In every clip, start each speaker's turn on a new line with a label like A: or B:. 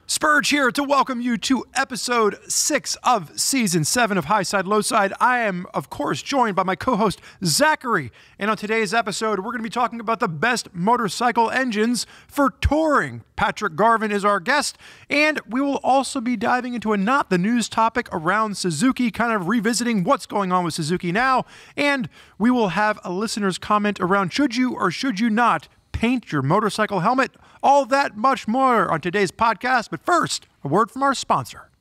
A: Spurg here to welcome you to episode 6 of season 7 of Highside, Lowside. I am, of course, joined by my co-host, Zachary. And on today's episode, we're going to be talking about the best motorcycle engines for touring. Patrick Garvin is our guest, and we will also be diving into a not the news topic around Suzuki, kind of revisiting what's going on with Suzuki now. And we will have a listener's comment around should you or should you not paint your motorcycle helmet. All that much more on today's podcast. But first, a word from our sponsor.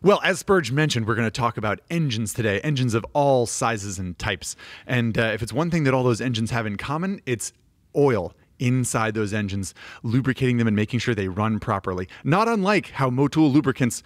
B: Well, as Spurg mentioned, we're going to talk about engines today, engines of all sizes and types. And if it's one thing that all those engines have in common, it's oil inside those engines, lubricating them and making sure they run properly. Not unlike how Motul Lubricants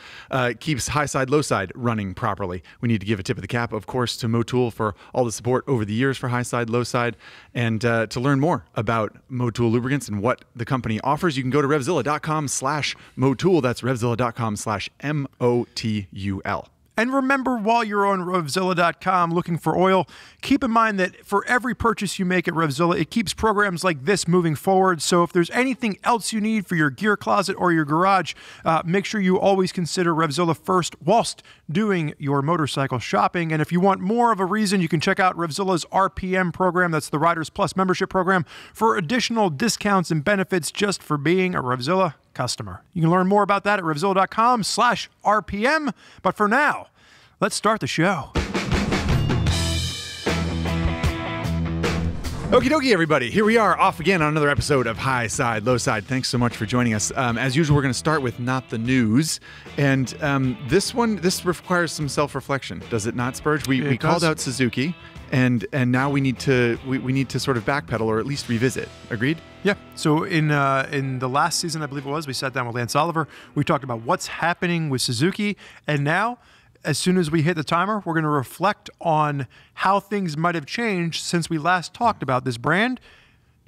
B: keeps Highside, Lowside running properly. We need to give a tip of the cap, of course, to Motul for all the support over the years for Highside, Lowside. And to learn more about Motul Lubricants and what the company offers, you can go to RevZilla.com/Motul. That's RevZilla.com/MOTUL.
A: And remember, while you're on RevZilla.com looking for oil, keep in mind that for every purchase you make at RevZilla, it keeps programs like this moving forward. So if there's anything else you need for your gear closet or your garage, make sure you always consider RevZilla first whilst doing your motorcycle shopping. And if you want more of a reason, you can check out RevZilla's RPM program. That's the Riders Plus membership program for additional discounts and benefits just for being a RevZilla customer. You can learn more about that at RevZilla.com/RPM. But for now, let's start the show.
B: Okie dokie, everybody. Here we are, off again on another episode of Highside, Lowside. Thanks so much for joining us. As usual, we're going to start with Not the News. And this requires some self-reflection, does it not, Spurg? We called out Suzuki, and now we need to sort of backpedal or at least revisit. Agreed?
A: Yeah. So in the last season, I believe it was, we sat down with Lance Oliver. We talked about what's happening with Suzuki. And now, as soon as we hit the timer, we're going to reflect on how things might have changed since we last talked about this brand.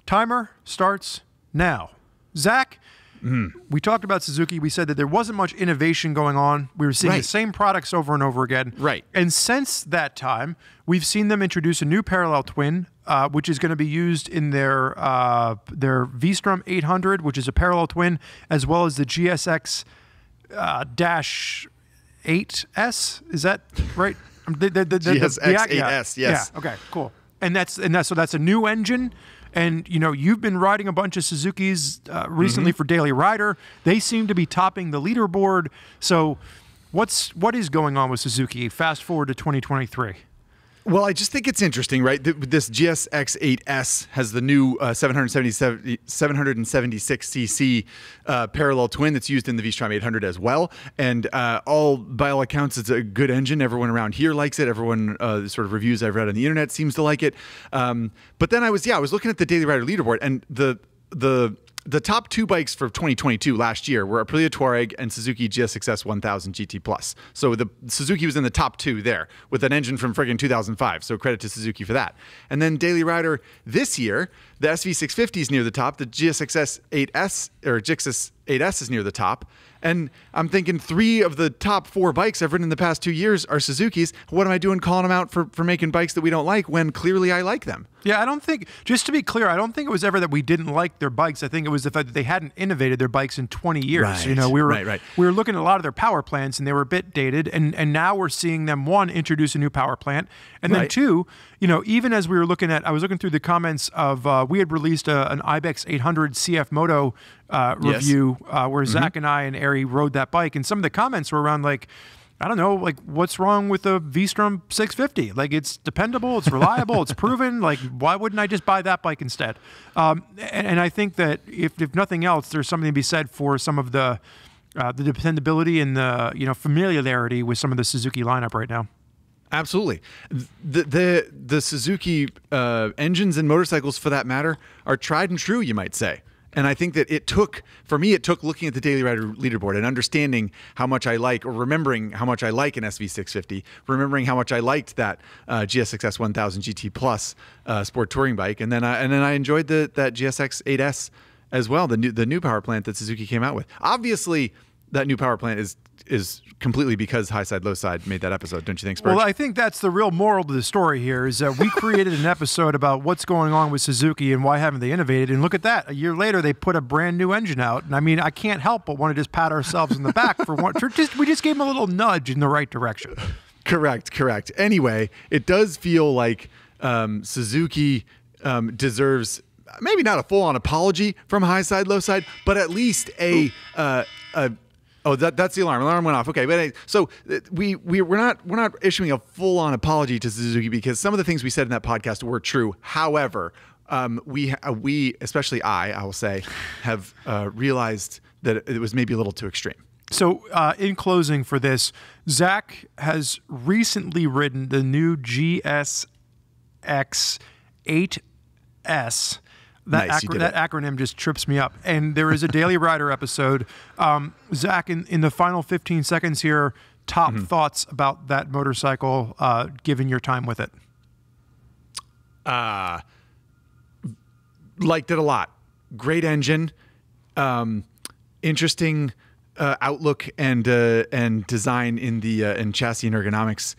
A: Timer starts now. Zach, we talked about Suzuki. We said that there wasn't much innovation going on. We were seeing the same products over and over again.
B: Right.
A: And since that time, we've seen them introduce a new parallel twin, which is going to be used in their V-Strom 800, which is a parallel twin, as well as the GSX dash 8S, is that right?
B: GSX 8S, yes.
A: Yeah. Okay. Cool. And that's a new engine. And you've been riding a bunch of Suzukis recently for Daily Rider. They seem to be topping the leaderboard. So, what is going on with Suzuki? Fast forward to 2023.
B: Well, I just think it's interesting, right? This GSX 8S has the new 776cc parallel twin that's used in the V-Strom 800 as well. And by all accounts, it's a good engine. Everyone around here likes it. Everyone, sort of reviews I've read on the internet seems to like it. But then I was looking at the Daily Rider leaderboard, and the top two bikes for 2022 last year were Aprilia Touareg and Suzuki GSX-S 1000 GT Plus. So the Suzuki was in the top two there with an engine from friggin' 2005. So credit to Suzuki for that. And then Daily Rider this year, the SV650 is near the top. The GSX-S 8S or GSX 8S is near the top. And I'm thinking 3 of the top 4 bikes I've ridden in the past 2 years are Suzuki's. What am I doing calling them out for making bikes that we don't like when clearly I like them?
A: Yeah, I don't think, just to be clear, I don't think it was ever that we didn't like their bikes. I think it was the fact that they hadn't innovated their bikes in 20 years.
B: Right,
A: we were looking at a lot of their power plants and they were a bit dated. And now we're seeing them, one, introduce a new power plant. And then two, even as we were looking at, I was looking through the comments of, we had released an Ibex 800 CF Moto review where Zach and I and Ari rode that bike. And some of the comments were around like, I don't know, like what's wrong with the V-Strom 650? Like it's dependable, it's reliable, it's proven. Like why wouldn't I just buy that bike instead? And I think that if nothing else, there's something to be said for some of the dependability and the familiarity with some of the Suzuki lineup right now.
B: Absolutely. The Suzuki engines and motorcycles, for that matter, are tried and true, you might say. And I think that it took looking at the Daily Rider leaderboard and understanding how much I like, or remembering how much I like an SV650, remembering how much I liked that GSX-S 1000 GT Plus sport touring bike, and then I enjoyed that GSX 8S as well, the new power plant that Suzuki came out with. Obviously, that new power plant is completely because Highside Lowside made that episode, don't you think, Spurg?
A: Well, I think that's the real moral to the story here is that we created an episode about what's going on with Suzuki and why haven't they innovated. And look at that. A year later, they put a brand new engine out. And I mean, I can't help but want to just pat ourselves in the back for one. We just gave them a little nudge in the right direction.
B: Correct. Anyway, it does feel like Suzuki deserves maybe not a full-on apology from Highside Lowside, but at least that's the alarm. Alarm went off. Okay, but so we're not issuing a full-on apology to Suzuki because some of the things we said in that podcast were true. However, we especially I will say have realized that it was maybe a little too extreme.
A: So in closing for this, Zack has recently ridden the new GSX 8S. That acronym just trips me up. And there is a Daily Rider episode. Zack, in the final 15 seconds here, top thoughts about that motorcycle, given your time with it.
B: Liked it a lot. Great engine. Interesting outlook and design in the in chassis and ergonomics.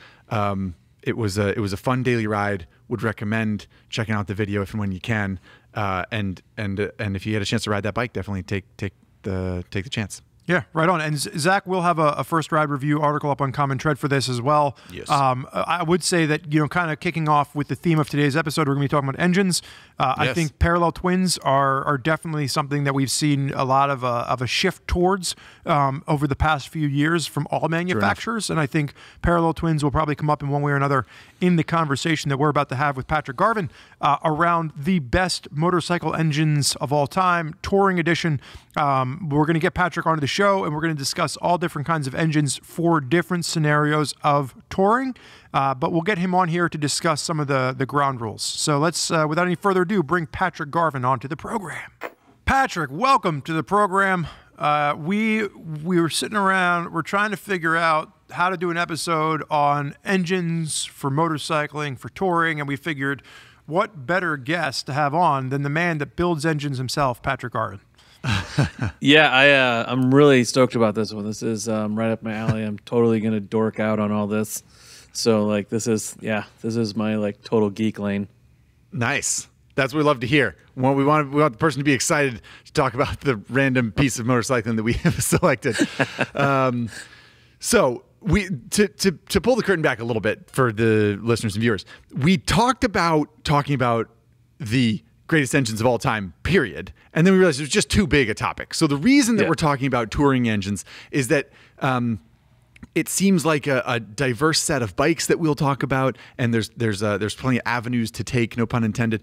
B: It was a fun daily ride. Would recommend checking out the video if and when you can. And if you get a chance to ride that bike, definitely take the chance.
A: Yeah, right on. And Zack will have a first ride review article up on Common Tread for this as well.
B: Yes.
A: I would say that, kind of kicking off with the theme of today's episode, we're going to be talking about engines. Yes. I think parallel twins are definitely something that we've seen a lot of a shift towards over the past few years from all manufacturers. And I think parallel twins will probably come up in one way or another in the conversation that we're about to have with Patrick Garvin around the best motorcycle engines of all time, Touring Edition. We're going to get Patrick onto the show, and we're going to discuss all different kinds of engines for different scenarios of touring. But we'll get him on here to discuss some of the ground rules. So let's, without any further ado, bring Patrick Garvin onto the program. Patrick, welcome to the program. We were sitting around, we're trying to figure out how to do an episode on engines for motorcycling, for touring, and we figured what better guest to have on than the man that builds engines himself, Patrick Garvin.
C: Yeah, I'm really stoked about this one. This is right up my alley. I'm totally gonna dork out on all this. So this is my total geek lane. Nice.
B: That's what we love to hear. We want the person to be excited to talk about the random piece of motorcycling that we have selected. So to pull the curtain back a little bit for the listeners and viewers, we talked about talking about the greatest engines of all time, period. And then we realized it was just too big a topic. So the reason that we're talking about touring engines is that it seems like a diverse set of bikes that we'll talk about, and there's plenty of avenues to take, no pun intended,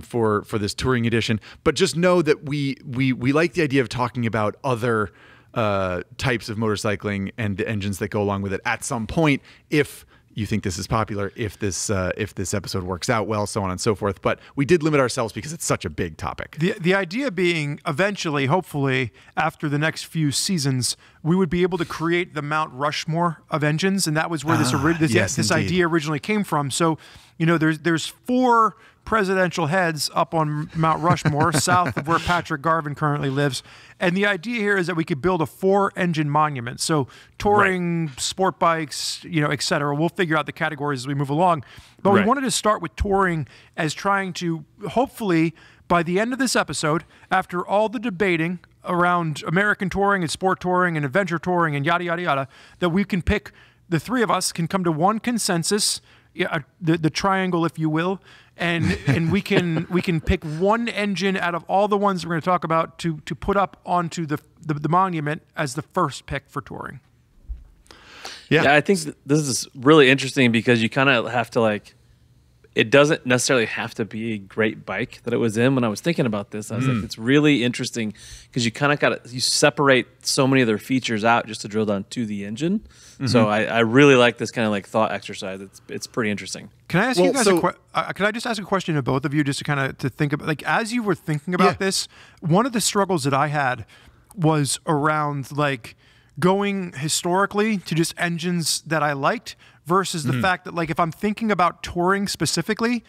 B: for this touring edition. But just know that we like the idea of talking about other types of motorcycling and the engines that go along with it at some point, if you think this is popular, if this episode works out well, so on and so forth. But we did limit ourselves because it's such a big topic.
A: The idea being, eventually, hopefully, after the next few seasons, we would be able to create the Mount Rushmore of engines, and that was where this idea originally came from. So, there's 4 presidential heads up on Mount Rushmore, south of where Patrick Garvin currently lives. And the idea here is that we could build a 4-engine monument. So touring, sport bikes, et cetera. We'll figure out the categories as we move along. But we wanted to start with touring as trying to, hopefully, by the end of this episode, after all the debating around American touring and sport touring and adventure touring and yada, yada, yada, that we can pick, the 3 of us can come to one consensus, the triangle, if you will, and we can pick one engine out of all the ones we're going to talk about to put up onto the monument as the first pick for touring.
C: Yeah, I think this is really interesting because you kind of have to it doesn't necessarily have to be a great bike that it was in. When I was thinking about this, I was like, it's really interesting because you kind of you separate so many of their features out just to drill down to the engine. Mm-hmm. So I really like this kind of thought exercise. It's pretty interesting.
A: Can I ask you guys can I just ask a question to both of you just to kind of to think about, as you were thinking about this, one of the struggles that I had was around going historically to just engines that I liked versus the fact that if I'm thinking about touring specifically,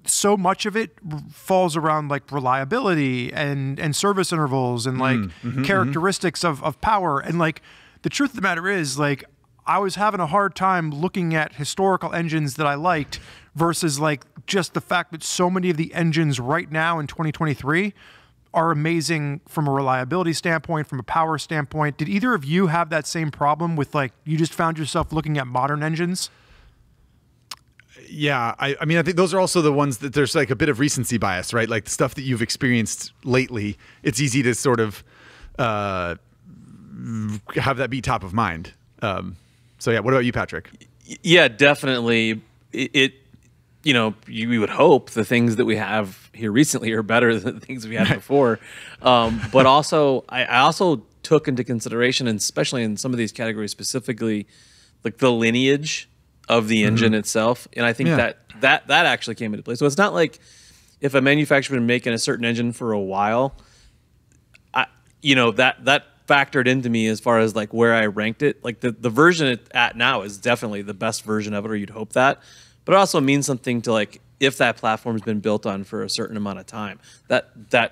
A: so much of it falls around like reliability and service intervals and like characteristics of power. And like the truth of the matter is, like, I was having a hard time looking at historical engines that I liked versus like just the fact that so many of the engines right now in 2023 are amazing from a reliability standpoint, from a power standpoint. Did either of you have that same problem with, like, you just found yourself looking at modern engines?
B: Yeah, I mean, I think those are also the ones that there's like a bit of recency bias, right? Like the stuff that you've experienced lately, it's easy to sort of have that be top of mind. So yeah, what about you, Patrick?
C: Yeah, definitely. It you know, we would hope the things that we have here recently are better than the things we had before. But also, I also took into consideration, and especially in some of these categories specifically, like the lineage of the engine itself. And I think that actually came into play. So it's not like if a manufacturer been making a certain engine for a while, you know, that factored into me as far as like where I ranked it. Like the version it's at now is definitely the best version of it, or you'd hope that. But it also means something to, like, if that platform's been built on for a certain amount of time, that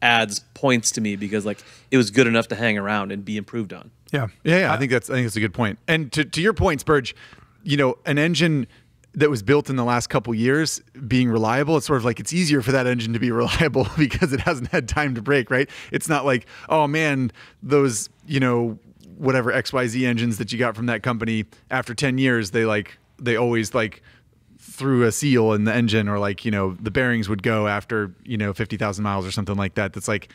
C: adds points to me because, like, it was good enough to hang around and be improved on.
B: Yeah. I think that's a good point. And to your point, Spurg, you know, an engine that was built in the last couple years being reliable, it's sort of like it's easier for that engine to be reliable because it hasn't had time to break, right? It's not like, oh man, those, you know, whatever XYZ engines that you got from that company after 10 years, they always like threw a seal in the engine, or like, you know, the bearings would go after, you know, 50,000 miles or something like that. That's like,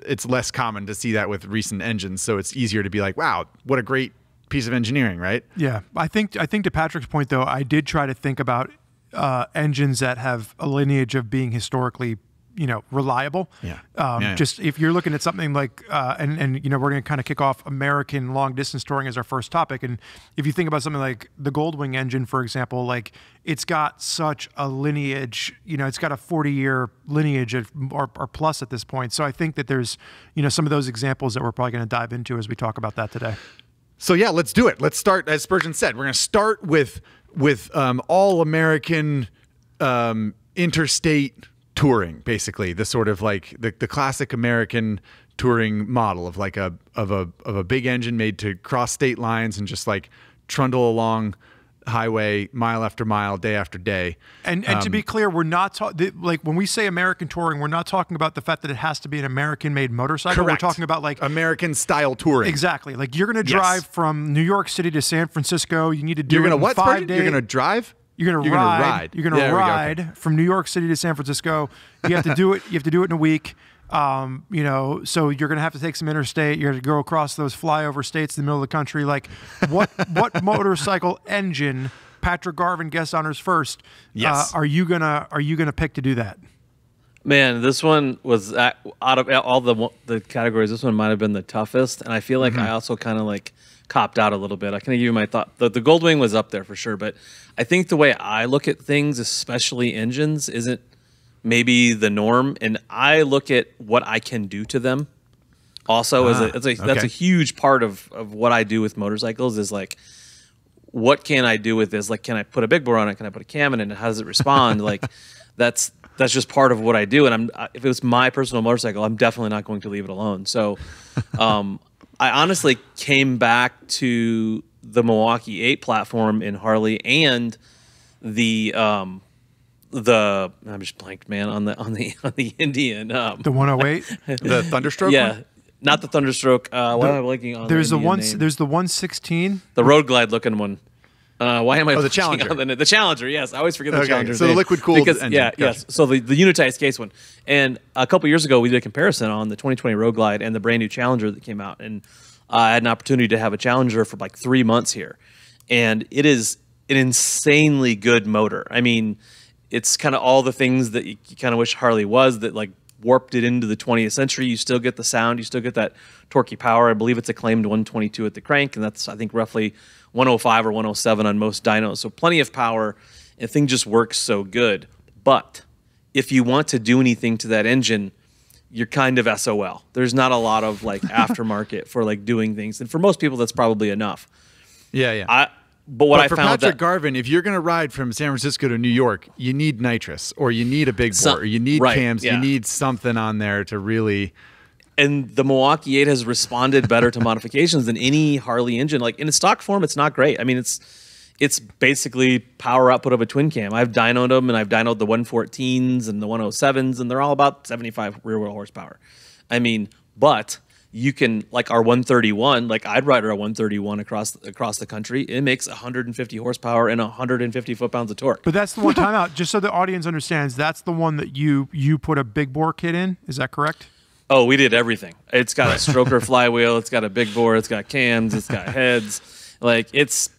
B: it's less common to see that with recent engines. So it's easier to be like, wow, what a great piece of engineering, right?
A: Yeah. I think to Patrick's point though, I did try to think about engines that have a lineage of being historically, you know, reliable. Just if you're looking at something like, and you know, we're going to kind of kick off American long distance touring as our first topic. And if you think about something like the Goldwing engine, for example, like it's got such a lineage, you know, it's got a 40-year lineage or plus at this point. So I think that there's, you know, some of those examples that we're probably going to dive into as we talk about that today.
B: So yeah, let's do it. Let's start, as Spurgeon said, we're going to start with all American interstate touring, basically the sort of like the classic American touring model of like a big engine made to cross state lines and just like trundle along highway mile after mile, day after day. And
A: to be clear, we're not like when we say American touring, we're not talking about the fact that it has to be an American-made motorcycle.
B: Correct.
A: We're talking about like
B: American style touring.
A: Exactly. Like you're going to drive from New York City to San Francisco. You need to do it in 5 days.
B: You're going to drive?
A: You're gonna ride. You're gonna ride from New York City to San Francisco. You have to do it. You have to do it in a week. You know, so you're gonna have to take some interstate. You're gonna go across those flyover states in the middle of the country. Like, what motorcycle engine? Patrick Garvin, guest honors first.
B: Yes.
A: Are you gonna pick to do that?
C: Man, this one was out of all the categories. This one might have been the toughest, and I feel like I also kind of like copped out a little bit. I can give you my thought. The Goldwing was up there for sure, but I think the way I look at things, especially engines, isn't maybe the norm, and I look at what I can do to them. Also, that's a huge part of what I do with motorcycles. Is like, what can I do with this? Like, can I put a big bore on it? Can I put a cam in it? And how does it respond? Like, that's just part of what I do. And if it was my personal motorcycle, I'm definitely not going to leave it alone. So, I honestly came back to the Milwaukee 8 platform in Harley and the I'm just blanked, man, on the Indian
A: the 108,
B: the Thunderstroke.
C: Yeah,
B: one?
C: Not the Thunderstroke. Why am I blanking on?
A: There's
C: the
A: name? There's the 116,
C: the Road Glide looking one. Why am I?
B: The Challenger.
C: The Challenger. Yes, I always forget the Challenger.
B: So the liquid cooled engine.
C: Yeah, yes. So the unitized case one. And a couple years ago, we did a comparison on the 2020 Road Glide and the brand new Challenger that came out, and I had an opportunity to have a Challenger for like 3 months here, and it is an insanely good motor. I mean, it's kind of all the things that you kind of wish Harley was, that like warped it into the 20th century. You still get the sound, you still get that torquey power. I believe it's a claimed 122 at the crank, and that's, I think, roughly 105 or 107 on most dynos. So plenty of power, and the thing just works so good. But if you want to do anything to that engine, you're kind of SOL. There's not a lot of like aftermarket for like doing things, and for most people, that's probably enough.
B: Yeah.
C: what
B: for
C: I found
B: Patrick Garvin, if you're going to ride from San Francisco to New York, you need nitrous, or you need a big bore, or you need cams, you need something on there to really.
C: And the Milwaukee 8 has responded better to modifications than any Harley engine. Like in its stock form, it's not great. I mean, it's basically power output of a twin cam. I've dynoed them, and I've dynoed the 114s and the 107s, and they're all about 75 rear wheel horsepower. I mean, but you can, like our 131, like I'd ride our 131 across the country. It makes 150 horsepower and 150 foot-pounds of torque.
A: But that's the one timeout. Just so the audience understands, that's the one that you put a big bore kit in. Is that correct?
C: Oh, we did everything. It's got a stroker flywheel. It's got a big bore. It's got cams. It's got heads. Like it's,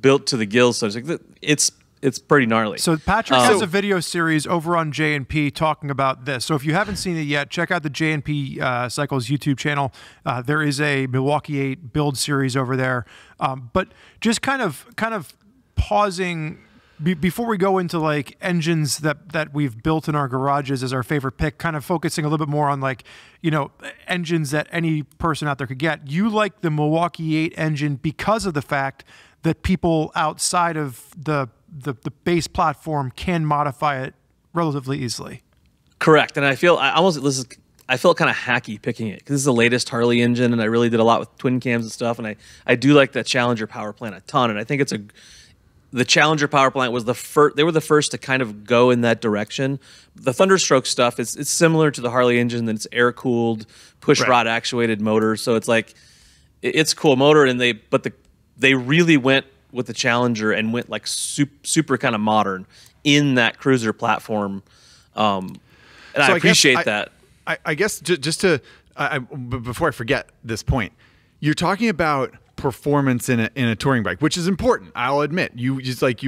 C: built to the gills. So it's pretty gnarly.
A: So Patrick has a video series over on J&P talking about this. So if you haven't seen it yet, check out the J&P Cycles YouTube channel. There is a Milwaukee 8 build series over there. But just kind of pausing before we go into like engines that we've built in our garages as our favorite pick, kind of focusing a little bit more on like, engines that any person out there could get. You like the Milwaukee 8 engine because of the fact that people outside of the base platform can modify it relatively easily.
C: Correct. And I felt kind of hacky picking it because this is the latest Harley engine, and I really did a lot with twin cams and stuff. And I do like that Challenger power plant a ton. And I think the Challenger power plant was they were the first to kind of go in that direction. The Thunderstroke stuff it's similar to the Harley engine, and it's air cooled, push rod actuated motor. So it's like it's a cool motor, and they really went with the Challenger and went like super kind of modern in that cruiser platform. And so I appreciate that.
B: I guess just to before I forget this point, you're talking about performance in a touring bike, which is important. I'll admit, you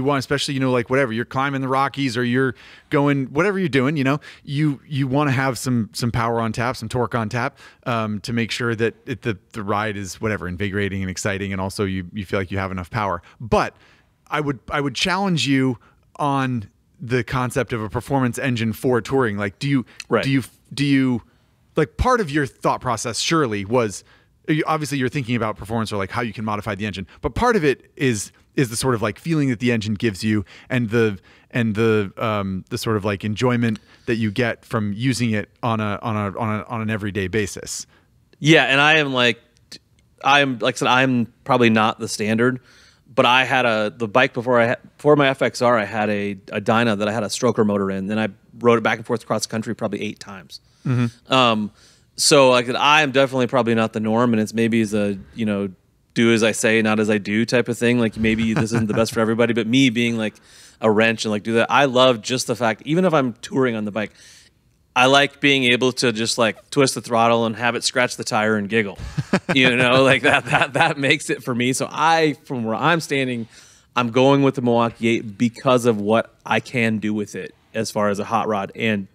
B: want, especially like whatever you're climbing the Rockies or you're going whatever you're doing, you want to have some power on tap, some torque on tap, to make sure that the ride is whatever invigorating and exciting, and also you feel like you have enough power. But I would challenge you on the concept of a performance engine for touring. Like, do you like, part of your thought process surely was, obviously you're thinking about performance or like how you can modify the engine, but part of it is the sort of like feeling that the engine gives you, and the sort of like enjoyment that you get from using it on an everyday basis.
C: Yeah, and like I said, I'm probably not the standard, but I had the bike before my FXR, I had a Dyna that I had a stroker motor in, and I rode it back and forth across the country probably 8 times. Mm-hmm. So like I am definitely probably not the norm, and it's maybe as a do as I say, not as I do type of thing. Like maybe this isn't the best for everybody, but me being like a wrench and like do that, I love just the fact, even if I'm touring on the bike, I like being able to just like twist the throttle and have it scratch the tire and giggle, like that makes it for me. So from where I'm standing, I'm going with the Milwaukee 8 because of what I can do with it as far as a hot rod and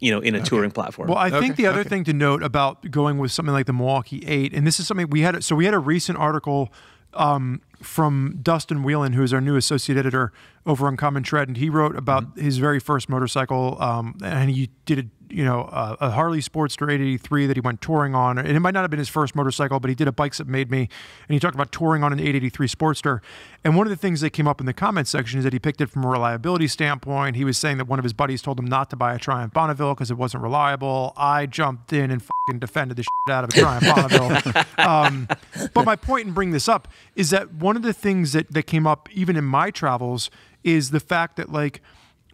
C: in a touring platform.
A: Well, I think the other thing to note about going with something like the Milwaukee 8, and this is something we had a recent article from Dustin Whelan, who is our new associate editor over on Common Tread, and he wrote about his very first motorcycle, and he did a Harley Sportster 883 that he went touring on, and it might not have been his first motorcycle, but he did a Bikes That Made Me, and he talked about touring on an 883 Sportster. And one of the things that came up in the comments section is that he picked it from a reliability standpoint. He was saying that one of his buddies told him not to buy a Triumph Bonneville because it wasn't reliable. I jumped in and fucking defended the shit out of a Triumph Bonneville. But my point in bringing this up is that one of the things that came up even in my travels is the fact that, like,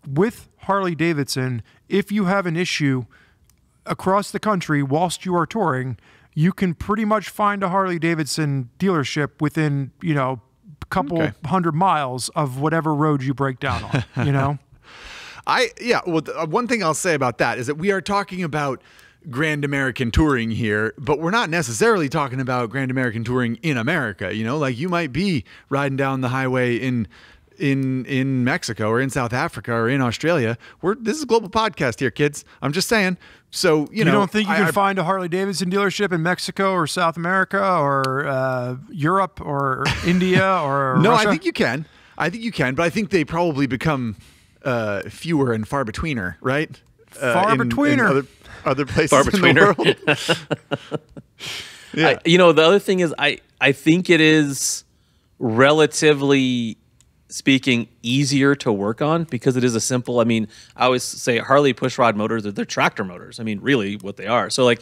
A: with Harley Davidson, if you have an issue across the country whilst you are touring, you can pretty much find a Harley Davidson dealership within, a couple 100 miles of whatever road you break down on,
B: one thing I'll say about that is that we are talking about Grand American Touring here, but we're not necessarily talking about Grand American Touring in America. Like you might be riding down the highway in Mexico or in South Africa or in Australia. This is a global podcast here, kids. I'm just saying. So you
A: don't think you can find a Harley Davidson dealership in Mexico or South America or Europe or India or
B: No,
A: Russia?
B: I think you can. But I think they probably become fewer and far betweener, right?
A: Far betweener.
B: Other places in the world.
C: Yeah. The other thing is I think it is relatively speaking easier to work on because it is a simple. I mean, I always say Harley pushrod motors, they're tractor motors. I mean, really what they are. So like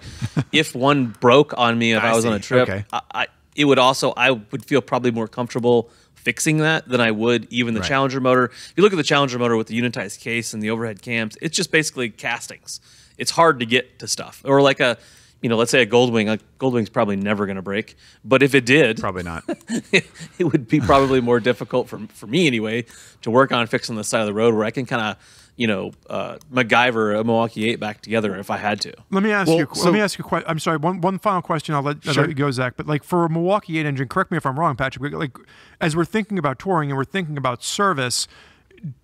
C: if one broke on me if I was on a trip, I would feel probably more comfortable fixing that than I would even the Challenger motor. If you look at the Challenger motor with the unitized case and the overhead cams, it's just basically castings. It's hard to get to stuff. Or like a, let's say a Goldwing. A Goldwing's probably never going to break, but if it did,
B: probably not.
C: It would be probably more difficult for me anyway to work on fixing the side of the road where I can kind of MacGyver a Milwaukee 8 back together if I had to.
A: Let me ask you. Let me ask you. I'm sorry. One final question. I'll let you go, Zach. But like for a Milwaukee 8 engine, correct me if I'm wrong, Patrick. Like as we're thinking about touring and we're thinking about service,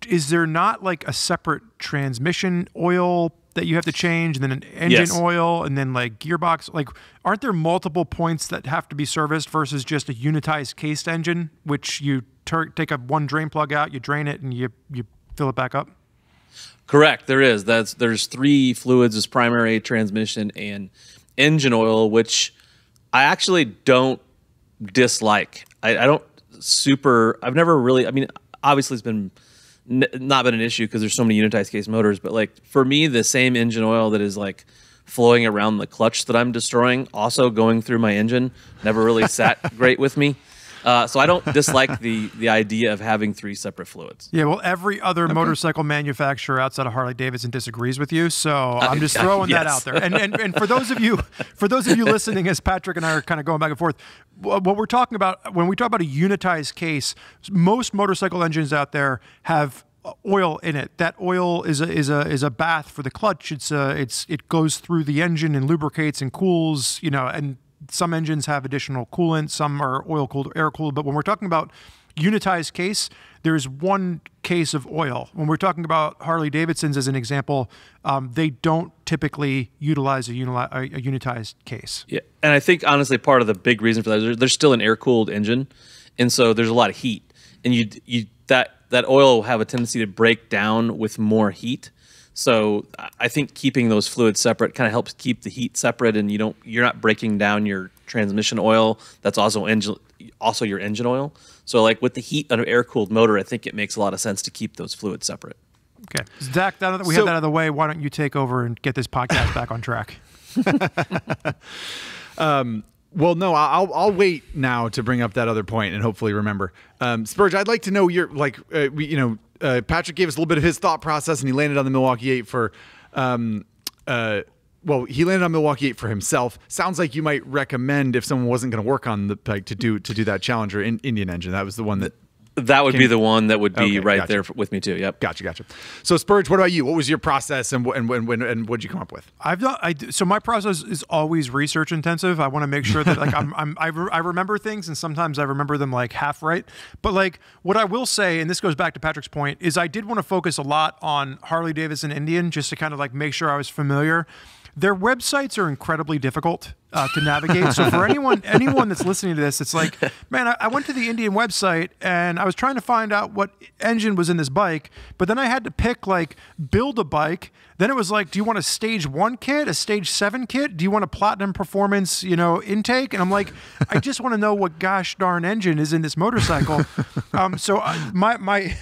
A: is there not like a separate transmission oil that you have to change, and then an engine oil, and then like gearbox? Like, aren't there multiple points that have to be serviced versus just a unitized cased engine, which you take one drain plug out, you drain it, and you fill it back up?
C: Correct. There is. There's 3 fluids: as primary, transmission, and engine oil, which I actually don't dislike. I don't I've never really. I mean, obviously it's been not been an issue because there's so many unitized case motors, but like for me, the same engine oil that is like flowing around the clutch that I'm destroying, also going through my engine, never really sat great with me. So I don't dislike the idea of having 3 separate fluids.
A: Yeah, well, every other motorcycle manufacturer outside of Harley Davidson disagrees with you, so I'm just throwing that out there. And for those of you listening, as Patrick and I are kind of going back and forth, what we're talking about when we talk about a unitized case, most motorcycle engines out there have oil in it. That oil is a bath for the clutch. It goes through the engine and lubricates and cools, and some engines have additional coolant, some are oil cooled or air cooled. But when we're talking about unitized case, there's one case of oil. When we're talking about Harley Davidsons as an example, they don't typically utilize a unitized case.
C: Yeah, and I think honestly part of the big reason for that is there's still an air cooled engine, and so there's a lot of heat, and that oil will have a tendency to break down with more heat. So I think keeping those fluids separate kind of helps keep the heat separate, and you're not breaking down your transmission oil. That's also your engine oil. So like with the heat on an air-cooled motor, I think it makes a lot of sense to keep those fluids separate.
A: Okay, Zach, now that we have that out of the way, why don't you take over and get this podcast back on track?
B: Well, no, I'll wait now to bring up that other point and hopefully remember. Spurge, I'd like to know your Patrick gave us a little bit of his thought process, and he landed on the Milwaukee 8 for, he landed on Milwaukee 8 for himself. Sounds like you might recommend if someone wasn't going to work on the bike to do that Challenger Indian engine. That was the one
C: that would be the one that would be there with me too. Yep.
B: Gotcha. So Spurge, what about you? What was your process and what'd you come up with?
A: So my process is always research intensive. I want to make sure that like I remember things, and sometimes I remember them like half right. But like what I will say, and this goes back to Patrick's point, is I did want to focus a lot on Harley Davidson Indian just to kind of like make sure I was familiar. Their websites are incredibly difficult to navigate. So for anyone that's listening to this, it's like, man, I went to the Indian website and I was trying to find out what engine was in this bike, but then I had to pick like build a bike. Then it was like, do you want a stage 1 kit, a stage 7 kit? Do you want a platinum performance, intake? And I'm like, I just want to know what gosh darn engine is in this motorcycle. So my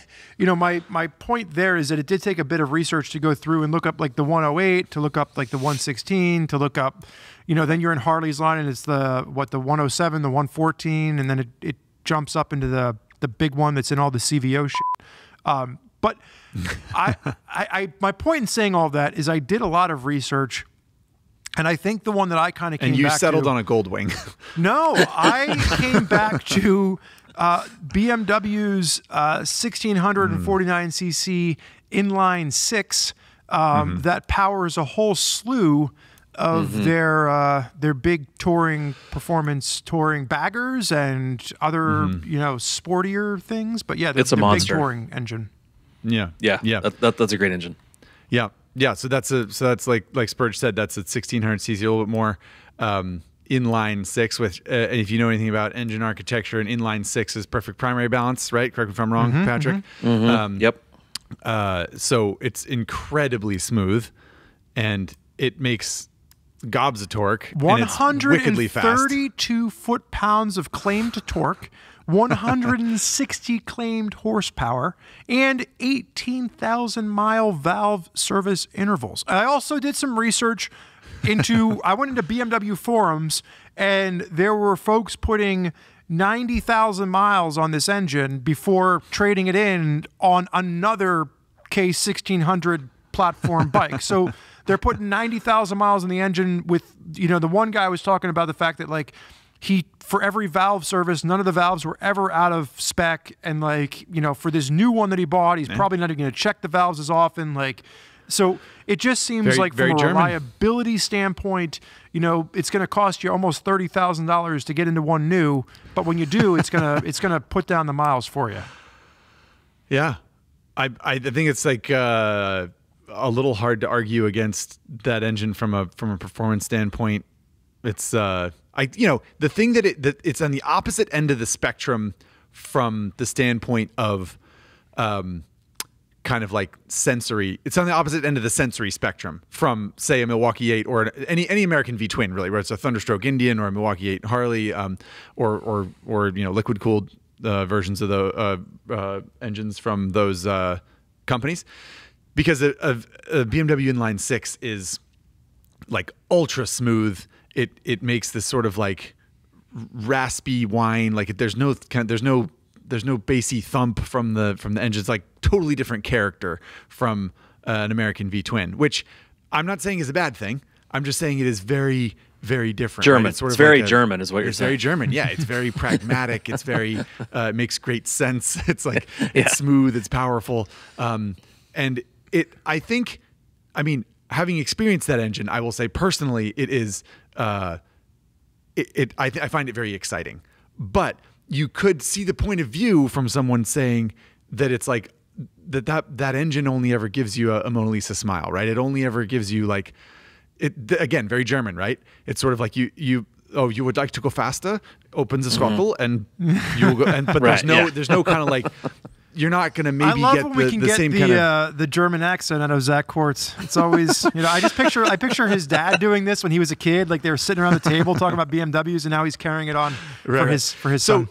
A: point there is that it did take a bit of research to go through and look up like the 108, to look up like the 116, to look up, then you're in Harley's line and it's the 107, the 114, and then it jumps up into the big one that's in all the CVO shit. But my point in saying all of that is I did a lot of research, and I think the one that I kind of came back to...
B: And you settled on a Goldwing. No,
A: I came back to BMW's 1649cc inline 6 that powers a whole slew of their big performance touring baggers and other sportier things. But yeah,
C: it's a monster.
A: Big touring engine.
C: Yeah. That's a great engine.
B: Yeah. So that's like Spurge said, that's a 1600cc, a little bit more. Inline 6 with, and if you know anything about engine architecture, an inline 6 is perfect primary balance, right? Correct me if I'm wrong, Patrick.
C: Yep.
B: So it's incredibly smooth, and it makes gobs of torque.
A: 132 foot-pounds of claimed torque, 160 claimed horsepower, and 18,000-mile valve service intervals. I also did some research into, I went into BMW forums, and there were folks putting 90,000 miles on this engine before trading it in on another K1600 platform bike. So they're putting 90,000 miles on the engine with, the one guy was talking about the fact that like for every valve service, none of the valves were ever out of spec. And like, for this new one that he bought, he's probably not even going to check the valves as often. Like, so it just seems from a reliability standpoint, it's going to cost you almost $30,000 to get into one new, but when you do, it's gonna put down the miles for you.
B: Yeah, I think it's like a little hard to argue against that engine from a performance standpoint. It's the thing that it's on the opposite end of the spectrum from the standpoint of kind of like sensory. It's on the opposite end of the sensory spectrum from, say, a Milwaukee 8 or any American V twin, really, where it's a Thunderstroke Indian or a Milwaukee 8 Harley, or liquid cooled versions of the engines from those companies, because a BMW inline 6 is like ultra smooth. It makes this sort of like raspy whine. Like there's no bassy thump from the engine. It's like totally different character from an American V twin, which I'm not saying is a bad thing. I'm just saying it is very, very different.
C: German.
B: Right?
C: It's very German is what you're saying.
B: It's very German. Yeah. It's very pragmatic. It's very, it makes great sense. It's like, it's smooth, it's powerful. And I think, having experienced that engine, I will say personally, it is, I find it very exciting, but you could see the point of view from someone saying that it's like that engine only ever gives you a Mona Lisa smile, right? It only ever gives you like again, very German, right? It's sort of like you would like to go faster, opens the throttle and you will go, but right, there's no kind of like, you're not going to maybe get the same kind of...
A: the German accent out of Zach Quartz. It's always, I picture his dad doing this when he was a kid. Like they were sitting around the table talking about BMWs, and now he's carrying it on for his son.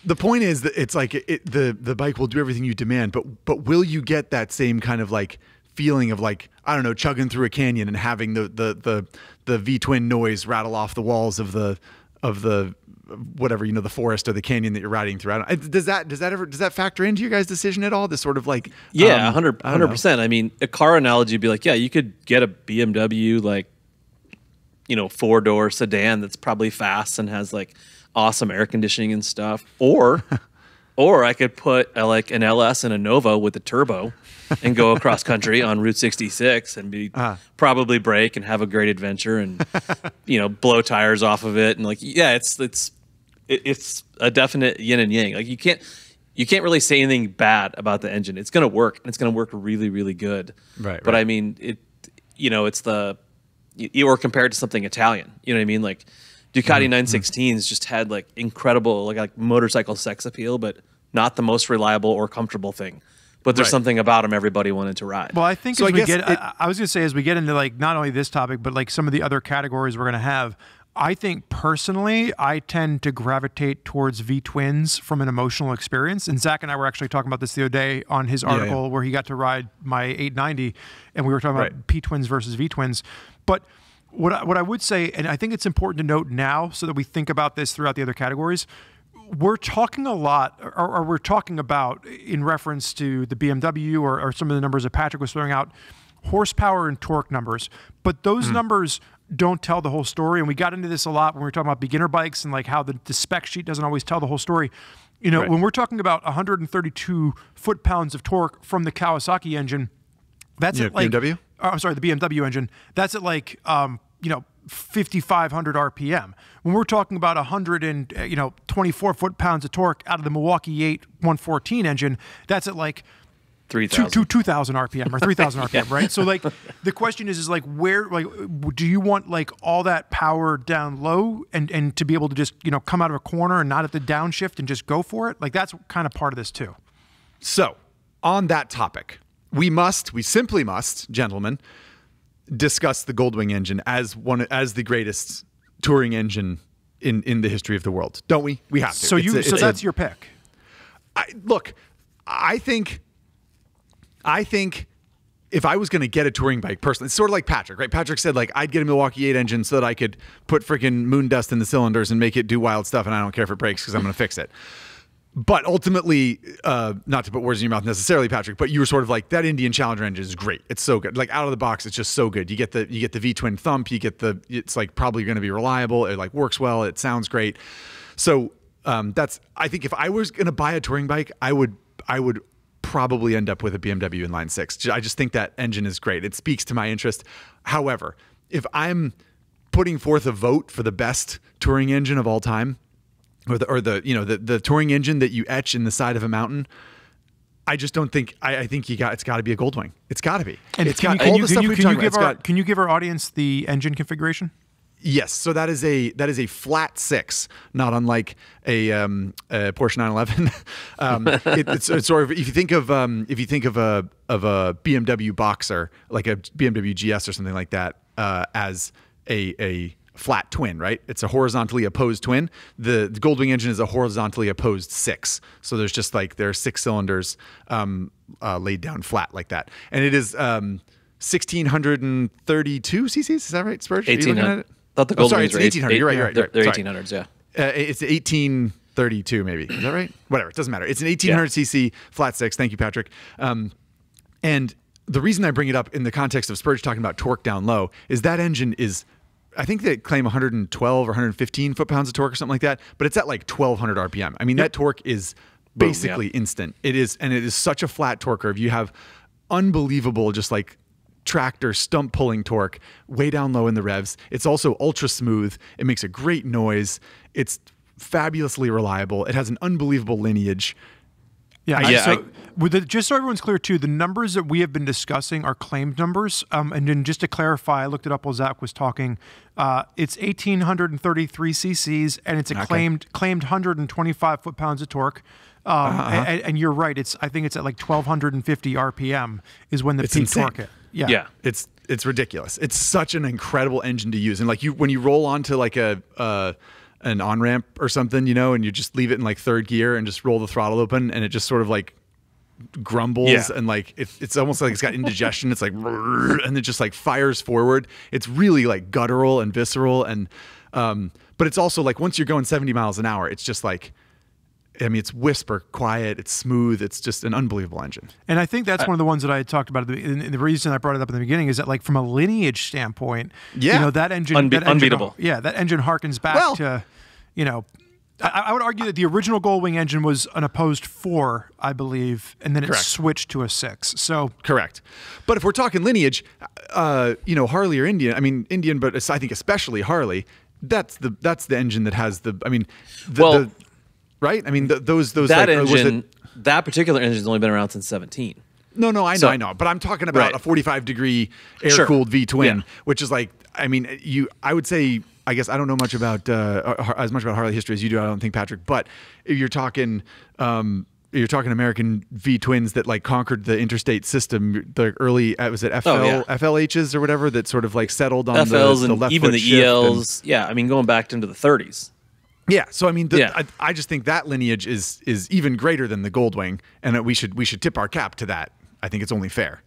B: The point is that it's like the bike will do everything you demand, but will you get that same kind of like feeling of like, I don't know, chugging through a canyon and having the V twin noise rattle off the walls of the whatever, the forest or the canyon that you're riding through? Does that factor into your guys' decision at all? This sort of like
C: 100%. A car analogy would be like, you could get a BMW like 4-door sedan that's probably fast and has like awesome air conditioning and stuff, or I could put like an LS and a Nova with a turbo and go across country on Route 66 and probably brake and have a great adventure and blow tires off of it, and like it's a definite yin and yang. Like you can't really say anything bad about the engine. It's gonna work, and it's gonna work really, really good.
B: Right.
C: But it's or compared to something Italian. You know what I mean? Like Ducati 916s just had like incredible like motorcycle sex appeal, but not the most reliable or comfortable thing. But there's something about them everybody wanted to ride.
A: Well, I think I was going to say, as we get into like not only this topic, but like some of the other categories we're going to have, I think personally, I tend to gravitate towards V-twins from an emotional experience. And Zach and I were actually talking about this the other day on his article where he got to ride my 890, and we were talking about P-twins versus V-twins. But what I would say, and I think it's important to note now so that we think about this throughout the other categories, we're talking a lot, or we're talking about, in reference to the BMW or some of the numbers that Patrick was throwing out, horsepower and torque numbers. But those numbers don't tell the whole story. And we got into this a lot when we were talking about beginner bikes and like how the spec sheet doesn't always tell the whole story. When we're talking about 132 foot-pounds of torque from the Kawasaki engine, that's at like...
B: BMW?
A: I'm sorry, the BMW engine. That's at like, 5,500 RPM. When we're talking about 124 foot-pounds of torque out of the Milwaukee 8 114 engine, that's at like 2,000 RPM or 3,000 RPM, right? So like the question is like where, like, do you want like all that power down low and to be able to just, come out of a corner and not at the downshift and just go for it? Like that's kind of part of this too.
B: So on that topic, we simply must, gentlemen, discuss the Goldwing engine as the greatest touring engine in the history of the world, don't we? We have to.
A: So that's your pick.
B: I think if I was going to get a touring bike personally, it's sort of like Patrick, right? Patrick said, like, I'd get a Milwaukee 8 engine so that I could put freaking moon dust in the cylinders and make it do wild stuff, and I don't care if it breaks because I'm going to fix it. But ultimately, not to put words in your mouth necessarily, Patrick, but you were sort of like, that Indian Challenger engine is great. It's so good. Like, out of the box, it's just so good. You get the V-twin thump. It's like probably going to be reliable. It like works well. It sounds great. So I think if I was going to buy a touring bike, I would probably end up with a BMW inline 6. I just think that engine is great. It speaks to my interest. However, if I'm putting forth a vote for the best touring engine of all time, or the touring engine that you etch in the side of a mountain, I just don't think I think it's got to be a Goldwing. It's got to be. And it's got all the stuff we've talked about.
A: Can you give our audience the engine configuration?
B: Yes, so that is a flat 6, not unlike a Porsche 911. It's sort of, if you think of a BMW Boxer, like a BMW GS or something like that, as a flat twin, right? It's a horizontally opposed twin. The Goldwing engine is a horizontally opposed 6. So there's just like there are 6 cylinders laid down flat like that, and it is 1,632 cc's. Is that right, Spurg?
C: 1,800. Thought the Goldwings
B: it's 1,800. You're right.
C: They're 1,800s. Yeah.
B: It's 1832 maybe. Is that right? Whatever. It doesn't matter. It's an 1,800 cc flat 6. Thank you, Patrick. And the reason I bring it up in the context of Spurge talking about torque down low is that engine is, I think they claim 112 or 115 foot-pounds of torque or something like that, but it's at like 1,200 RPM. I mean, that torque is basically instant. It is such a flat torque curve. You have unbelievable, just like tractor stump pulling torque way down low in the revs. It's also ultra smooth. It makes a great noise. It's fabulously reliable. It has an unbelievable lineage.
A: Just so everyone's clear too, the numbers that we have been discussing are claimed numbers. And then just to clarify, I looked it up while Zach was talking. It's 1,833 cc's, and it's a claimed 125 foot-pounds of torque. And you're right. I think it's at like 1,250 RPM is when the peak
B: insane.
A: torque hit. Yeah.
B: It's ridiculous. It's such an incredible engine to use. And like when you roll onto like an on-ramp or something, and you just leave it in like third gear and just roll the throttle open, and it just sort of like grumbles and like it's almost like it's got indigestion. It's like, and it just like fires forward. It's really like guttural and visceral. And but it's also like once you're going 70 miles an hour, it's just like, I mean, it's whisper quiet, it's smooth, it's just an unbelievable engine.
A: And I think that's one of the ones that I had talked about. And the reason I brought it up in the beginning is that, like, from a lineage standpoint, that engine,
C: unbeatable.
A: That engine harkens back to, I would argue that the original Goldwing engine was an opposed 4, I believe, and then it switched to a 6. So
B: correct. But if we're talking lineage, Harley or Indian, I mean Indian, but I think especially Harley, that's the engine that has the, I mean, right? I mean, those
C: that engine, that particular engine has only been around since 17.
B: No, I know. But I'm talking about a 45-degree air-cooled V-twin, which is like, I mean, I would say, I guess I don't know much about as much about Harley history as you do. I don't think, Patrick. But if you're talking American V-twins that like conquered the interstate system, the early was it FLHs or whatever that sort of like settled on
C: FLs
B: the
C: and
B: left
C: even
B: foot
C: the ELs. I mean, going back into the 30s.
B: Yeah, so I mean, I just think that lineage is even greater than the Goldwing, and we should tip our cap to that. I think it's only fair.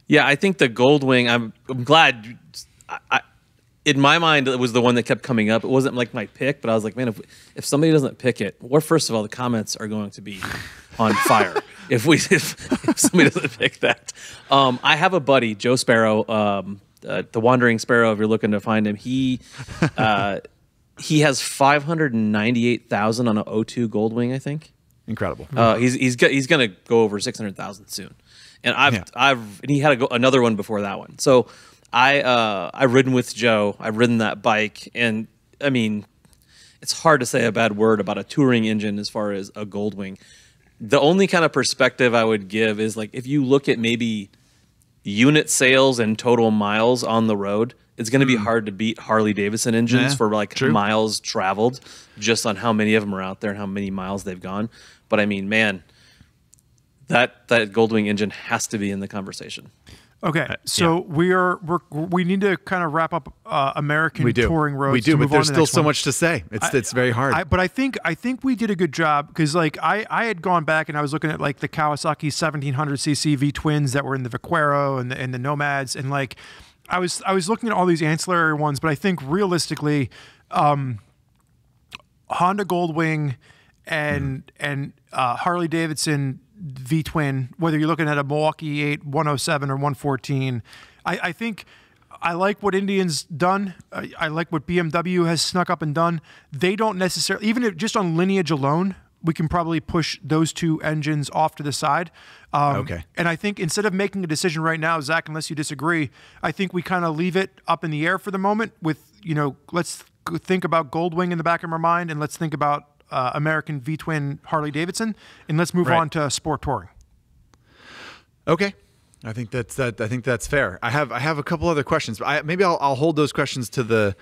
C: Yeah, I think the Goldwing. I'm glad. In my mind, it was the one that kept coming up. It wasn't like my pick, but I was like, man, if somebody doesn't pick it, or first of all, the comments are going to be on fire if somebody doesn't pick that. I have a buddy, Joe Sparrow, the Wandering Sparrow. If you're looking to find him, he has 598,000 on an O2 Goldwing, I think.
B: Incredible.
C: He's gonna go over 600,000 soon, and he had another one before that one. So I've ridden with Joe. I've ridden that bike, and I mean, it's hard to say a bad word about a touring engine as far as a Goldwing. The only kind of perspective I would give is like if you look at maybe unit sales and total miles on the road, it's going to be hard to beat Harley Davidson engines for like miles traveled, just on how many of them are out there and how many miles they've gone. But I mean, man, that Goldwing engine has to be in the conversation.
A: Okay, so we need to kind of wrap up American touring roads.
B: We do, but there's still so
A: one.
B: much to say. It's very hard.
A: But I think we did a good job because like I had gone back and I was looking at like the Kawasaki 1700cc V twins that were in the Vaquero and the Nomads, and like I was looking at all these ancillary ones, but I think realistically, Honda Goldwing and Harley Davidson V twin, whether you're looking at a Milwaukee 8 107 or 114, I think I like what Indian's done. I like what BMW has snuck up and done. They don't necessarily, even if just on lineage alone, we can probably push those two engines off to the side.
B: Okay.
A: And I think instead of making a decision right now, Zach, unless you disagree, I think we kind of leave it up in the air for the moment with, let's think about Goldwing in the back of our mind, and let's think about American V-twin Harley Davidson, and let's move on to sport touring.
B: Okay, I think that's fair. I have a couple other questions. Maybe I'll hold those questions to the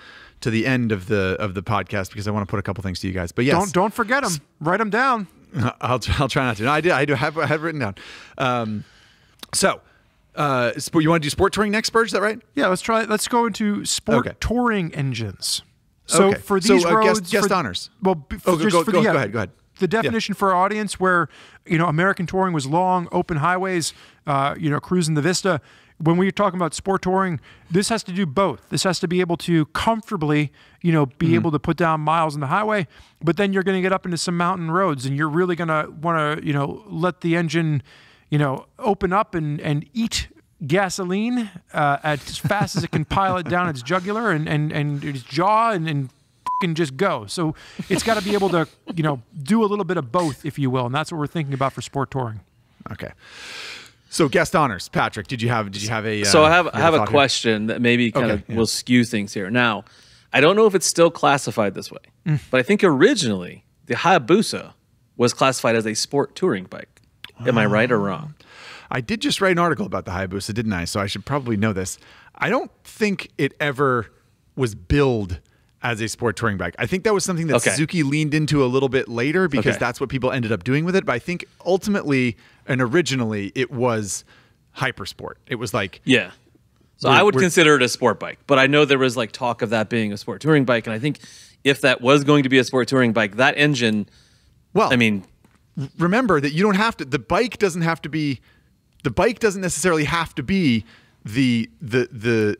B: end of the podcast because I want to put a couple things to you guys. But yes,
A: don't forget them. Write them down.
B: I'll try not to. No, I have written down. So you want to do sport touring next, Spurg? Is that right?
A: Yeah, let's go into sport touring engines. So for these roads,
B: guest honors.
A: Well,
B: go ahead.
A: The definition for our audience, where American touring was long, open highways, cruising the Vista. When we're talking about sport touring, this has to do both. This has to be able to comfortably, be able to put down miles on the highway, but then you're going to get up into some mountain roads, and you're really going to want to, let the engine, open up and eat gasoline as fast as it can pile it down its jugular and its jaw and fucking just go. So it's got to be able to, do a little bit of both, if you will. And that's what we're thinking about for sport touring.
B: Okay. So guest honors, Patrick, did you have a?
C: So I have a question that maybe kind of will skew things here. Now, I don't know if it's still classified this way, but I think originally the Hayabusa was classified as a sport touring bike. Am I right or wrong?
B: I did just write an article about the Hayabusa, didn't I? So I should probably know this. I don't think it ever was billed as a sport touring bike. I think that was something that Suzuki leaned into a little bit later because that's what people ended up doing with it. But I think ultimately and originally it was hypersport. It was like...
C: Yeah. So I would consider it a sport bike. But I know there was like talk of that being a sport touring bike. And I think if that was going to be a sport touring bike, that engine... Well, I mean...
B: Remember that you don't have to... The bike doesn't necessarily have to be the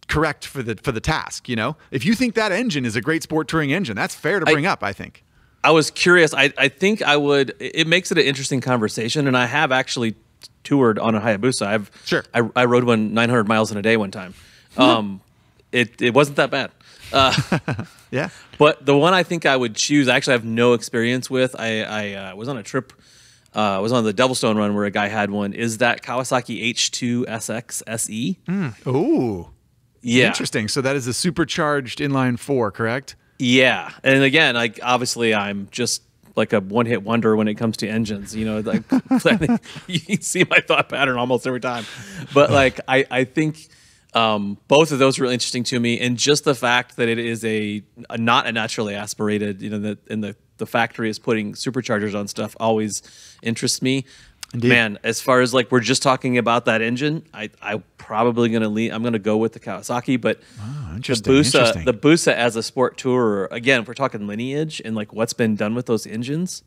B: correct for the task. If you think that engine is a great sport touring engine, that's fair to bring up. I think.
C: I was curious. I think I would. It makes it an interesting conversation, and I have actually toured on a Hayabusa. I rode one 900 miles in a day one time. It wasn't that bad.
B: Yeah.
C: But the one I think I would choose, I actually have no experience with. I was on a trip. I was on the Devilstone run where a guy had one. Is that Kawasaki H2 SX SE?
B: Ooh.
C: Yeah.
B: Interesting. So that is a supercharged inline 4, correct?
C: Yeah. And again, like obviously I'm just like a one-hit wonder when it comes to engines. Like I think you can see my thought pattern almost every time. But like I think both of those are really interesting to me, and just the fact that it is not a naturally aspirated, the factory is putting superchargers on stuff always interests me. Indeed. Man, as far as like we're just talking about that engine, I'm probably I'm gonna go with the Kawasaki, but the Busa as a sport tourer, again, if we're talking lineage and like what's been done with those engines,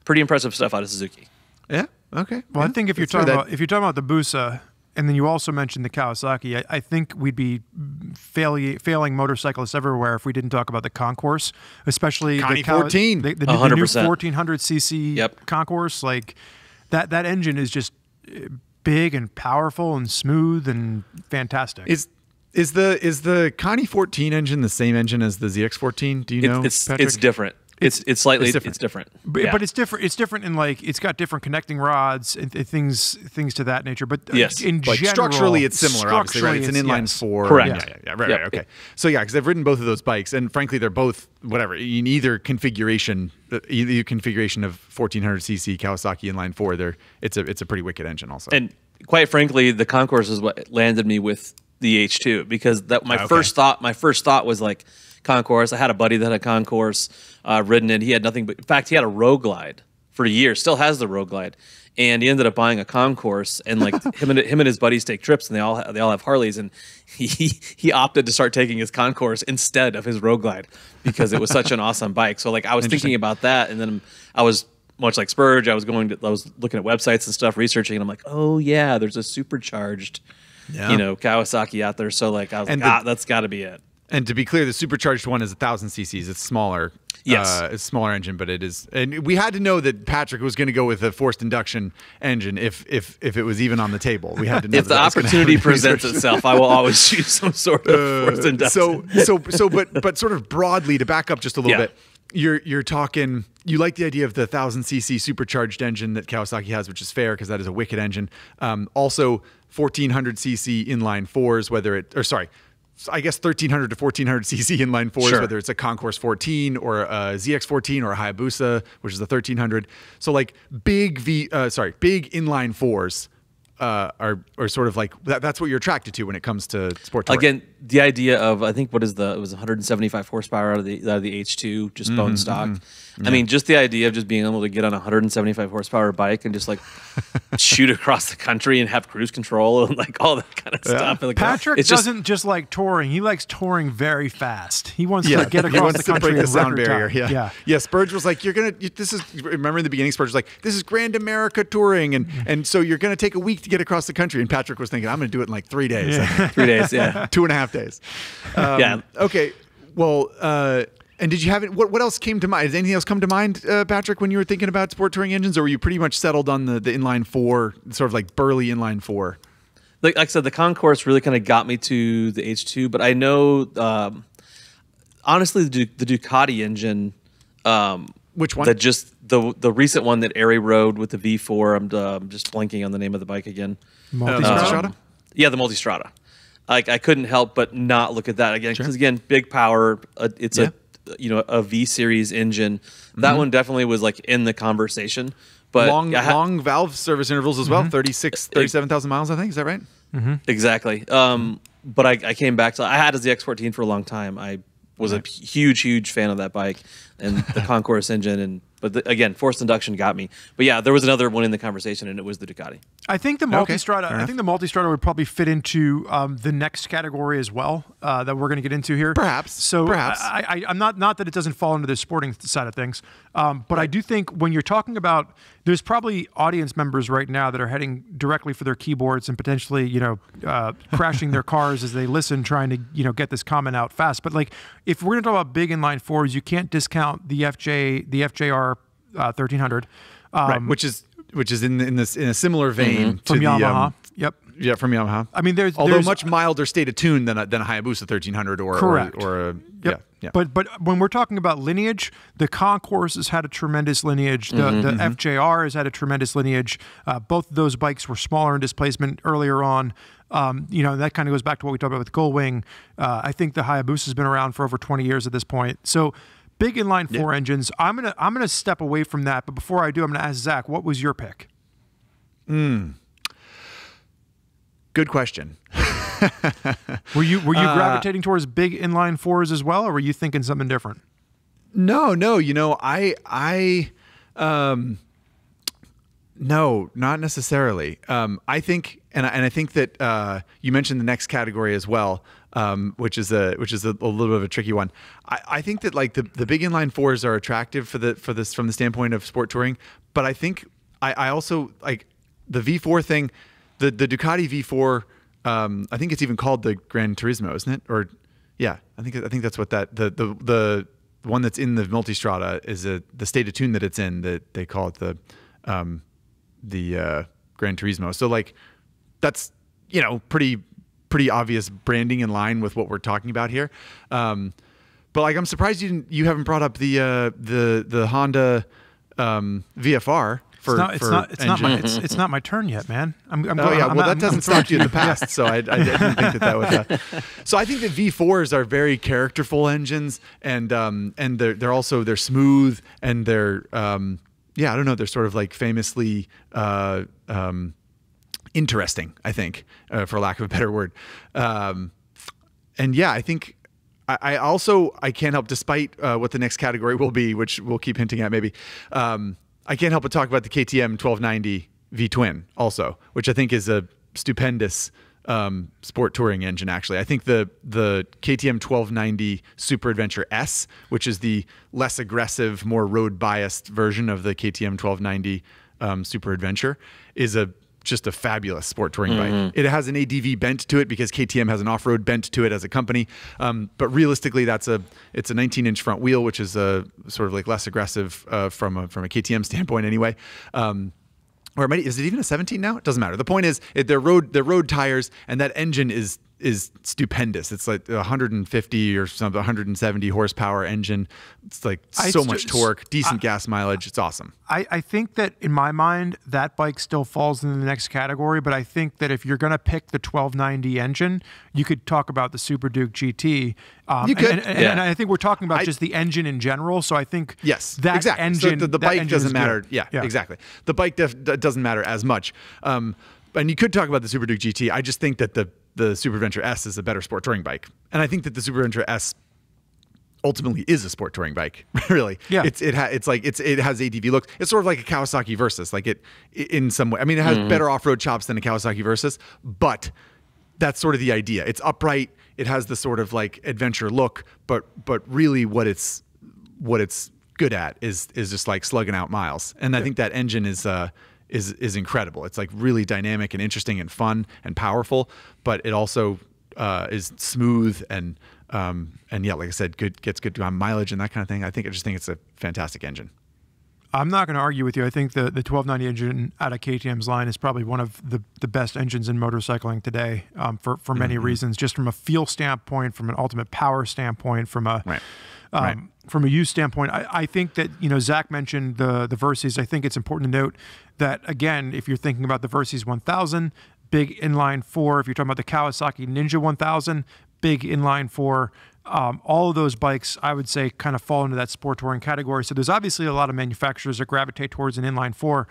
C: pretty impressive stuff out of Suzuki.
B: Yeah. Okay.
A: Well, I think if you're talking about the Busa, and then you also mentioned the Kawasaki, I think we'd be failing motorcyclists everywhere if we didn't talk about the Concourse, especially
B: the 14,
A: the new 1400cc Concourse. Like that engine is just big and powerful and smooth and fantastic.
B: Is the Connie 14 engine the same engine as the ZX14? Do you know? Patrick?
C: It's different. It's slightly different.
A: But it's different. It's different in like it's got different connecting rods and things to that nature. But in general,
B: structurally it's similar. Obviously, right? It's an inline 4.
C: Correct.
B: Yeah. Right. Okay. So because I've ridden both of those bikes, and frankly, they're both whatever in either configuration of 1400cc Kawasaki inline 4. It's a pretty wicked engine also.
C: And quite frankly, the Concourse is what landed me with the H2 because my first thought was like Concourse. I had a buddy that had a Concourse, ridden it. He had nothing but, in fact, he had a Road Glide for years, still has the Road Glide. And he ended up buying a concourse, and like him and his buddies take trips, and they all have Harleys, and he opted to start taking his concourse instead of his Road Glide because it was such an awesome bike. So like I was thinking about that, and then I was much like Spurg. I was looking at websites and stuff, researching, and I'm like, oh yeah, there's a supercharged, Kawasaki out there. So like I was that's got to be it.
B: And to be clear, the supercharged one is 1,000 cc's. It's smaller.
C: Yes,
B: it's a smaller engine, but it is. And we had to know that Patrick was going to go with a forced induction engine if it was even on the table. We had to know
C: if the opportunity presents itself, I will always choose some sort of forced induction.
B: But sort of broadly, to back up just a little bit, you're talking. You like the idea of the 1,000 cc supercharged engine that Kawasaki has, which is fair because that is a wicked engine. Also, 1,400 cc inline fours, I guess 1,300 to 1,400 cc inline fours, whether it's a Concourse 14 or a ZX 14 or a Hayabusa, which is the 1,300. So like big inline fours are sort of like that's what you're attracted to when it comes to sport touring.
C: Again, the idea of it was 175 horsepower out of the H2, just bone stock. I mean, just the idea of just being able to get on a 175 horsepower bike and just like shoot across the country and have cruise control and like all that kind of stuff. Like,
A: Patrick doesn't just like touring; he likes touring very fast. He wants to get across the country
B: break the sound
A: record
B: barrier.
A: time.
B: Yeah. Spurg was like, remember in the beginning, Spurg was like, this is Grand America touring, and so you're gonna take a week to get across the country. And Patrick was thinking, I'm gonna do it in like 3 days.
C: 3 days, yeah.
B: 2.5 days. Okay. Well, and did you have it? What else came to mind? Did anything else come to mind, Patrick, when you were thinking about sport touring engines, or were you pretty much settled on the inline four, sort of like burly inline four?
C: Like I said, the Concourse really kind of got me to the H2, but I know, honestly, the Ducati engine.
B: Which one?
C: The recent one that Ari rode with the V4. I'm just blanking on the name of the bike again.
A: Multistrada?
C: Yeah, the Multistrada. Like I couldn't help but not look at that again because again, big power. It's a V series engine. That one definitely was like in the conversation. But
B: long valve service intervals as well. 37,000 miles, I think. Is that right?
C: Exactly. But I came back to. I had a ZX14 for a long time. I was a huge fan of that bike and the Concourse engine. But again, forced induction got me. But yeah, there was another one in the conversation, and it was the Ducati.
A: I think the Multistrada. I think the Multistrada would probably fit into the next category as well that we're going to get into here.
B: Perhaps.
A: So
B: perhaps.
A: I'm not that it doesn't fall into the sporting side of things, but I do think when you're talking about, there's probably audience members right now that are heading directly for their keyboards and potentially crashing their cars as they listen, trying to get this comment out fast. But like if we're going to talk about big inline fours, you can't discount the FJR 1300,
B: right? Which is in a similar vein to
A: from Yamaha. Yep.
B: Yeah, from Yamaha.
A: I mean, there's
B: much milder state of tune than a Hayabusa 1300 or
A: correct.
B: Yeah.
A: But when we're talking about lineage, the Concourse has had a tremendous lineage. The FJR has had a tremendous lineage. Both of those bikes were smaller in displacement earlier on. That kind of goes back to what we talked about with Gullwing. I think the Hayabusa has been around for over 20 years at this point. So big inline four engines. I'm gonna step away from that. But before I do, I'm gonna ask Zach, what was your pick?
B: Good question.
A: Were you gravitating towards big inline fours as well, or were you thinking something different?
B: No. No, not necessarily. I think, and I think that you mentioned the next category as well, which is a little bit of a tricky one. I think that like the big inline fours are attractive from the standpoint of sport touring, but I think I also like the V4 thing, the Ducati V4. I think it's even called the Gran Turismo, isn't it? Or yeah, I think that's what that the one that's in the Multistrada is the state of tune that it's in, that they call it the Gran Turismo. So like that's pretty obvious branding in line with what we're talking about here. But like I'm surprised you haven't brought up the Honda VFR.
A: It's not my turn yet, man.
B: That doesn't stop you in the past, so I didn't think that would. So I think that V4s are very characterful engines, and they're smooth, and they're I don't know, they're sort of like famously interesting, I think, for lack of a better word. And yeah, I think I can't help, despite what the next category will be, which we'll keep hinting at maybe. I can't help but talk about the KTM 1290 V-twin also, which I think is a stupendous sport touring engine. Actually, I think the KTM 1290 Super Adventure S, which is the less aggressive, more road biased version of the KTM 1290 Super Adventure, is just a fabulous sport touring bike. It has an ADV bent to it because KTM has an off-road bent to it as a company. But realistically, it's a 19-inch front wheel, which is a sort of like less aggressive from a KTM standpoint anyway. Or is it even a 17 now? It doesn't matter. The point is, they're road tires, and that engine is stupendous. It's like 150 or something, 170 horsepower engine. It's like so much torque, decent gas mileage. It's awesome.
A: I think that in my mind, that bike still falls in the next category, but I think that if you're going to pick the 1290 engine, you could talk about the Super Duke GT.
B: You could.
A: And I think we're talking about just the engine in general. So I think that
B: exactly.
A: engine,
B: so the bike doesn't matter.
A: Yeah,
B: exactly. The bike doesn't matter as much. And you could talk about the Super Duke GT. I just think that the Super Adventure S is a better sport touring bike. And I think that the Super Adventure S ultimately is a sport touring bike, really. Yeah. It has ADV looks. It's sort of like a Kawasaki Versys, like it in some way. I mean, it has better off-road chops than a Kawasaki Versys, but that's sort of the idea. It's upright. It has the sort of like adventure look, but really what it's good at is just like slugging out miles. And I think that engine is incredible. It's like really dynamic and interesting and fun and powerful, but it also is smooth and yeah, like I said, gets good mileage and that kind of thing. I just think it's a fantastic engine.
A: I'm not going to argue with you. I think the 1290 engine out of KTM's line is probably one of the best engines in motorcycling today for many reasons, just from a feel standpoint, from an ultimate power standpoint, from a from a use standpoint. I think that, Zack mentioned the Versys. I think it's important to note that, again, if you're thinking about the Versys 1000, big inline four. If you're talking about the Kawasaki Ninja 1000, big inline four. All of those bikes, I would say, kind of fall into that sport touring category. So there's obviously a lot of manufacturers that gravitate towards an inline four,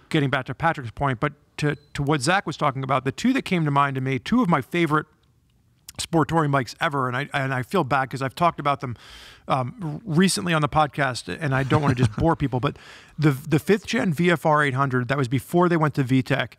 A: getting back to Patrick's point. But to what Zack was talking about, the two that came to mind to me, two of my favorite sport touring bikes ever, and I feel bad because I've talked about them recently on the podcast, and I don't want to just bore people, but the 5th gen VFR 800, that was before they went to VTEC,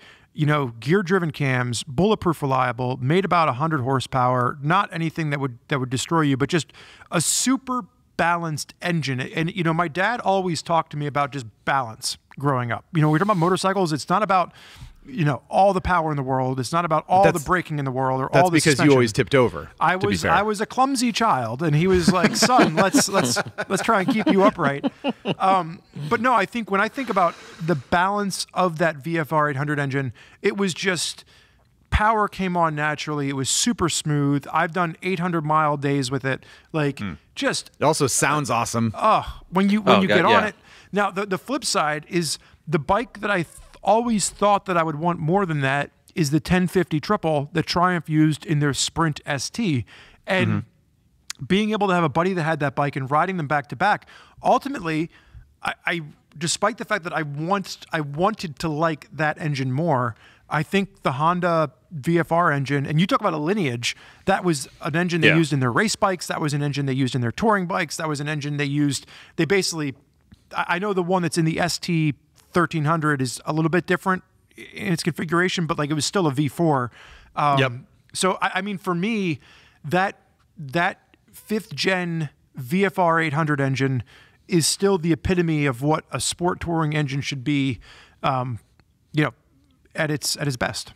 A: gear-driven cams, bulletproof reliable, made about 100 horsepower, not anything that would destroy you, but just a super balanced engine. And, my dad always talked to me about just balance growing up. We're talking about motorcycles. It's not about, all the power in the world. It's not about all the braking in the world or all the suspension.
B: That's because you always tipped over.
A: I was a clumsy child, and he was like, "Son, let's try and keep you upright." But no, I think when I think about the balance of that VFR 800 engine, it was just power came on naturally. It was super smooth. I've done 800-mile days with it. Just
B: it also sounds awesome.
A: When you get on it. Now the flip side is the bike that I always thought that I would want more than that is the 1050 triple that Triumph used in their Sprint ST. And being able to have a buddy that had that bike and riding them back to back, ultimately, I despite the fact that I wanted to like that engine more, I think the Honda VFR engine, and you talk about a lineage, that was an engine they used in their race bikes, that was an engine they used in their touring bikes, that was an engine they basically, I know the one that's in the ST 1300 is a little bit different in its configuration, but it was still a V4. So I mean, for me, that 5th gen VFR 800 engine is still the epitome of what a sport touring engine should be, at its best.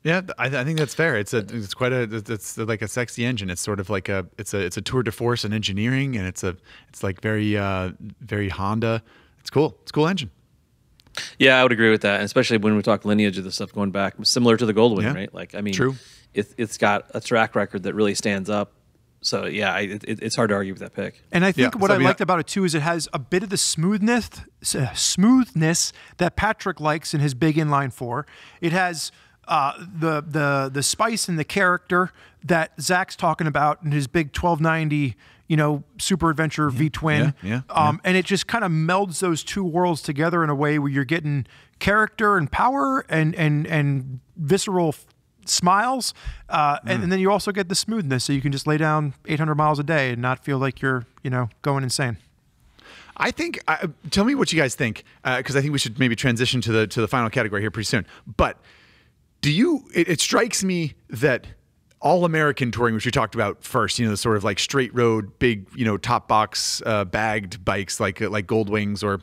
B: Yeah, I think that's fair. It's like a sexy engine. It's sort of like it's a tour de force in engineering, and it's like very very Honda. It's cool. It's a cool engine.
C: Yeah, I would agree with that, and especially when we talk lineage of the stuff going back, similar to the Goldwing, right?
B: True.
C: It's got a track record that really stands up. So yeah, it's hard to argue with that pick.
A: And I think what I liked about it too is it has a bit of the smoothness that Patrick likes in his big inline four. It has the spice and the character that Zack's talking about in his big 1290. Super Adventure V-twin. And it just kind of melds those two worlds together in a way where you're getting character and power and visceral smiles. And then you also get the smoothness, so you can just lay down 800 miles a day and not feel like you're, going insane.
B: I think. Tell me what you guys think, because I think we should maybe transition to the final category here pretty soon. But do you? It strikes me that all-American touring, which we talked about first, the sort of like straight road, big, top box bagged bikes like Gold Wings or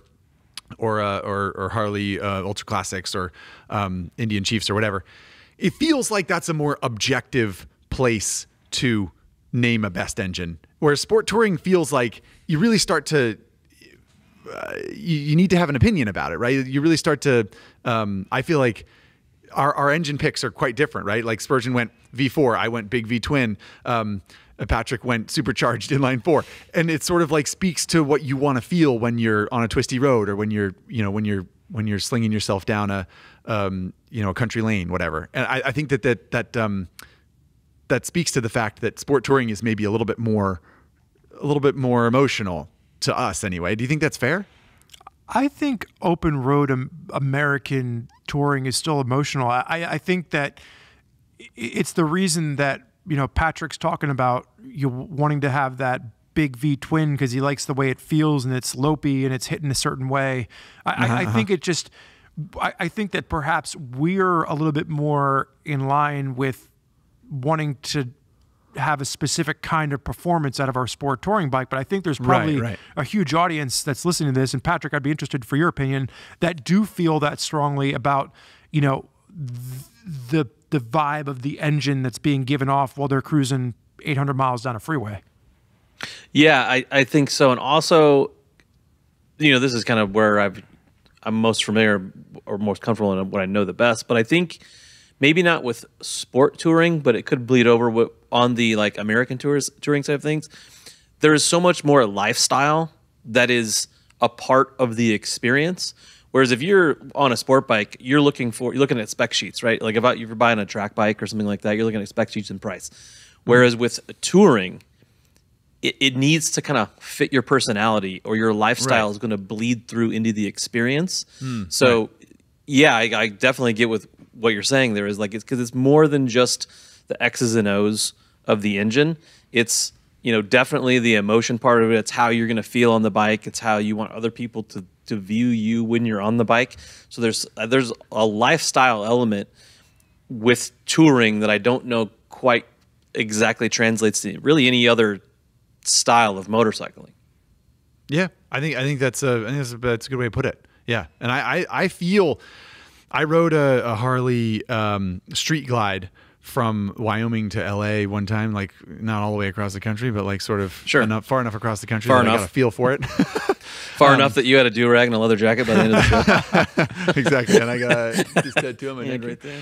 B: Harley Ultra Classics or Indian Chiefs or whatever. It feels like that's a more objective place to name a best engine, whereas sport touring feels like you really start to you need to have an opinion about it, right? You really start to I feel like our engine picks are quite different, right? Like Spurgeon went V4, I went big V twin, Patrick went supercharged inline 4, and it sort of like speaks to what you want to feel when you're on a twisty road, or when you're when you're slinging yourself down a country lane, whatever. And I think that speaks to the fact that sport touring is maybe a little bit more emotional to us anyway. Do you think that's fair?
A: I think open road American touring is still emotional. I think that it's the reason that, Patrick's talking about you wanting to have that big V twin, because he likes the way it feels and it's lopey and it's hitting a certain way. I think it just, I think that perhaps we're a little bit more in line with wanting to have a specific kind of performance out of our sport touring bike, but I think there's probably a huge audience that's listening to this, and Patrick, I'd be interested for your opinion, that do feel that strongly about, the vibe of the engine that's being given off while they're cruising 800 miles down a freeway.
C: Yeah, I think so. And also, this is kind of where I'm most familiar or most comfortable in what I know the best, but I think maybe not with sport touring, but it could bleed over on the like American touring side of things. There is so much more lifestyle that is a part of the experience. Whereas if you're on a sport bike, you're looking at spec sheets, right? Like if you're buying a track bike or something like that, you're looking at spec sheets and price. Whereas with touring, it needs to kind of fit your personality, or your lifestyle is going to bleed through into the experience. So yeah, I definitely get with what you're saying there, is like, it's because it's more than just the X's and O's of the engine. It's, definitely the emotion part of it. It's how you're going to feel on the bike. It's how you want other people to view you when you're on the bike. So there's a lifestyle element with touring that I don't know quite exactly translates to really any other style of motorcycling.
B: Yeah, I think that's a good way to put it. Yeah, and I feel I rode a Harley Street Glide from Wyoming to LA one time, like not all the way across the country, but like sort of far enough across the country that I got a feel for it.
C: Far enough that you had a do-rag and a leather jacket by the end of the trip.
B: Exactly, and I got this tattoo on my neck
C: right there.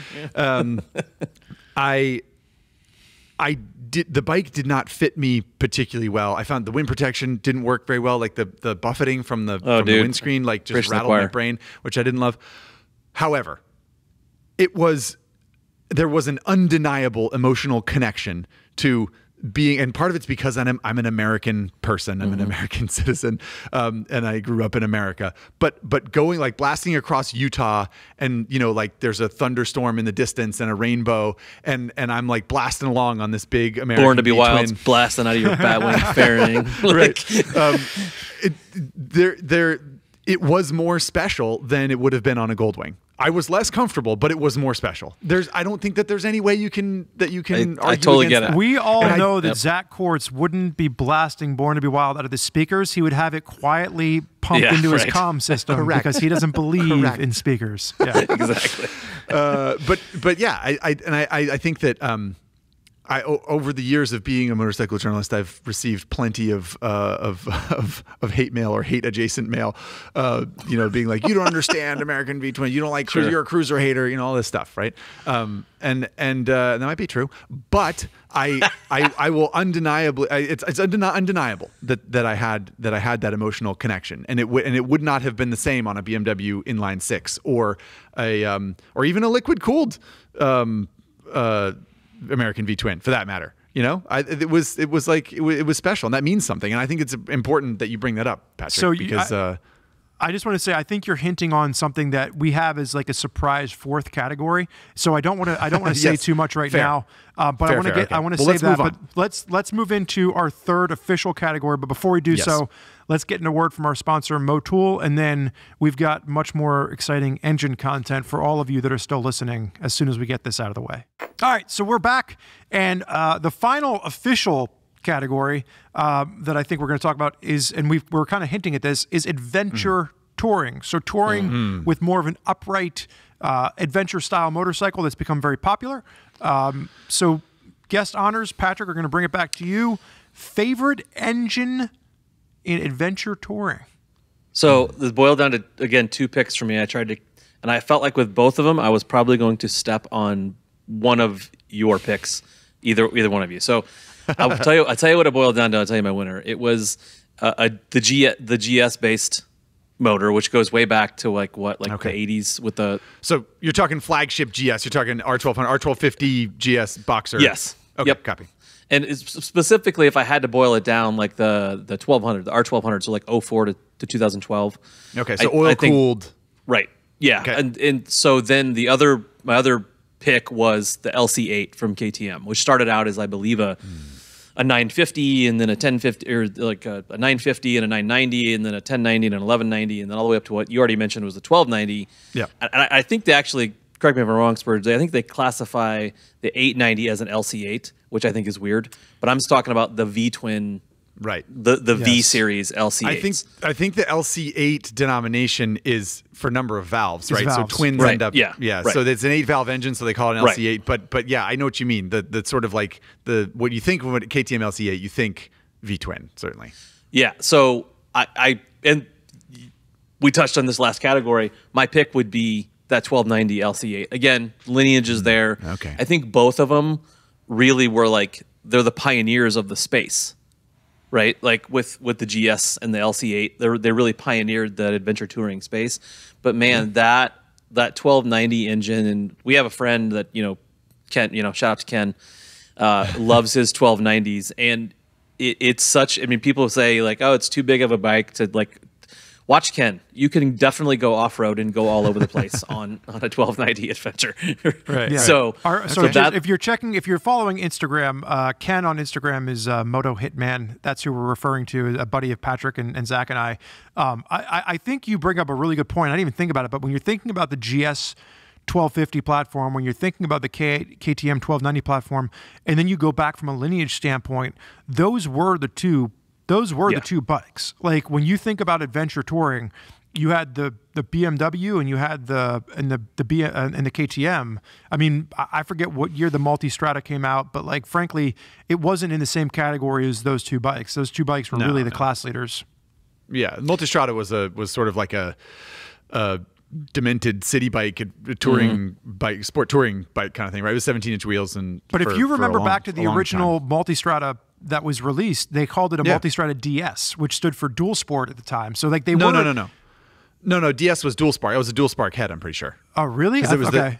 C: Yeah.
B: The bike did not fit me particularly well. I found the wind protection didn't work very well. Like the buffeting from the windscreen, like just rattled my brain, which I didn't love. However, there was an undeniable emotional connection to being, and part of it's because I'm an American person, I'm an American citizen, and I grew up in America. But going, like, blasting across Utah, and like there's a thunderstorm in the distance and a rainbow, and I'm like blasting along on this big American
C: Born to be Wild, blasting out of your Batwing fairing.
B: It was more special than it would have been on a Goldwing. I was less comfortable, but it was more special. I don't think that there's any way you can argue
C: I totally
B: against
C: get it.
B: that.
A: We all know that Zach Quartz wouldn't be blasting Born to be Wild out of the speakers. He would have it quietly pumped into his comm system because he doesn't believe in speakers. Yeah,
C: exactly.
B: But yeah, I think that over the years of being a motorcycle journalist, I've received plenty of hate mail or hate adjacent mail, being like, you don't understand American V20, you don't like cruiser, you're a cruiser hater, all this stuff, right? And that might be true, but I will undeniably, it's undeniable that I had that emotional connection, and it would not have been the same on a BMW inline 6 or or even a liquid cooled American V twin, for that matter. It was special, and that means something. And I think it's important that you bring that up, Patrick.
A: So
B: because
A: I just want to say, I think you're hinting on something that we have as like a surprise fourth category. So I don't want to say too much right now, but I want to save that. But let's move into our third official category. But before we do so, let's get in a word from our sponsor, Motul, and then we've got much more exciting engine content for all of you that are still listening as soon as we get this out of the way. All right, so we're back, and the final official category that I think we're going to talk about is, and we're kind of hinting at this, is adventure touring. So touring with more of an upright adventure-style motorcycle that's become very popular. So guest honors, Patrick, are going to bring it back to you. Favorite engine in adventure touring?
C: So this boiled down to, again, 2 picks for me. I tried to, and I felt like with both of them, I was probably going to step on one of your picks, either one of you. So I'll tell you what it boiled down to. I'll tell you my winner. It was the GS based motor, which goes way back to the 80s with the.
B: So you're talking flagship GS. You're talking R1200, R1250 GS Boxer.
C: Yes.
B: Okay.
C: Yep.
B: Copy.
C: And specifically, if I had to boil it down, like the 1200, the R1200, so like 04 to 2012.
B: Okay. So oil cooled.
C: Right. Yeah. Okay. And so then my other pick was the LC8 from KTM, which started out as, I believe, a 950 and then a 1050, or like a 950 and a 990 and then a 1090 and an 1190 and then all the way up to what you already mentioned was the 1290.
B: Yeah.
C: And I think they actually, correct me if I'm wrong, Spurge, I think they classify the 890 as an LC8, which I think is weird. But I'm just talking about the V-twin.
B: Right.
C: The V series LC8.
B: I think the LC8 denomination is for number of valves, right?
A: Valves.
B: So twins end up
C: right.
B: So it's an 8-valve engine, so they call it an LC8. But yeah, I know what you mean. The sort of like what you think of KTM LC8, you think V-twin, certainly.
C: Yeah. So and we touched on this last category. My pick would be that 1290 LC8. Again, lineage is there.
B: Okay.
C: I think both of them really were they're the pioneers of the space. Right, like with the GS and the LC8, they really pioneered that adventure touring space. But man, that 1290 engine, and we have a friend that Ken, shout out to Ken, loves his 1290s, and it's such. I mean, people say like, oh, it's too big of a bike to like. Watch Ken. You can definitely go off road and go all over the place on a 1290 adventure.
A: Right. Yeah.
C: So
A: if you're following Instagram, Ken on Instagram is Moto Hitman. That's who we're referring to, a buddy of Patrick and Zach and I. I think you bring up a really good point. I didn't even think about it, but when you're thinking about the GS 1250 platform, when you're thinking about the KTM 1290 platform, and then you go back from a lineage standpoint, those were the two bikes. Like when you think about adventure touring, you had the BMW and you had the KTM. I mean, I forget what year the Multistrada came out, but like frankly, it wasn't in the same category as those two bikes. Those two bikes were really the class leaders.
B: Yeah, Multistrada was sort of like a demented city bike, a touring bike, sport touring bike kind of thing, right? It was 17-inch wheels
A: But if you remember back to the original Multistrada that was released, they called it a Multistrada DS, which stood for dual sport at the time. So like
B: No, DS was dual spark. It was a dual spark head, I'm pretty sure.
A: Oh, really? Okay.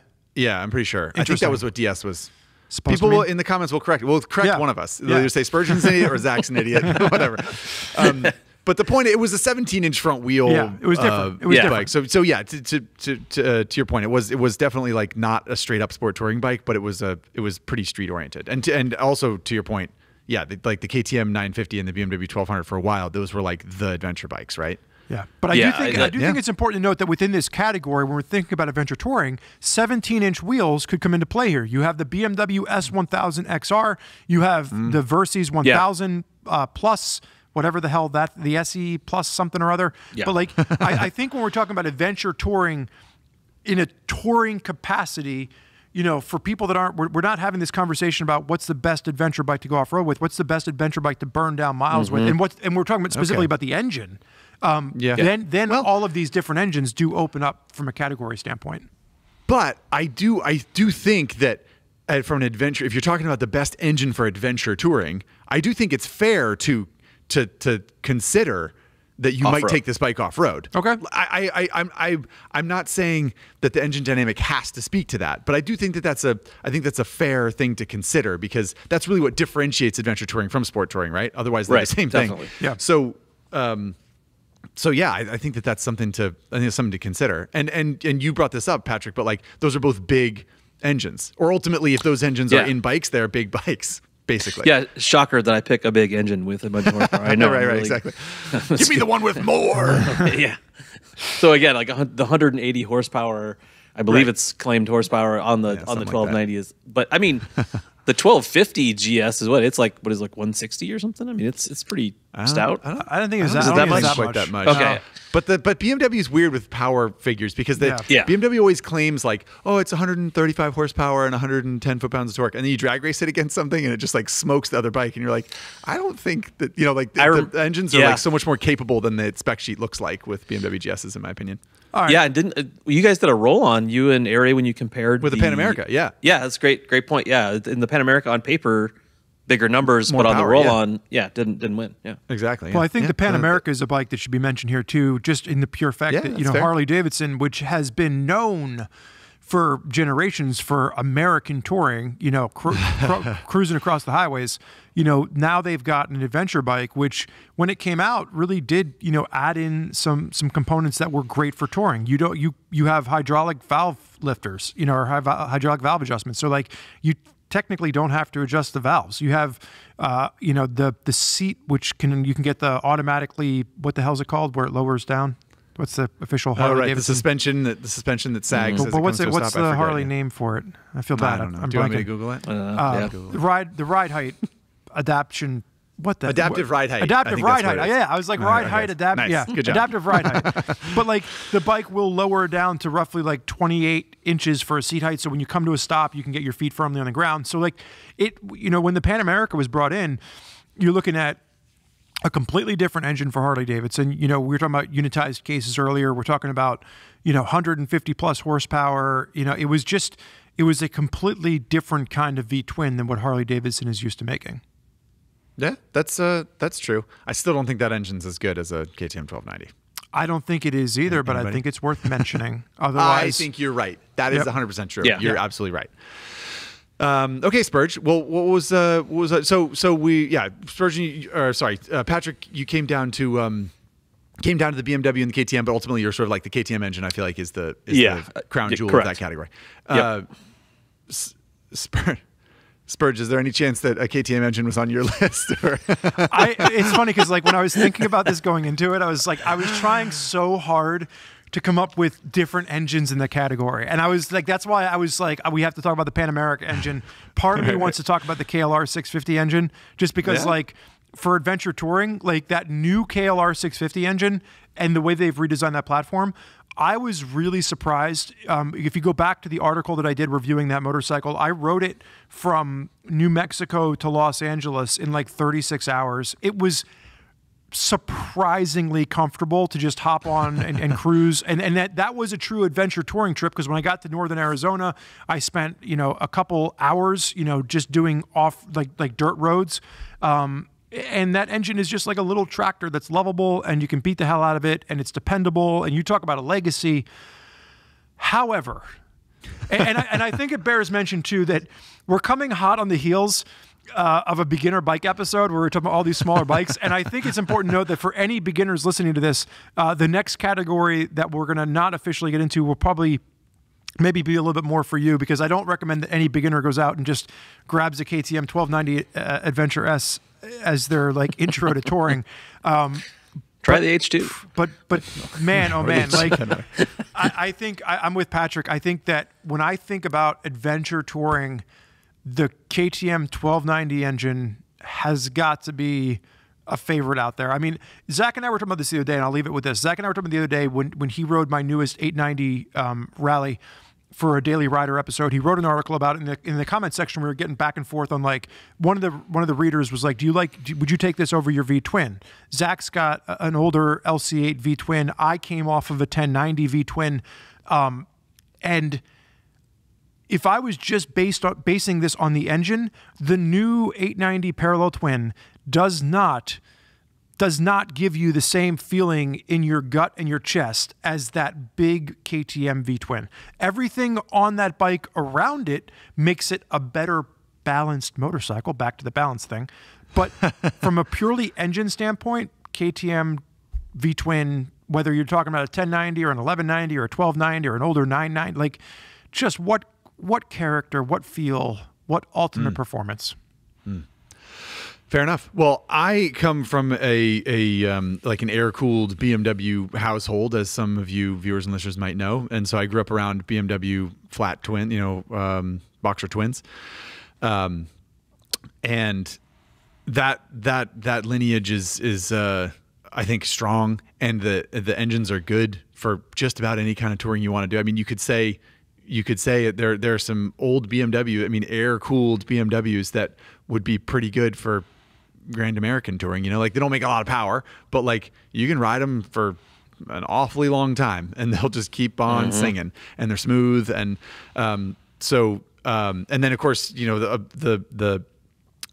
B: I'm pretty sure. I think that was what DS was.
A: Supposed
B: People in the comments will correct one of us. They'll either say Spurgeon's an idiot or Zach's an idiot, whatever. But the point, it was a 17-inch front wheel.
A: Yeah, it was different. It was different.
B: Bike. So yeah, to your point, it was definitely like not a straight up sport touring bike, but it was pretty street oriented. And also to your point, yeah, like the KTM 950 and the BMW 1200 for a while, those were like the adventure bikes, right?
A: Yeah, but I do think it's important to note that within this category, when we're thinking about adventure touring, 17-inch wheels could come into play here. You have the BMW S1000 XR, you have the Versys 1000 plus, whatever the hell the SE plus something or other. Yeah. But like, I think when we're talking about adventure touring in a touring capacity, for people that we're not having this conversation about what's the best adventure bike to go off road with, what's the best adventure bike to burn down miles with, and we're talking about specifically about the engine. Then all of these different engines do open up from a category standpoint.
B: But I do think that from an adventure, if you're talking about the best engine for adventure touring, I do think it's fair to consider that you might take this bike off road.
A: Okay.
B: I'm not saying that the engine dynamic has to speak to that, but I do think that's a fair thing to consider, because that's really what differentiates adventure touring from sport touring, right? Otherwise they're the same thing.
A: Yeah.
B: So So yeah, I think that's something to consider. And you brought this up, Patrick, but like those are both big engines. Or ultimately, if those engines are in bikes, they're big bikes, basically.
C: Yeah, shocker that I pick a big engine with a bunch of horsepower. I know,
B: right, exactly. Give me the one with more.
C: Yeah. So again, like the 180 horsepower, I believe it's claimed horsepower on the 1290 is. But I mean, the 1250 GS is what it's like. What is it, like 160 or something? I mean, it's pretty stout.
A: I don't think it's
C: that much.
B: Quite that much.
C: Okay.
B: But BMW is weird with power figures because BMW always claims like, oh, it's 135 horsepower and 110 foot-pounds of torque, and then you drag race it against something and it just like smokes the other bike, and you're like, I don't think that like the engines are like so much more capable than the spec sheet looks like with BMW GSs, in my opinion.
A: All right.
C: Yeah, and you guys did a roll on, you and Ari, when you compared
B: with the Pan America. Yeah,
C: that's great point. Yeah, in the Pan America on paper, bigger numbers, but on the roll on, didn't win. Yeah,
B: exactly.
A: Well, I think the Pan America is a bike that should be mentioned here too, just in the pure fact that Harley Davidson, which has been known for generations for American touring, cruising across the highways, now they've got an adventure bike, which when it came out really did, add in some components that were great for touring. You have hydraulic valve lifters, or hydraulic valve adjustments. So like you technically don't have to adjust the valves. You have, the seat, which you can get the automatically, what the hell is it called, where it lowers down? What's the official Harley Davidson?
B: The suspension that sags.
A: But what's the Harley name for it? I feel bad.
B: I don't know. Do you want me to Google it?
A: The ride height adaptation.
B: Adaptive ride height.
A: Adaptive ride height. Yeah, I was like ride height.
B: Nice.
A: Yeah,
B: good job.
A: Adaptive ride height. But like the bike will lower down to roughly like 28 inches for a seat height. So when you come to a stop, you can get your feet firmly on the ground. So like when the Pan America was brought in, you're looking at a completely different engine for Harley Davidson. We were talking about unitized cases earlier. We're talking about 150 plus horsepower. It was a completely different kind of V-twin than what Harley Davidson is used to making.
B: Yeah, that's true. I still don't think that engine's as good as a KTM 1290.
A: I don't think it is either, but I think it's worth mentioning. Otherwise,
B: I think you're right. That is 100% true.
C: Yeah.
B: You're absolutely right. Okay, Spurge. Well, what was Patrick, you came down to the BMW and the KTM, but ultimately you're sort of like the KTM engine. I feel like is the crown jewel of that category. Spurge, is there any chance that a KTM engine was on your list?
A: It's funny because like when I was thinking about this going into it, I was trying so hard to come up with different engines in the category. And I was like, that's why I was like, we have to talk about the Pan America engine. Part of me wants to talk about the KLR 650 engine, just because like for adventure touring, like that new KLR 650 engine and the way they've redesigned that platform, I was really surprised. If you go back to the article that I did reviewing that motorcycle, I wrote it from New Mexico to Los Angeles in like 36 hours. It was surprisingly comfortable to just hop on and cruise. And that was a true adventure touring trip, because when I got to northern Arizona, I spent, a couple hours, just doing off like dirt roads. And that engine is just like a little tractor that's lovable, and you can beat the hell out of it, and it's dependable, and you talk about a legacy. However, and I think it bears mention too that we're coming hot on the heels of a beginner bike episode where we're talking about all these smaller bikes. And I think it's important to note that for any beginners listening to this, the next category that we're going to not officially get into will probably maybe be a little bit more for you, because I don't recommend that any beginner goes out and just grabs a KTM 1290 Adventure S as their like intro to touring.
C: Try the H2.
A: But man, oh man, like I think I'm with Patrick. I think that when I think about adventure touring, the KTM 1290 engine has got to be a favorite out there. I mean, Zach and I were talking about this the other day, and I'll leave it with this. Zach and I were talking about the other day when he rode my newest 890 rally for a Daily Rider episode. He wrote an article about it. In the comment section, we were getting back and forth on like one of the readers was like, would you take this over your V-twin? Zach's got an older LC8 V-twin. I came off of a 1090 V-twin, and if I was just basing this on the engine, the new 890 parallel twin does not give you the same feeling in your gut and your chest as that big KTM V-twin. Everything on that bike around it makes it a better balanced motorcycle, back to the balance thing. But from a purely engine standpoint, KTM V-twin, whether you're talking about a 1090 or an 1190 or a 1290 or an older 990, like just what character, what feel, what ultimate performance.
B: Fair enough. Well, I come from a like an air-cooled BMW household, as some of you viewers and listeners might know, and so I grew up around BMW flat twin, boxer twins, and that lineage is I think strong, and the engines are good for just about any kind of touring you want to do. I mean, you could say there are some old BMW, I mean, air-cooled BMWs that would be pretty good for Grand American touring. Like they don't make a lot of power, but like you can ride them for an awfully long time, and they'll just keep on singing, and they're smooth, and and then of course the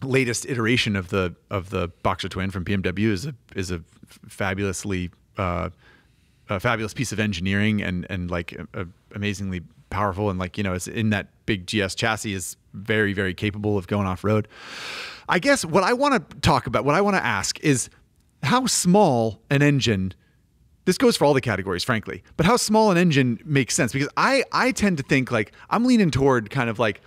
B: latest iteration of the Boxer Twin from BMW is a fabulously a fabulous piece of engineering, and like amazingly powerful, and like it's in that big GS chassis, is very, very capable of going off road. I guess what I want to talk about, what I want to ask is how small an engine. This goes for all the categories, frankly, but how small an engine makes sense, because I tend to think like I'm leaning toward kind of like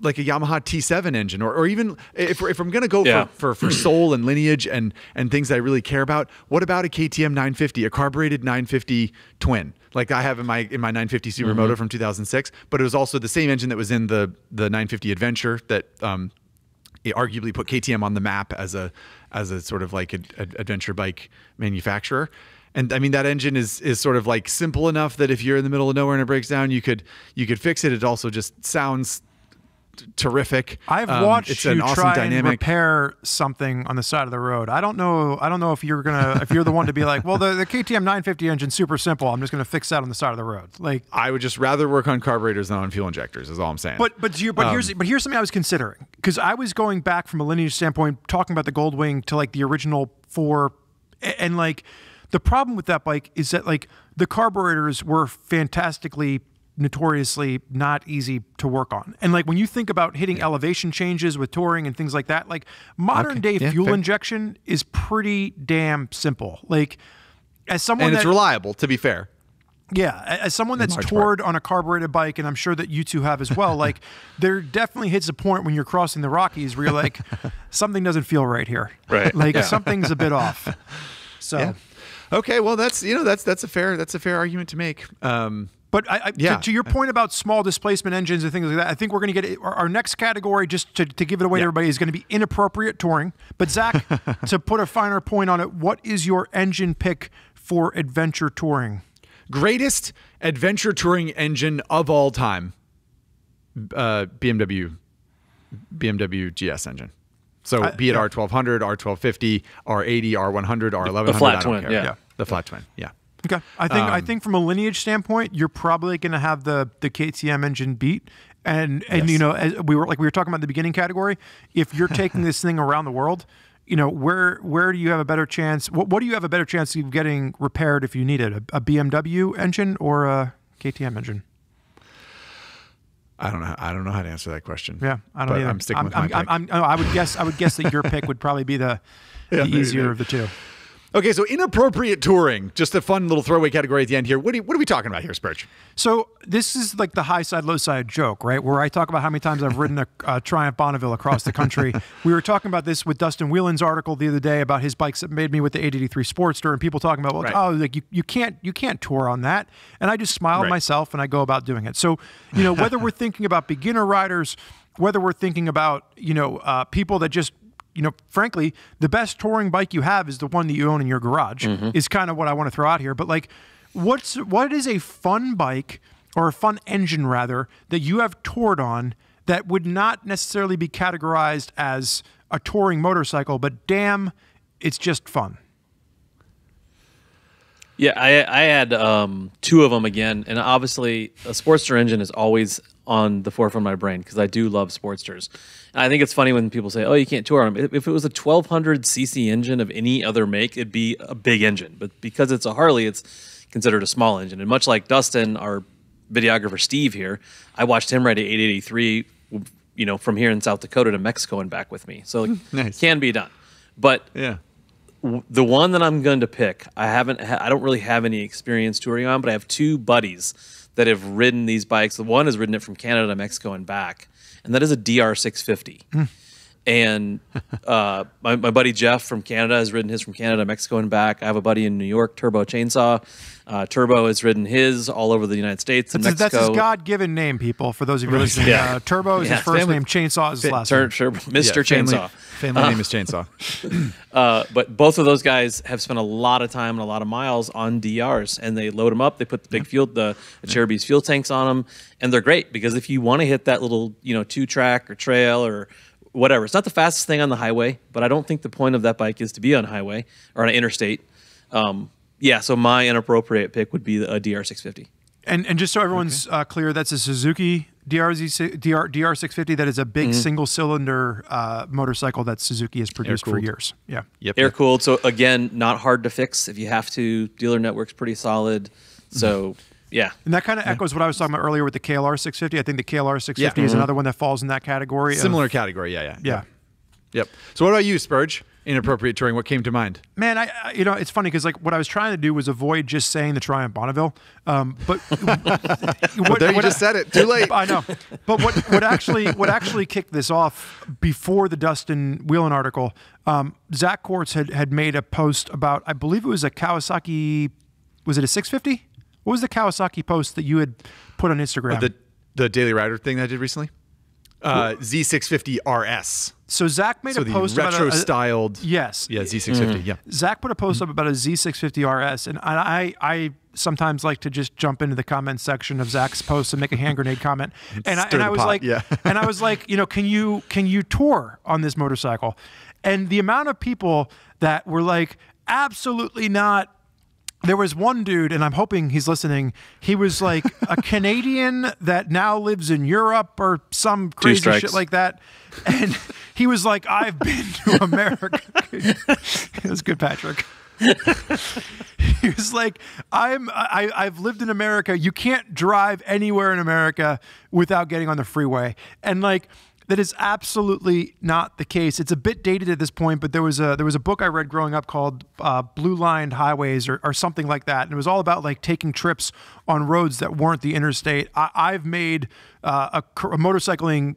B: like a Yamaha T7 engine, or even if I'm going to go for soul and lineage and things that I really care about, what about a KTM 950, a carbureted 950 twin, like I have in my 950 Supermoto from 2006, but it was also the same engine that was in the 950 Adventure that it arguably put KTM on the map as a sort of like adventure bike manufacturer. And I mean, that engine is sort of like simple enough that if you're in the middle of nowhere and it breaks down, you could fix it. It also just sounds terrific.
A: I've watched you try and repair something on the side of the road. I don't know if you're the one to be like, well, the KTM 950 engine's super simple, I'm just gonna fix that on the side of the road. Like, I
B: would just rather work on carburetors than on fuel injectors, is all I'm saying.
A: But here's something I was considering, because I was going back from a lineage standpoint, talking about the Goldwing to like the original 4, and like the problem with that bike is that like the carburetors were notoriously not easy to work on. And like when you think about hitting elevation changes with touring and things like that, like modern day fuel injection is pretty damn simple. Like as someone
B: it's reliable, to be fair.
A: Yeah, as someone that's toured on a carbureted bike, and I'm sure that you two have as well, like there definitely hits a point when you're crossing the Rockies where you're like, something doesn't feel right here.
C: Right.
A: Like something's a bit off. So
B: okay, well that's a fair argument to make.
A: But to your point about small displacement engines and things like that, I think we're going to get our next category, just to give it away to everybody, is going to be inappropriate touring. But Zach, to put a finer point on it, what is your engine pick for adventure touring?
B: Greatest adventure touring engine of all time, BMW GS engine. So be it R1200, R1250, R80, R100, R1100.
C: The flat twin,
B: the flat twin, yeah.
A: Okay, I think from a lineage standpoint, you're probably going to have the KTM engine beat, and as we were talking about in the beginning category. If you're taking this thing around the world, where do you have a better chance? What do you have a better chance of getting repaired if you need it? A BMW engine or a KTM engine?
B: I don't know how to answer that question.
A: Yeah, I don't either.
B: I'm sticking with my pick.
A: I would guess that your pick would probably be the easier of the two.
B: Okay, so inappropriate touring, just a fun little throwaway category at the end here. What are we talking about here, Spurg?
A: So this is like the Highside, Lowside joke, right? Where I talk about how many times I've ridden a Triumph Bonneville across the country. We were talking about this with Dustin Whelan's article the other day about his bikes that made me with the 883 Sportster, and people talking about, like you can't tour on that. And I just smile at myself and I go about doing it. So, whether we're thinking about beginner riders, whether we're thinking about, people that just, frankly, the best touring bike you have is the one that you own in your garage, is kind of what I want to throw out here. But like, what is a fun bike, or a fun engine rather, that you have toured on that would not necessarily be categorized as a touring motorcycle, but damn, it's just fun?
C: Yeah, I had two of them again, and obviously a Sportster engine is always on the forefront of my brain because I do love Sportsters. And I think it's funny when people say, "Oh, you can't tour on them." If it was a 1200cc engine of any other make, it'd be a big engine. But because it's a Harley, it's considered a small engine. And much like Dustin, our videographer Steve here, I watched him ride a 883, from here in South Dakota to Mexico and back with me. So it can be done. But The one that I'm going to pick, I don't really have any experience touring on, but I have two buddies that have ridden these bikes. The one has ridden it from Canada to Mexico and back, and that is a DR650. And my buddy Jeff from Canada has ridden his from Canada to Mexico and back. I have a buddy in New York, Turbo Chainsaw. Turbo has ridden his all over the United States and Mexico.
A: That's his God-given name, people, for those of you listening.
C: Yeah.
A: Turbo is his first name, Chainsaw is his last name.
C: Mr. Chainsaw.
B: Family name is Chainsaw.
C: But both of those guys have spent a lot of time and a lot of miles on DRs, and they load them up. They put the big the Cherubi's fuel tanks on them, and they're great because if you want to hit that little 2-track or trail or whatever, it's not the fastest thing on the highway, but I don't think the point of that bike is to be on highway or on an interstate. So my inappropriate pick would be a DR650.
A: And just so everyone's clear, that's a Suzuki DR650. That is a big single-cylinder motorcycle that Suzuki has produced for years. Yeah.
C: Air-cooled. So, again, not hard to fix if you have to. Dealer network's pretty solid. So, yeah.
A: And that kind of echoes what I was talking about earlier with the KLR 650. I think the KLR 650 is another one that falls in that category.
B: Similar category, yeah. Yep. So what about you, Spurg? Inappropriate touring. What came to mind?
A: Man, it's funny because what I was trying to do was avoid just saying the Triumph Bonneville, but
B: you just said it. Too late.
A: I know. But what actually kicked this off before the Dustin Whelan article, Zach Quartz had made a post about, I believe it was a Kawasaki. Was it a 650? What was the Kawasaki post that you had put on Instagram?
B: The Daily Rider thing that I did recently. Z650 RS.
A: So Zach made a post about
B: retro-styled.
A: Yes.
B: Yeah, Z650. Yeah.
A: Zach put a post up about a Z650 RS, and I sometimes like to just jump into the comment section of Zach's post and make a hand grenade comment. And I was like, and I was like, can you tour on this motorcycle? And the amount of people that were like, absolutely not. There was one dude, and I'm hoping he's listening. He was like a Canadian that now lives in Europe or some crazy shit like that. And he was like, I've been to America. It was good, Patrick. He was like, I've lived in America. You can't drive anywhere in America without getting on the freeway. And that is absolutely not the case. It's a bit dated at this point, but there was a book I read growing up called Blue Lined Highways or something like that, and it was all about taking trips on roads that weren't the interstate. I've made a motorcycling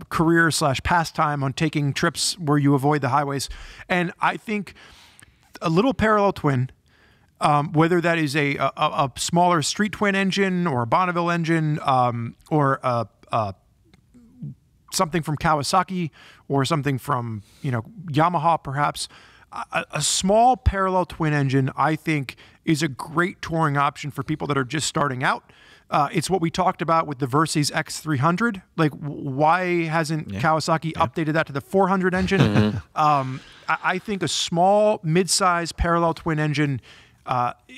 A: career / pastime on taking trips where you avoid the highways, and I think a little parallel twin. Whether that is a smaller street twin engine or a Bonneville engine or something from Kawasaki or something from Yamaha perhaps, a small parallel twin engine I think is a great touring option for people that are just starting out. It's what we talked about with the Versys X300. Why hasn't Kawasaki updated that to the 400 engine? I think a small mid-size parallel twin engine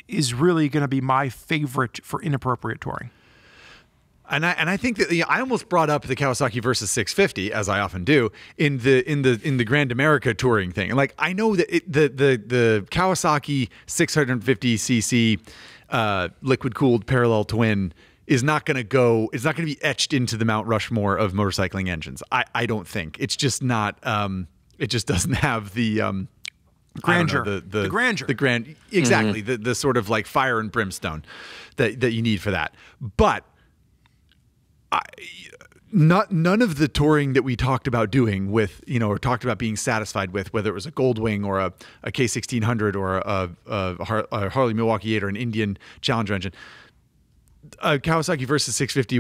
A: is really going to be my favorite for inappropriate touring.
B: And I think that I almost brought up the Kawasaki Versys 650 as I often do in the Grand America touring thing. And I know that the Kawasaki 650cc liquid cooled parallel twin is not going to go. It's not going to be etched into the Mount Rushmore of motorcycling engines. I don't think it's just not. It just doesn't have the
A: grandeur,
B: the grandeur, exactly the sort of fire and brimstone that you need for that, but. None of the touring that we talked about doing with, or talked about being satisfied with, whether it was a Goldwing or a K1600 or a Harley Milwaukee 8 or an Indian Challenger engine, a Kawasaki Versys 650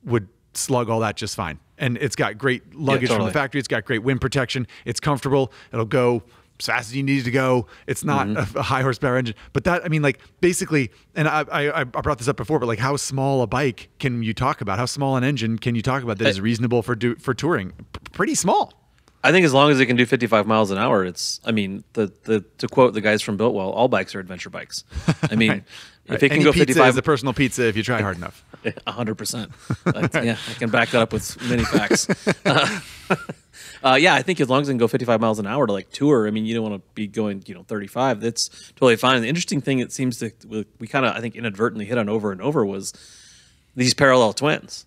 B: would slug all that just fine. And it's got great luggage from the factory. It's got great wind protection. It's comfortable. It'll go as fast as you need it to go. It's not a high horsepower engine, but that, basically, and I brought this up before, but how small a bike can you talk about? How small an engine can you talk about that is reasonable for touring? Pretty small.
C: I think as long as it can do 55 miles an hour, it's, to quote the guys from Biltwell, all bikes are adventure bikes. Right.
B: If it can go 55, is a personal pizza if you try hard enough.
C: 100%. Yeah, I can back that up with many facts. I think as long as it can go 55 miles an hour to tour, you don't want to be going 35. That's totally fine. The interesting thing it seems to we kind of I think inadvertently hit on over and over was these parallel twins.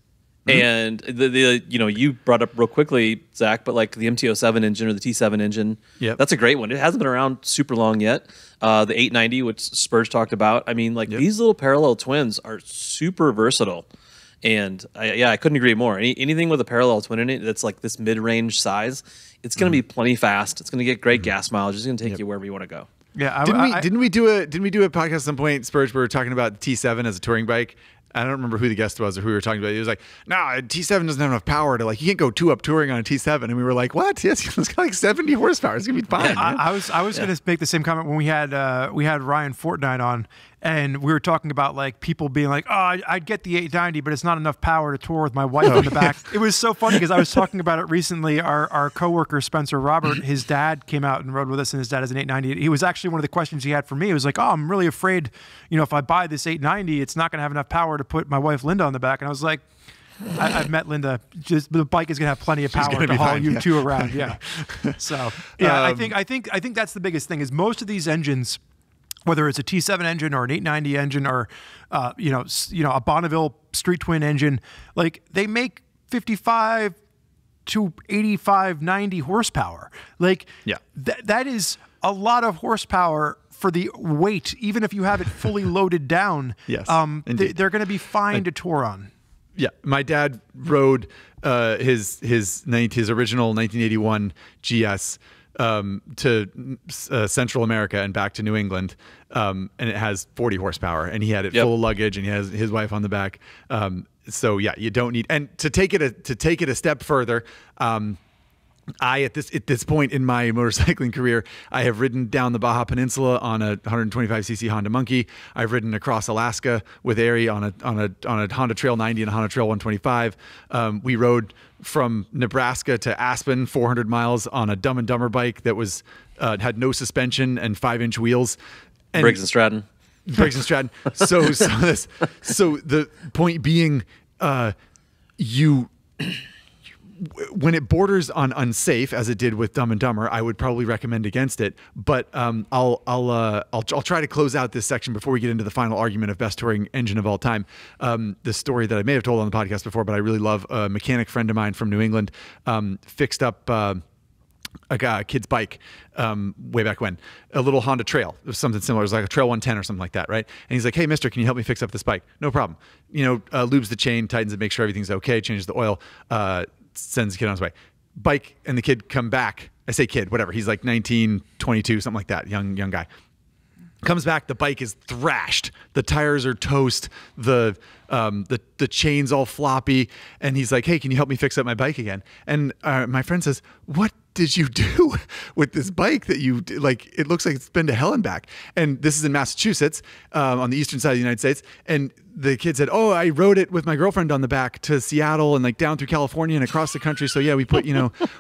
C: And the you brought up real quickly, Zach, but like the MT-07 engine or the T7 engine, that's a great one. It hasn't been around super long yet. The 890, which Spurge talked about. I mean, like these little parallel twins are super versatile. And I couldn't agree more. Anything with a parallel twin in it that's like this mid-range size, it's going to be plenty fast. It's going to get great gas mileage. It's going to take you wherever you want to go.
A: Yeah,
B: didn't we do a podcast at some point, Spurge, where we were talking about the T7 as a touring bike? I don't remember who the guest was or who we were talking about. He was like, "No, T7 doesn't have enough power to like. You can't go 2-up touring on a T7." And we were like, "What? Yes, it's got like 70 horsepower. It's gonna be fine."
A: I was going to make the same comment when we had Ryan Fortnite on, and we were talking about like people being like, "Oh, I'd get the 890, but it's not enough power to tour with my wife in the back." It was so funny because I was talking about it recently. Our coworker Spencer Robert, his dad came out and rode with us, and his dad has an 890. He was actually one of the questions he had for me. He was like, "Oh, I'm really afraid, if I buy this 890, it's not going to have enough power to put my wife Linda on the back." And I was like, I've met Linda. Just the bike is going to have plenty of power to haul you two around. Yeah. So I think that's the biggest thing is most of these engines, whether it's a T7 engine or an 890 engine or a Bonneville Street Twin engine, like they make 55 to 85, 90 horsepower. Like that is a lot of horsepower for the weight, even if you have it fully loaded down.
B: Yes,
A: they're going to be fine to tour on.
B: Yeah, my dad rode his original 1981 GS to Central America and back to New England, and it has 40 horsepower, and he had it full of luggage, and he has his wife on the back. So yeah, you don't need. And to take it a step further. At this point in my motorcycling career, I have ridden down the Baja Peninsula on a 125cc Honda Monkey. I've ridden across Alaska with Ari on a Honda Trail 90 and a Honda Trail 125. We rode from Nebraska to Aspen, 400 miles on a Dumb and Dumber bike that was had no suspension and 5-inch wheels. And
C: Briggs and Stratton.
B: So the point being, when it borders on unsafe, as it did with Dumb and Dumber, I would probably recommend against it. But I'll try to close out this section before we get into the final argument of best touring engine of all time. The story that I may have told on the podcast before, but I really love. A mechanic friend of mine from New England fixed up a kid's bike way back when, a little Honda Trail, something similar. It was like a Trail 110 or something like that, right? And he's like, "Hey, mister, can you help me fix up this bike?" "No problem." Lubes the chain, tightens it, makes sure everything's okay, changes the oil, sends the kid on his way. Bike and the kid come back. I say kid, whatever. He's like 19, 22, something like that. Young guy. Comes back, the bike is thrashed. The tires are toast. The chain's all floppy. And he's like, "Hey, can you help me fix up my bike again?" And my friend says, "What did you do with this bike that you like? It looks like it's been to hell and back." And this is in Massachusetts, on the eastern side of the United States. And the kid said, "Oh, I rode it with my girlfriend on the back to Seattle and like down through California and across the country. So yeah, we put,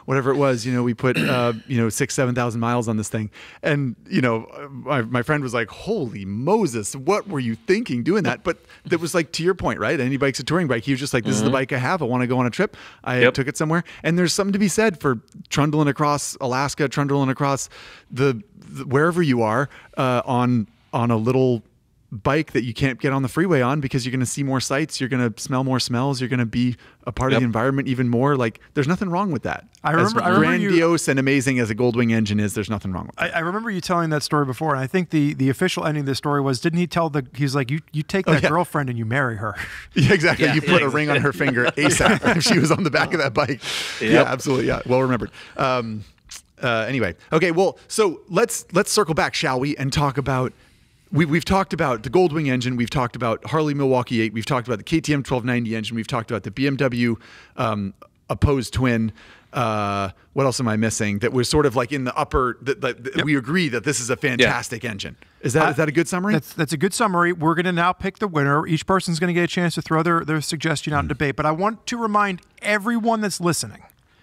B: whatever it was, we put, 6,000-7,000 miles on this thing." And, my friend was like, "Holy Moses, what were you thinking doing that?" But that was like, to your point, right? Any bike's a touring bike. He was just like, "This is the bike I have. I want to go on a trip." I took it somewhere. And there's something to be said for trundling across Alaska, trundling across the wherever you are, on a little bike that you can't get on the freeway on, because you're going to see more sights, you're going to smell more smells, you're going to be a part of the environment even more. Like, there's nothing wrong with that. I remember grandiose and amazing as a Goldwing engine is, there's nothing wrong with that.
A: I remember you telling that story before, and I think the official ending of the story was, didn't he tell he's like, you take that girlfriend and you marry her.
B: Yeah, exactly. You put a ring on her finger ASAP if she was on the back of that bike. Yeah, absolutely. Yeah, well remembered. Anyway, okay, well, so let's circle back, shall we, and talk about. We've talked about the Goldwing engine. We've talked about Harley Milwaukee 8. We've talked about the KTM 1290 engine. We've talked about the BMW opposed twin. What else am I missing? That was sort of like in the upper. We agree that this is a fantastic engine. Is that a good summary?
A: That's a good summary. We're going to now pick the winner. Each person's going to get a chance to throw their suggestion out in debate. But I want to remind everyone that's listening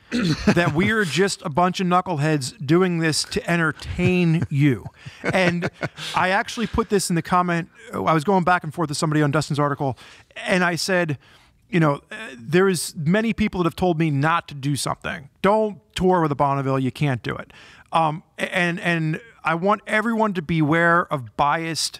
A: that we are just a bunch of knuckleheads doing this to entertain you. And I actually put this in the comment. I was going back and forth with somebody on Dustin's article, and I said, there is many people that have told me not to do something. Don't tour with a Bonneville. You can't do it. And I want everyone to beware of biased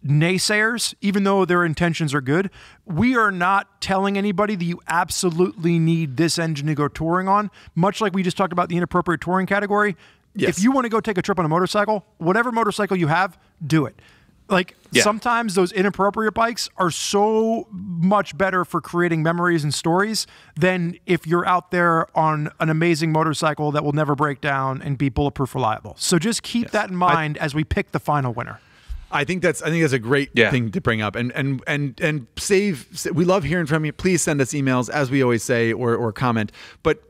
A: naysayers, even though their intentions are good. We are not telling anybody that you absolutely need this engine to go touring on, much like we just talked about the inappropriate touring category.
B: Yes.
A: If you want to go take a trip on a motorcycle, whatever motorcycle you have, do it. Like sometimes those inappropriate bikes are so much better for creating memories and stories than if you're out there on an amazing motorcycle that will never break down and be bulletproof reliable. So just keep that in mind as we pick the final winner.
B: I think that's a great thing to bring up, and save. We love hearing from you. Please send us emails, as we always say, or comment. But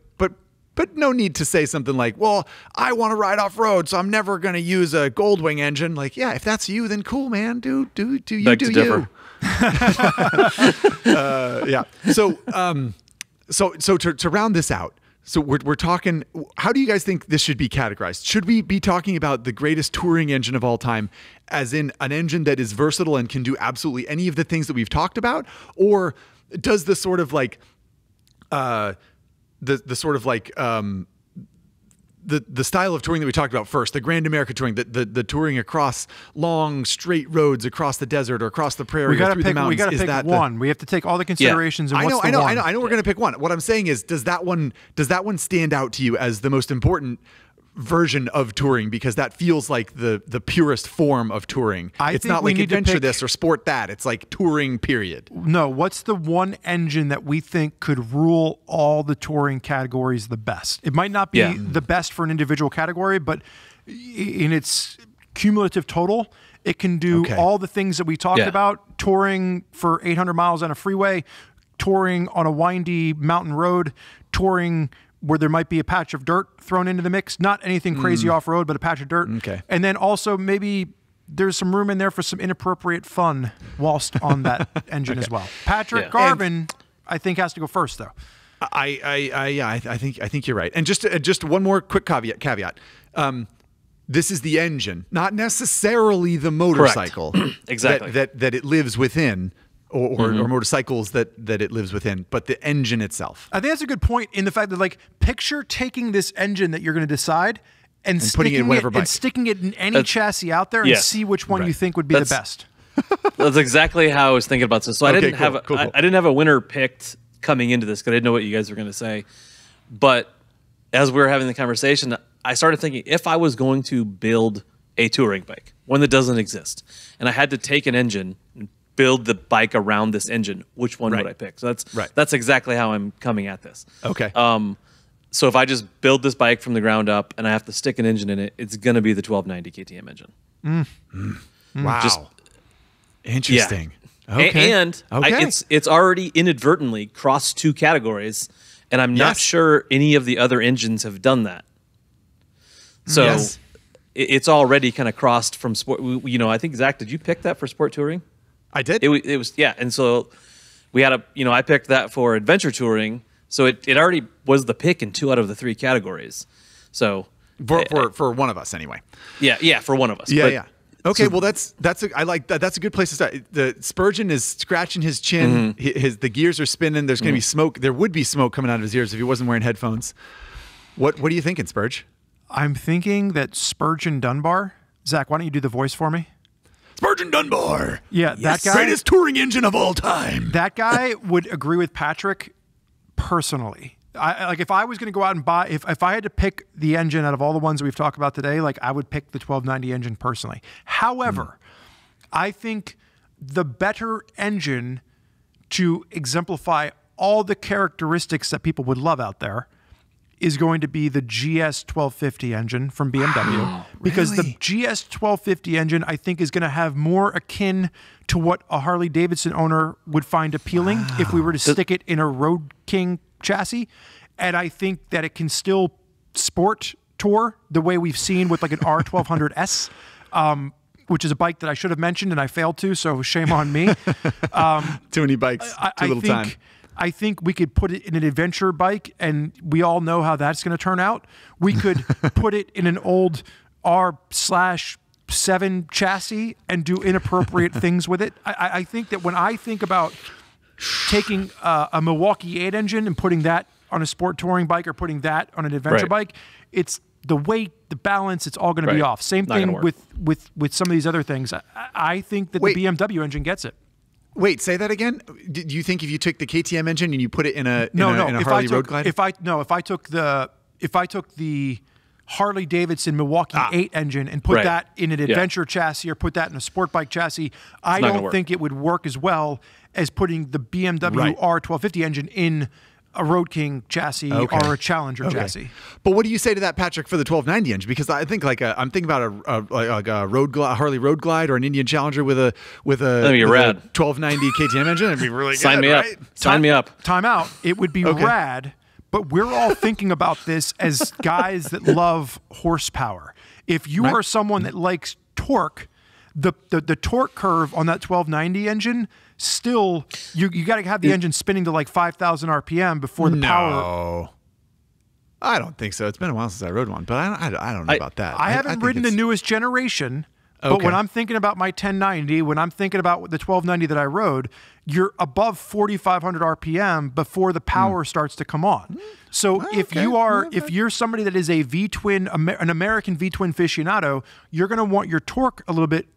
B: no need to say something like, well, I want to ride off road, so I'm never going to use a Goldwing engine. Like, yeah, if that's you, then cool, man. Do you do you? Yeah. So to round this out, so we're talking, how do you guys think this should be categorized? Should we be talking about the greatest touring engine of all time as in an engine that is versatile and can do absolutely any of the things that we've talked about? Or does the sort of like, the style of touring that we talked about first, the Grand America touring, the touring across long straight roads across the desert or across the prairie or through the mountains,
A: we got to pick one. We have to take all the considerations. And
B: I know we're going to pick one. What I'm saying is, does that one stand out to you as the most important version of touring, because that feels like the purest form of touring? It's not like adventure this or sport that. It's like touring, period.
A: No, what's the one engine that we think could rule all the touring categories the best? It might not be the best for an individual category, but in its cumulative total, it can do all the things that we talked about: touring for 800 miles on a freeway, touring on a windy mountain road, touring where there might be a patch of dirt thrown into the mix. Not anything crazy off-road, but a patch of dirt.
B: Okay.
A: And then also maybe there's some room in there for some inappropriate fun whilst on that engine as well. Patrick Garvin, I think, has to go first, though.
B: I think you're right. And just one more quick caveat. This is the engine, not necessarily the motorcycle.
C: Exactly.
B: That it lives within. Or motorcycles that it lives within, but the engine itself.
A: I think that's a good point, in the fact that, like, picture taking this engine that you're going to decide and
B: putting it in whatever bike.
A: And sticking it in any chassis out there and see which one you think would be the best.
C: That's exactly how I was thinking about this. So I didn't have a winner picked coming into this because I didn't know what you guys were going to say. But as we were having the conversation, I started thinking, if I was going to build a touring bike, one that doesn't exist, and I had to take an engine and build the bike around this engine, which one would I pick? So that's exactly how I'm coming at this.
B: Okay.
C: So if I just build this bike from the ground up and I have to stick an engine in it, it's going to be the 1290 KTM engine.
B: Wow. Interesting.
C: Yeah. Okay. It's already inadvertently crossed two categories, and I'm not sure any of the other engines have done that. So it's already kind of crossed from sport. I think, Zach, did you pick that for sport touring?
B: I did.
C: It was and so we had I picked that for adventure touring, so it already was the pick in 2 out of the 3 categories. So
B: for one of us anyway.
C: Yeah, for one of us.
B: Yeah. Okay, well I like that. That's a good place to start. The Spurgeon is scratching his chin. The gears are spinning. There's going to be smoke. There would be smoke coming out of his ears if he wasn't wearing headphones. What are you thinking, Spurge?
A: I'm thinking that Spurgeon Dunbar. Zach, why don't you do the voice for me?
B: Spurgeon Dunbar.
A: Yeah, that guy.
B: Greatest touring engine of all time.
A: That guy would agree with Patrick personally. If I was going to go out and buy, if I had to pick the engine out of all the ones that we've talked about today, I would pick the 1290 engine personally. However, I think the better engine to exemplify all the characteristics that people would love out there is going to be the GS 1250 engine from BMW. Because the GS 1250 engine, I think, is going to have more akin to what a Harley Davidson owner would find appealing if we were to stick it in a Road King chassis. And I think that it can still sport tour the way we've seen with an R1200S, which is a bike that I should have mentioned and I failed to, so shame on me.
B: Too many bikes, too little time.
A: I think we could put it in an adventure bike, and we all know how that's going to turn out. We could put it in an old R/7 chassis and do inappropriate things with it. I think that when I think about taking a Milwaukee 8 engine and putting that on a sport touring bike or putting that on an adventure bike, it's the weight, the balance, it's all going to be off. Same thing with some of these other things. I think that the BMW engine gets it.
B: Wait, say that again. Do you think if you took the KTM engine and you put it in a Harley Road Glide?
A: If I took the Harley Davidson Milwaukee 8 engine and put that in an adventure chassis or put that in a sport bike chassis, I don't think it would work as well as putting the BMW R1250 engine in a Road King chassis or a Challenger chassis.
B: But what do you say to that, Patrick, for the 1290 engine? Because I think I'm thinking about a Harley Road Glide or an Indian Challenger with a 1290 KTM engine. It'd be really good.
C: Sign me up. Sign me up.
A: Time out. It would be rad. But we're all thinking about this as guys that love horsepower. If you are someone that likes torque, the torque curve on that 1290 engine, still, you got to have the engine spinning to like 5,000 RPM before the power.
B: No, I don't think so. It's been a while since I rode one, but I don't know about that.
A: I haven't ridden the newest generation. But when I'm thinking about my 1090, when I'm thinking about the 1290 that I rode, you're above 4,500 RPM before the power starts to come on. So if you're somebody that is a V-twin, an American V-twin aficionado, you're going to want your torque a little bit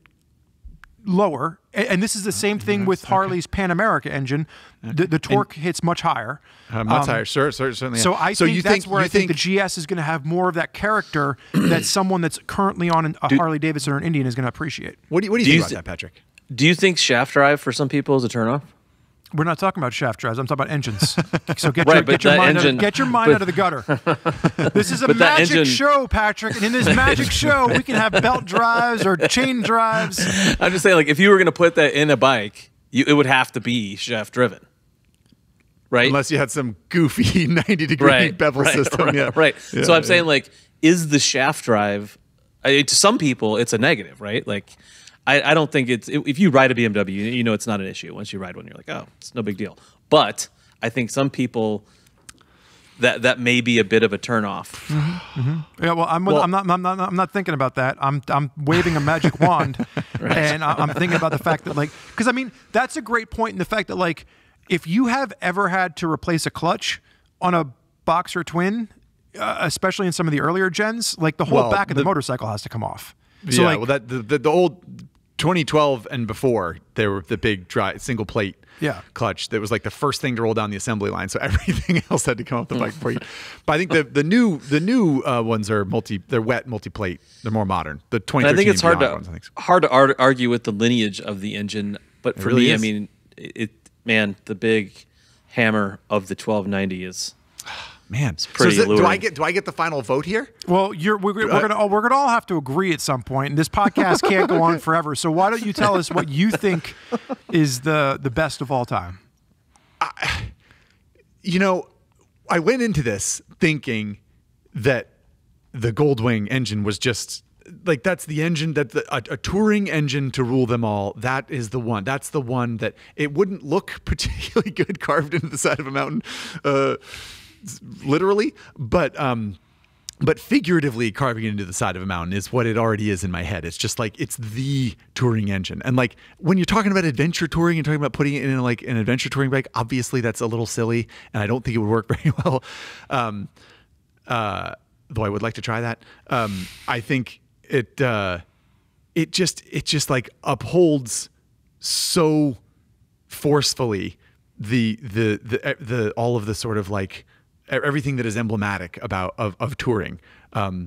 A: lower. And this is the same thing with Harley's Pan America engine. The torque hits much higher.
B: Much higher, certainly.
A: So I think that's where I think the GS is going to have more of that character that someone that's currently on a Harley Davidson or an Indian is going to appreciate.
B: What do you think about that, Patrick?
C: Do you think shaft drive for some people is a turnoff?
A: We're not talking about shaft drives. I'm talking about engines. So get your mind out of the gutter. This is a magic show, Patrick. And in this magic show, we can have belt drives or chain drives.
C: I'm just saying, like, if you were going to put that in a bike, it would have to be shaft driven. Right?
B: Unless you had some goofy 90-degree bevel system.
C: Right. So I'm saying, like, is the shaft drive, to some people, it's a negative, right? Like, I don't think if you ride a BMW, you know it's not an issue. Once you ride one, you're like, oh, it's no big deal. But I think some people, that may be a bit of a turnoff.
A: Yeah, well, I'm not thinking about that. I'm waving a magic wand, and I'm thinking about the fact that, like, because I mean that's a great point in the fact that, like, if you have ever had to replace a clutch on a Boxer twin, especially in some of the earlier gens, like the whole back of the motorcycle has to come off. So
B: the old 2012 and before, they were the big single plate clutch. That was like the first thing to roll down the assembly line. So everything else had to come off the bike before you. But I think the new ones are they're wet multi-plate. They're more modern. The 2013
C: I think it's hard to argue with the lineage of the engine. But for me, I mean, the big hammer of the 1290 is.
B: Man,
C: it's pretty
B: do I get the final vote here?
A: Well, we're gonna all have to agree at some point, and this podcast can't go on forever. So why don't you tell us what you think is the best of all time?
B: I went into this thinking that the Goldwing engine was just like, that's the engine a touring engine to rule them all. That is the one. That's the one that it wouldn't look particularly good carved into the side of a mountain. Literally, but figuratively carving it into the side of a mountain is what it already is in my head. It's just like, it's the touring engine. And like, when you're talking about adventure touring and talking about putting it in like an adventure touring bike, obviously that's a little silly, and I don't think it would work very well. Though I would like to try that. I think it just like upholds so forcefully the all of the sort of like everything that is emblematic of touring. But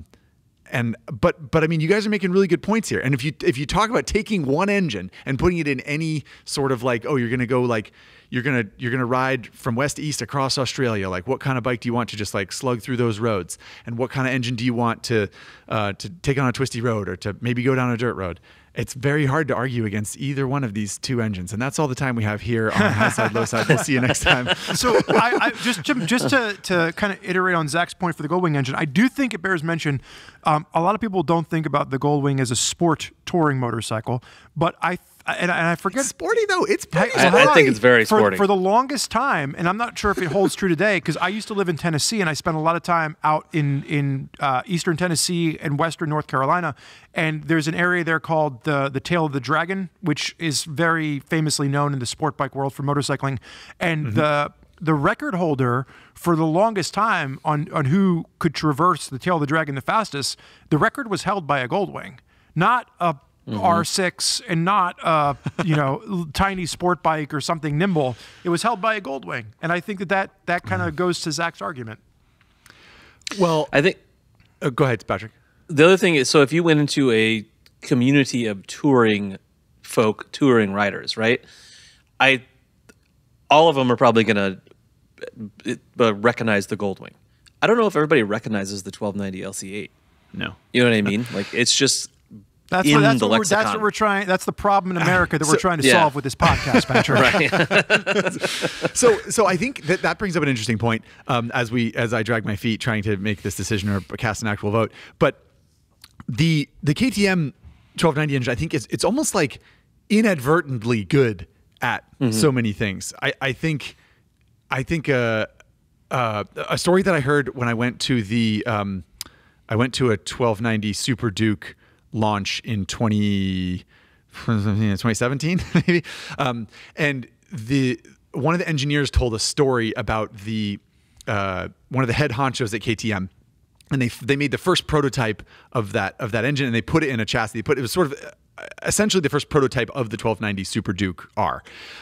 B: I mean, you guys are making really good points here. And if you talk about taking one engine and putting it in any sort of like, oh, you're going to go like, you're going to ride from west to east across Australia. Like, what kind of bike do you want to just like slug through those roads? And what kind of engine do you want to take on a twisty road or to maybe go down a dirt road? It's very hard to argue against either one of these two engines. And that's all the time we have here on Highside, Lowside. We'll see you next time.
A: So I just to kind of iterate on Zach's point for the Goldwing engine, I do think it bears mention, a lot of people don't think about the Goldwing as a sport touring motorcycle, but I forget.
B: It's sporty though. It's pretty
C: I think it's very sporty.
A: For the longest time, and I'm not sure if it holds true today, because I used to live in Tennessee and I spent a lot of time out in eastern Tennessee and western North Carolina. And there's an area there called the Tail of the Dragon, which is very famously known in the sport bike world for motorcycling. And the record holder for the longest time on who could traverse the tail of the dragon the fastest, the record was held by a Goldwing, not a R6 and not a tiny sport bike or something nimble. It was held by a Goldwing, and I think that kind of goes to Zach's argument.
B: Well,
C: I think.
B: Go ahead, Patrick.
C: The other thing is, so if you went into a community of touring riders, right? All of them are probably going to recognize the Goldwing. I don't know if everybody recognizes the 1290 LC8.
B: No.
C: You know what I mean? Like, it's just
A: that's what we're trying. That's the problem in America that we're trying to solve with this podcast, Patrick.
B: Right. So I think that brings up an interesting point as I drag my feet trying to make this decision or cast an actual vote. But the KTM 1290 engine, I think it's almost like inadvertently good at so many things. I think a story that I heard when I went to a 1290 Super Duke launch in 2017 maybe, and one of the engineers told a story about one of the head honchos at KTM. And they made the first prototype of that engine, and they put it in a chassis. It was sort of essentially the first prototype of the 1290 Super Duke R,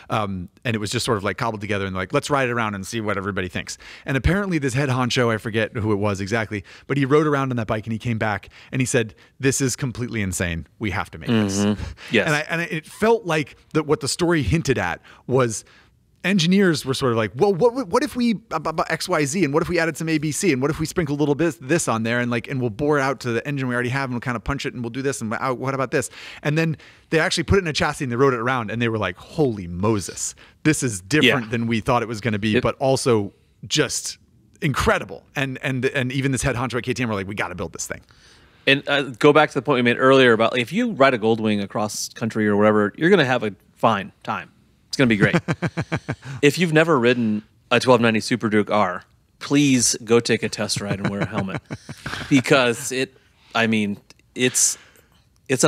B: and it was just sort of like cobbled together and like, let's ride it around and see what everybody thinks. And apparently this head honcho, I forget who it was exactly, but he rode around on that bike and he came back and he said, "This is completely insane. We have to make this."
C: Yes.
B: And it felt like what the story hinted at was, engineers were sort of like, well, what if we XYZ, and what if we added some ABC, and what if we sprinkle a little bit this on there, and we'll bore it out to the engine we already have, and we'll kind of punch it, and we'll do this, and what about this? And then they actually put it in a chassis and they rode it around, and they were like, holy Moses, this is different than we thought it was going to be, but also just incredible. And even this head honcho at KTM were like, we got to build this thing.
C: And go back to the point we made earlier about, if you ride a Goldwing across country or wherever, you're going to have a fine time. It's going to be great. If you've never ridden a 1290 Super Duke R, please go take a test ride and wear a helmet, because it's an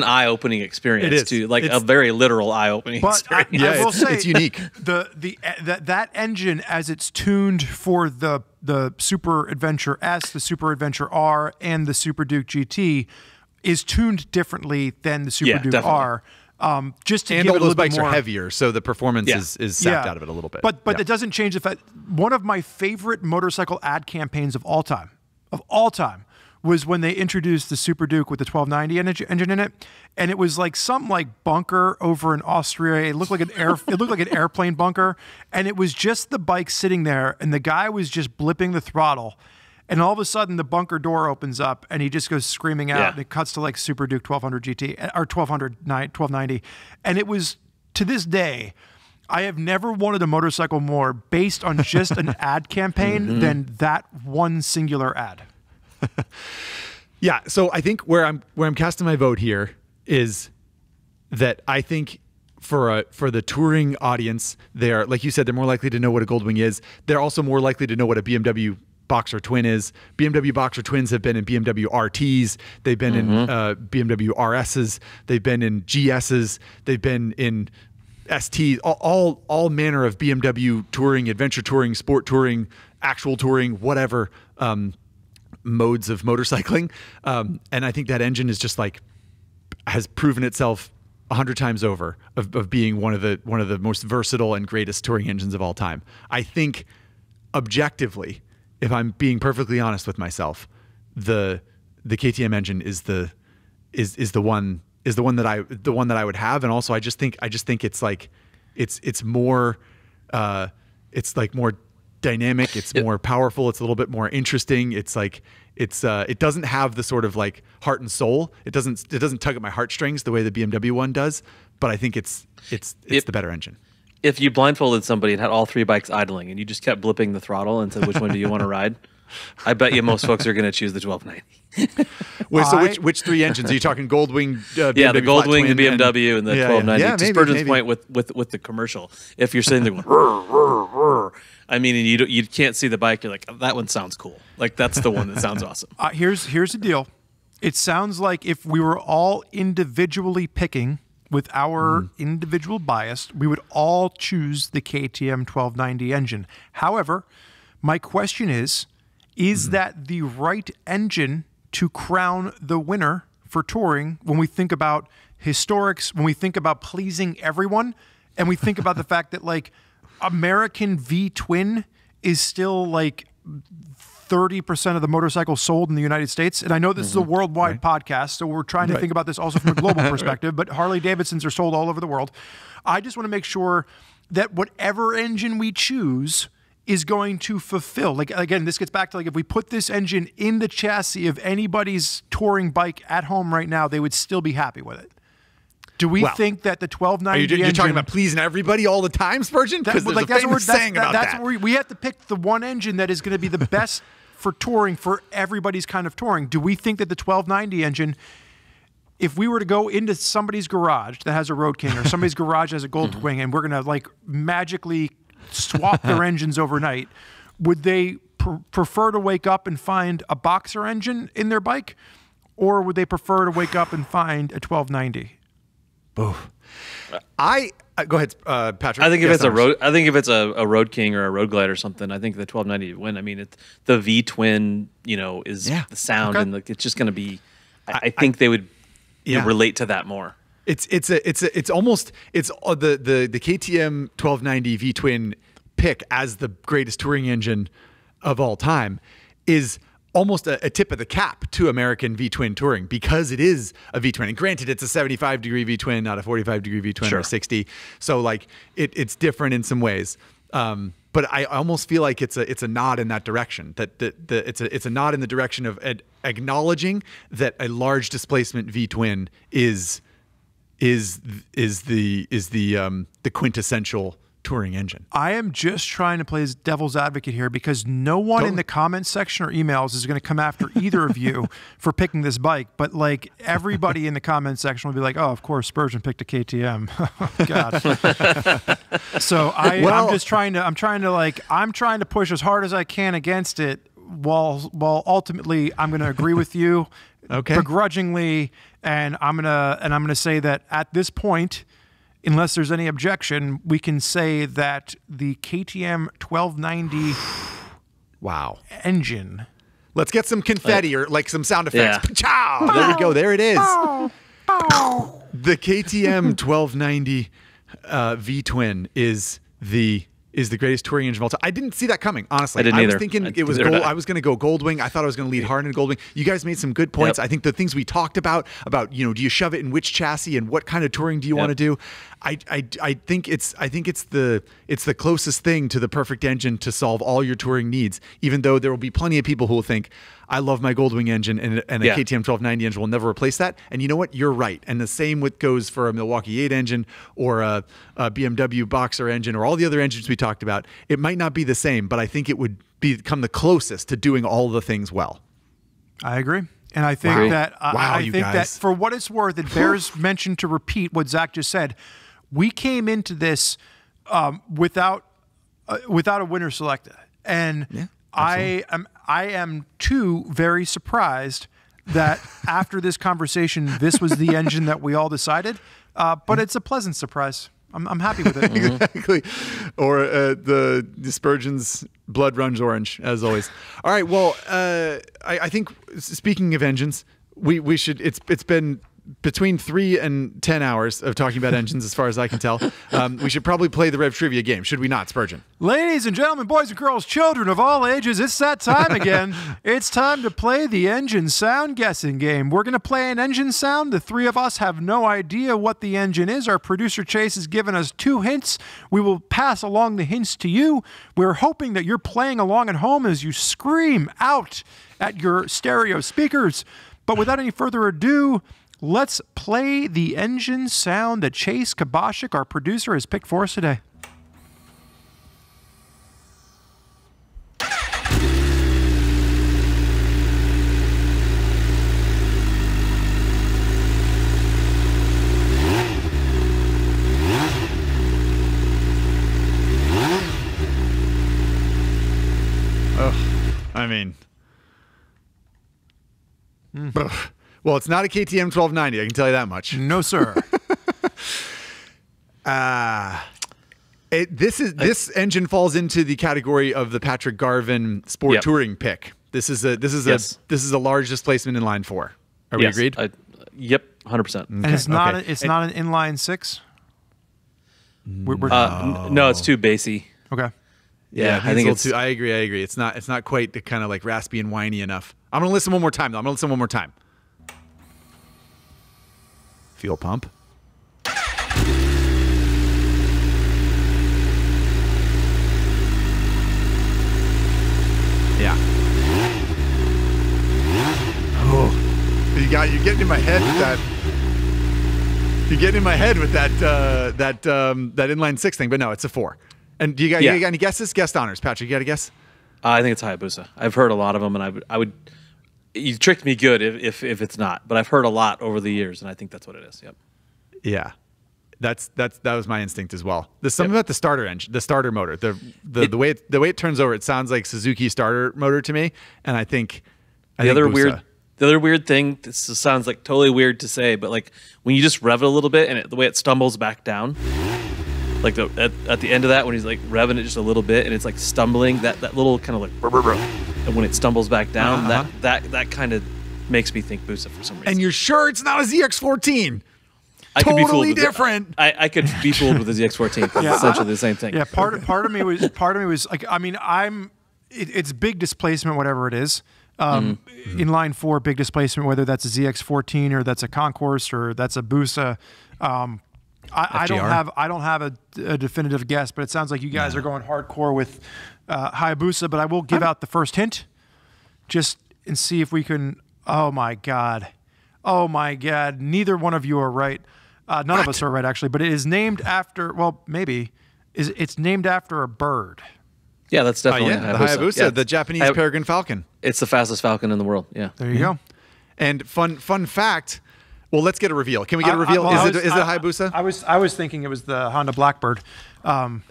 C: eye-opening experience. It is. It's a very literal eye-opening experience.
A: I will say
B: it's unique.
A: That engine, as it's tuned for the Super Adventure S, the Super Adventure R, and the Super Duke GT, is tuned differently than the Super Duke R. Just to
B: and
A: give
B: all
A: it a
B: those
A: little
B: bikes
A: bit more,
B: are heavier, so the performance is sapped out of it a little bit.
A: But it doesn't change the fact. One of my favorite motorcycle ad campaigns of all time, was when they introduced the Super Duke with the 1290 engine in it, and it was like some bunker over in Austria. It looked like an airplane bunker, and it was just the bike sitting there, and the guy was just blipping the throttle. And all of a sudden, the bunker door opens up, and he just goes screaming out, and it cuts to Super Duke 1200 GT, or 1290. And it was, to this day, I have never wanted a motorcycle more based on just an ad campaign than that one singular ad.
B: Yeah, so I think where I'm casting my vote here is that I think for the touring audience, they're, like you said, they're more likely to know what a Goldwing is. They're also more likely to know what a BMW Boxer Twin is. BMW Boxer Twins have been in BMW RTs. They've been in BMW RSs. They've been in GSs. They've been in ST. All manner of BMW touring, adventure touring, sport touring, actual touring, whatever modes of motorcycling. And I think that engine is just has proven itself 100 times over of being one of the most versatile and greatest touring engines of all time. I think objectively, if I'm being perfectly honest with myself, the KTM engine is the one that I would have, and also I just think it's more more dynamic, it's more powerful, it's a little bit more interesting. It doesn't have the sort of heart and soul. It doesn't tug at my heartstrings the way the BMW one does, but I think it's the better engine.
C: If you blindfolded somebody and had all three bikes idling and you just kept blipping the throttle and said, which one do you want to ride? I bet you most folks are going to choose the 1290.
B: Wait, so which three engines? Are you talking Goldwing, BMW,
C: the Goldwing, the BMW, and the 1290.
B: Yeah,
C: to Spurgeon's point with the commercial, if you're sitting there going, rrr, rrr, rrr, I mean, and you can't see the bike, you're like, that one sounds cool. That's the one that sounds awesome.
A: Here's the deal. It sounds like if we were all individually picking with our individual bias, we would all choose the KTM 1290 engine. However, my question is that the right engine to crown the winner for touring when we think about historics, when we think about pleasing everyone, and we think about the fact that like American V-twin is still like 30% of the motorcycles sold in the United States. And I know this is a worldwide podcast, so we're trying to think about this also from a global perspective, but Harley Davidsons are sold all over the world. I just want to make sure that whatever engine we choose is going to fulfill. Like, again, this gets back to like, if we put this engine in the chassis of anybody's touring bike at home right now, they would still be happy with it. Do we think that the 1290
B: you're talking about pleasing everybody all the time, Spurgeon? Because there's a famous saying about that.
A: That's where we have to pick the one engine that is going to be the best for touring, for everybody's kind of touring. Do we think that the 1290 engine, if we were to go into somebody's garage that has a Road King or somebody's garage has a Gold Wing and we're going to like magically swap their engines overnight, would they prefer to wake up and find a Boxer engine in their bike, or would they prefer to wake up and find a 1290?
B: Oof. Go ahead, Patrick.
C: I think if it's a Road King or a Road Glide or something, I think the 1290 would win. I mean, the V twin, is the sound and it's just going to be. I think they would relate to that more.
B: It's almost the KTM 1290 V twin pick as the greatest touring engine of all time is almost a tip of the cap to American V-twin touring, because it is a V-twin. And granted, it's a 75-degree V-twin, not a 45-degree V-twin or a 60. So like it's different in some ways. But I almost feel like it's a nod in that direction. That it's a nod in the direction of acknowledging that a large displacement V-twin is the quintessential touring engine.
A: I am just trying to play devil's advocate here, because no one in the comments section or emails is going to come after either of you for picking this bike, but like everybody in the comments section will be like, oh, of course Spurgeon picked a KTM. God. So I'm trying to push as hard as I can against it, while ultimately I'm going to agree with you begrudgingly, and I'm going to say that at this point, unless there's any objection, we can say that the KTM 1290 engine.
B: Let's get some confetti or like some sound effects. Yeah. There we go. There it is. The KTM 1290 V-twin is the greatest touring engine of all time. I didn't see that coming, honestly.
C: I didn't either.
B: Was thinking it was gold. I was going to go Goldwing. I thought I was going to lead hard in Goldwing. You guys made some good points. I think the things we talked about do you shove it in which chassis and what kind of touring do you want to do? I think it's the closest thing to the perfect engine to solve all your touring needs, even though there will be plenty of people who will think, I love my Goldwing engine, and a KTM 1290 engine will never replace that. And you know what? You're right. And the same goes for a Milwaukee 8 engine or a BMW Boxer engine or all the other engines we talked about. It might not be the same, but I think it would become the closest to doing all the things well. I
A: agree. And I think that for what it's worth, it bears mention to repeat what Zach just said. We came into this without a winner selected, and I am too very surprised that after this conversation, this was the engine that we all decided. But it's a pleasant surprise. I'm happy with it.
B: Exactly. Or the Spurgeon's blood runs orange, as always. All right. Well, I think speaking of engines, we should. It's been between 3 and 10 hours of talking about engines, as far as I can tell. We should probably play the RevTrivia game, should we not, Spurgeon?
A: Ladies and gentlemen, boys and girls, children of all ages, it's that time again. It's time to play the engine sound guessing game. We're going to play an engine sound. The three of us have no idea what the engine is. Our producer, Chase, has given us 2 hints. We will pass along the hints to you. We're hoping that you're playing along at home as you scream out at your stereo speakers. But without any further ado, let's play the engine sound that Chase Kabashik, our producer, has picked for us today.
B: Well, it's not a KTM 1290, I can tell you that much.
A: No, sir.
B: This engine falls into the category of the Patrick Garvin Sport Touring pick. This is a large displacement in line 4. Are we agreed?
C: Yep, 100%. Okay.
A: And it's not an inline 6.
C: No, it's too bassy.
A: Okay.
B: Yeah, I think it's. I agree. It's not quite the kind of like raspy and whiny enough. I'm gonna listen one more time though. Fuel pump. Yeah. Oh, you're getting in my head with that. You're getting in my head with that inline 6 thing, but no, it's a 4. And you got any guesses? Guest honors, Patrick. You got a guess?
C: I think it's Hayabusa. I've heard a lot of them, and I would. You tricked me good if it's not, but I've heard a lot over the years, and I think that's what it is. Yep.
B: Yeah, that was my instinct as well. There's something about the starter engine, the starter motor, the way it turns over. It sounds like Suzuki starter motor to me, and I think
C: the other weird thing. This sounds like totally weird to say, but like when you just rev it a little bit, and the way it stumbles back down. Like at the end of that, when he's like revving it just a little bit, and it's like stumbling, that little kind of like, and when it stumbles back down, that kind of makes me think Busa for some reason.
B: And you're sure it's not a ZX14?
C: Totally
B: different.
C: I could be fooled with the ZX14. It's essentially the same thing.
A: Yeah, part of me was like, I mean, it's big displacement, whatever it is. In line 4, big displacement, whether that's a ZX14 or that's a Concourse or that's a Busa. I don't have a definitive guess, but it sounds like you guys are going hardcore with Hayabusa. But I will give out the first hint, just and see if we can. Oh my God! Neither one of you are right. None of us are right, actually. But it is named after. Well, maybe it's named after a bird.
C: Yeah, that's definitely
B: the Hayabusa, the Japanese peregrine falcon.
C: It's the fastest falcon in the world. Yeah.
A: There you go.
B: And fun fact. Well, let's get a reveal. Can we get a reveal? Is it Hayabusa?
A: I was thinking it was the Honda Blackbird.
B: That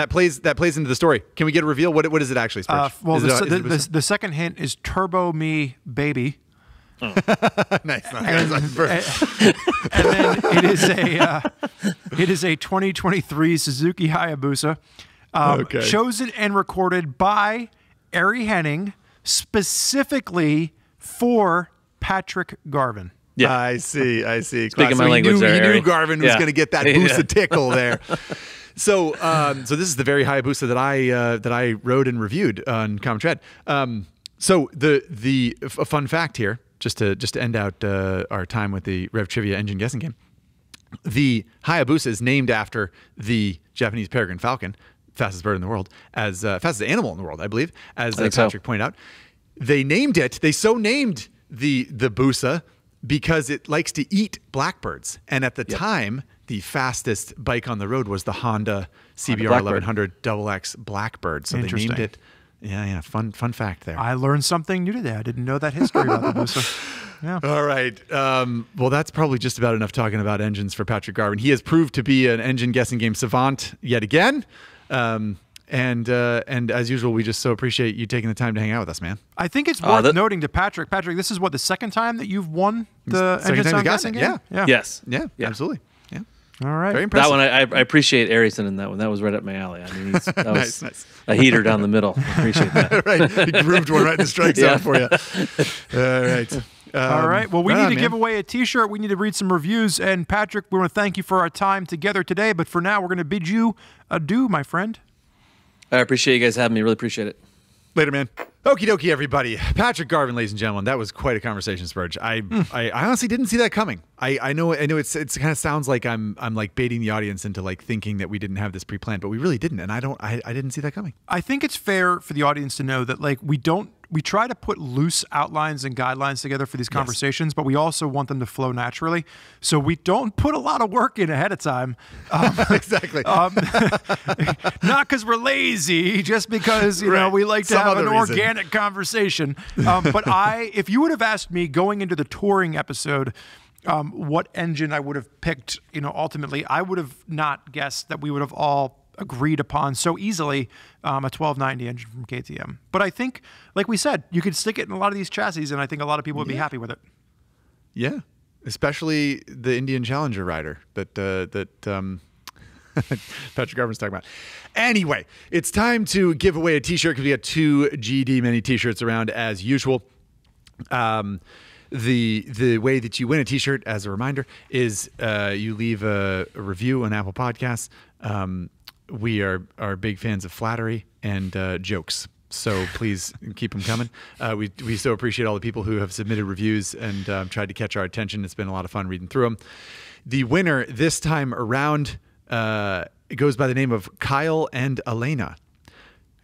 B: plays into the story. Can we get a reveal? What is it actually, Spurg?
A: Well, the second hint is Turbo Me Baby.
B: Oh. Nice.
A: And then it is a 2023 Suzuki Hayabusa, chosen and recorded by Ari Henning specifically for Patrick Garvin.
B: Yeah, I see.
C: Speaking my language,
B: he knew Garvin was going to get that Busa tickle there. So this is the very Hayabusa that I rode and reviewed on Common Tread. So a fun fact here, just to end out our time with the RevTrivia engine guessing game. The Hayabusa is named after the Japanese peregrine falcon, fastest bird in the world, as fastest animal in the world, I believe, as Patrick pointed out. They named the Busa because it likes to eat blackbirds. And at the time, the fastest bike on the road was the Honda CBR 1100 XX Blackbird. So they named it. Yeah. Fun fact there.
A: I learned something new today. I didn't know that history about the Busa. Yeah.
B: All right. Well, that's probably just about enough talking about engines for Patrick Garvin. He has proved to be an engine guessing game savant yet again. And as usual, we just so appreciate you taking the time to hang out with us, man.
A: I think it's worth noting to Patrick. Patrick, this is the second time that you've won the engine sound guessing game?
B: Yeah.
C: Yes.
B: Yeah, absolutely. Yeah.
A: All right.
B: Very impressive.
C: That one, I appreciate Arison in that one. That was right up my alley. I mean, that was nice. A heater down the middle. I appreciate that.
B: Right. He grooved one right in the strike zone for you. All right.
A: All right. Well, we need to give away a T-shirt. We need to read some reviews. And Patrick, we want to thank you for our time together today. But for now, we're going to bid you adieu, my friend.
C: I appreciate you guys having me. Really appreciate it.
B: Later, man. Okie dokie, everybody. Patrick Garvin, ladies and gentlemen. That was quite a conversation, Spurg. I honestly didn't see that coming. I know it's kind of sounds like I'm like baiting the audience into like thinking that we didn't have this pre-planned, but we really didn't, and I didn't see that coming.
A: I think it's fair for the audience to know that like we try to put loose outlines and guidelines together for these conversations, but we also want them to flow naturally. So we don't put a lot of work in ahead of time.
B: Exactly.
A: Not because we're lazy, just because we like to have an organic conversation. But if you would have asked me going into the touring episode what engine I would have picked, ultimately, I would have not guessed that we would have all agreed upon so easily a 1290 engine from KTM. But I think, like we said, you could stick it in a lot of these chassis, and I think a lot of people would be happy with it.
B: Yeah. especially the Indian Challenger rider that Patrick Garvin's talking about. Anyway, it's time to give away a t-shirt because we got 2 GD Mini t-shirts around as usual. The way that you win a t-shirt, as a reminder, is you leave a review on Apple Podcasts. We are big fans of flattery and jokes, so please keep them coming. We so appreciate all the people who have submitted reviews and tried to catch our attention. It's been a lot of fun reading through them. The winner this time around goes by the name of Kyle and Elena.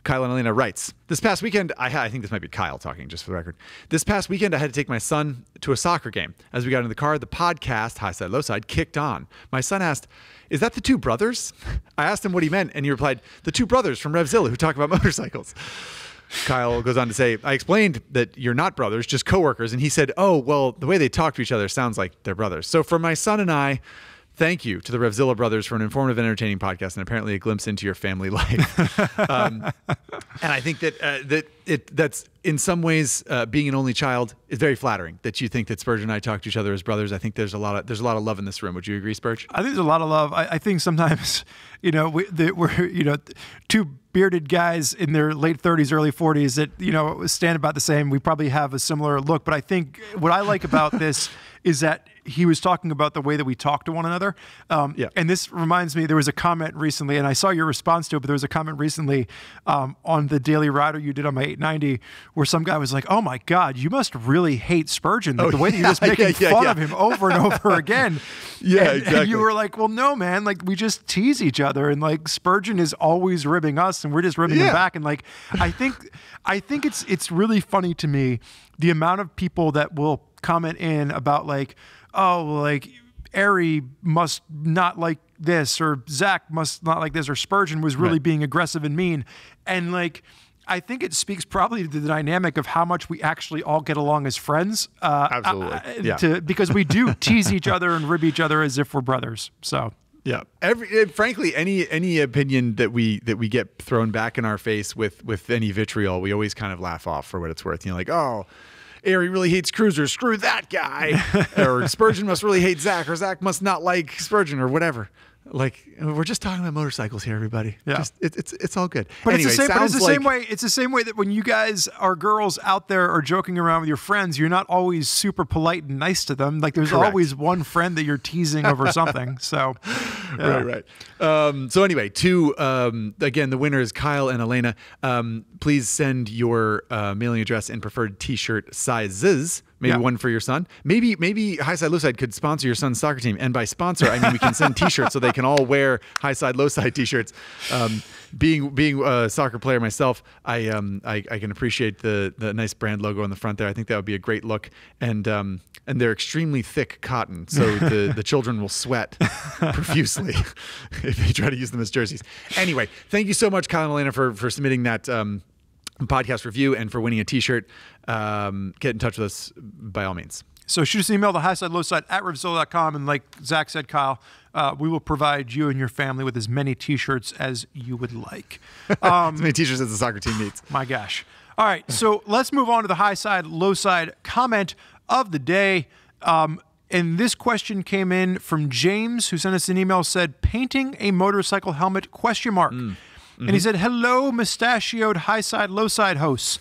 B: Kyle and Elena writes, this past weekend, I think this might be Kyle talking, just for the record. This past weekend, I had to take my son to a soccer game. As we got in the car, the podcast, Highside, Lowside, kicked on. My son asked, is that the 2 brothers? I asked him what he meant, and he replied, the 2 brothers from RevZilla who talk about motorcycles. Kyle goes on to say, I explained that you're not brothers, just coworkers. And he said, oh, well, the way they talk to each other sounds like they're brothers. So for my son and I, thank you to the RevZilla brothers for an informative and entertaining podcast and apparently a glimpse into your family life. And I think that that's in some ways being an only child is very flattering that you think that Spurge and I talk to each other as brothers. I think there's a lot of love in this room. Would you agree, Spurge?
A: I think there's a lot of love. I think sometimes, we're 2 bearded guys in their late 30s, early 40s that, stand about the same. We probably have a similar look, but I think what I like about this is that he was talking about the way that we talk to one another. And this reminds me, there was a comment recently, and I saw your response to it, but there was a comment recently on the Daily Rider you did on my 890 where some guy was like, oh my God, you must really hate Spurgeon. The way that you're just making fun of him over and over again.
B: Exactly.
A: And you were like, well, no, man, like we just tease each other. And like Spurgeon is always ribbing us and we're just ribbing him back. And like, I think it's really funny to me, the amount of people that will comment in about like, oh, like Ari must not like this, or Zach must not like this, or Spurgeon was really being aggressive and mean. And like, I think it speaks probably to the dynamic of how much we actually all get along as friends.
B: Absolutely.
A: Because we do tease each other and rib each other as if we're brothers. So.
B: Yeah. Frankly, any opinion that we get thrown back in our face with any vitriol, we always kind of laugh off for what it's worth. Like, oh, Ari really hates cruisers. Screw that guy. Or Spurgeon must really hate Zach, or Zach must not like Spurgeon, or whatever. Like, we're just talking about motorcycles here, everybody. Yeah, it's all good.
A: But
B: anyway,
A: it's the same way that when you guys are girls out there are joking around with your friends, you're not always super polite and nice to them. Like, there's always one friend that you're teasing over something. So,
B: right. So anyway, again, the winner is Kyle and Elena. Please send your mailing address and preferred T-shirt sizes. Maybe one for your son. Maybe Highside Lowside could sponsor your son's soccer team. And by sponsor, I mean we can send T-shirts so they can all wear Highside Lowside T-shirts. Being a soccer player myself, I can appreciate the nice brand logo on the front there. I think that would be a great look. And they're extremely thick cotton, so the children will sweat profusely if they try to use them as jerseys. Anyway, thank you so much, Kyle and Elena, for submitting that podcast review and for winning a T-shirt. Get in touch with us by all means.
A: So shoot us an email to highsidelowside@RevZilla.com, and like Zach said, Kyle, we will provide you and your family with as many T-shirts as you would like.
B: As many T-shirts as the soccer team needs.
A: My gosh. All right, so let's move on to the Highside Lowside comment of the day. And this question came in from James, who sent us an email, said, painting a motorcycle helmet, ? And he said, hello, mustachioed Highside Lowside hosts.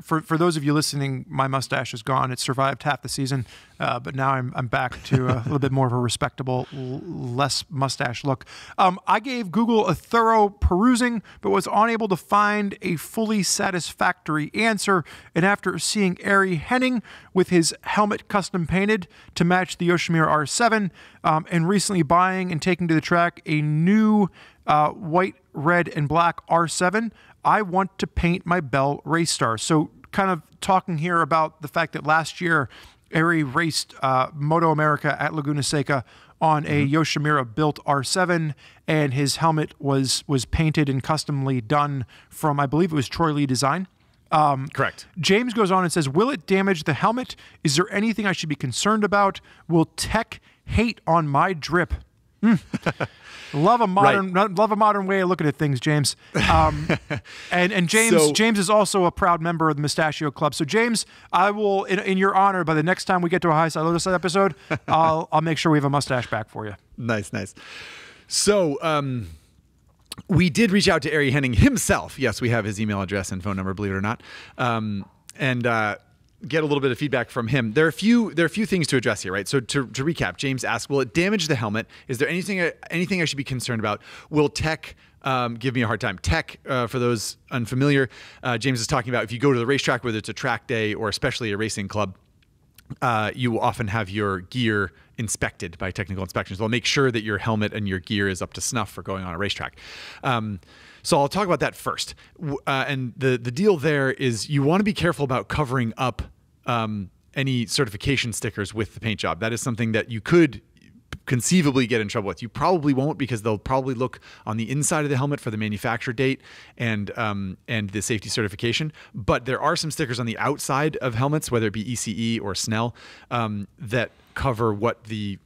A: For those of you listening, my mustache is gone. It survived half the season, but now I'm back to a little bit more of a respectable, less mustache look. I gave Google a thorough perusing, but was unable to find a fully satisfactory answer. And after seeing Ari Henning with his helmet custom painted to match the Yoshimura R7, and recently buying and taking to the track a new white, red, and black R7, I want to paint my Bell Race Star. So kind of talking here about the fact that last year, Ari raced Moto America at Laguna Seca on a Yoshimura built R7, and his helmet was painted and customly done from, I believe it was Troy Lee Design.
B: Correct.
A: James goes on and says, will it damage the helmet? Is there anything I should be concerned about? Will tech hate on my drip? Love a modern way of looking at things, James. And James is also a proud member of the Mustachio Club. So James, I will, in your honor, by the next time we get to a Highside Lowside episode, I'll make sure we have a mustache back for you.
B: Nice. So we did reach out to Ari Henning himself. Yes, we have his email address and phone number, believe it or not, and get a little bit of feedback from him. There are a few things to address here, right? So to recap, James asked, will it damage the helmet? Is there anything I should be concerned about? Will tech give me a hard time? Tech, for those unfamiliar, James is talking about if you go to the racetrack, whether it's a track day or especially a racing club, you will often have your gear inspected by technical inspections. They'll make sure that your helmet and your gear is up to snuff for going on a racetrack. So I'll talk about that first. And the deal there is you want to be careful about covering up any certification stickers with the paint job. That is something that you could conceivably get in trouble with. You probably won't, because they'll probably look on the inside of the helmet for the manufacturer date and the safety certification. But there are some stickers on the outside of helmets, whether it be ECE or Snell, that cover what the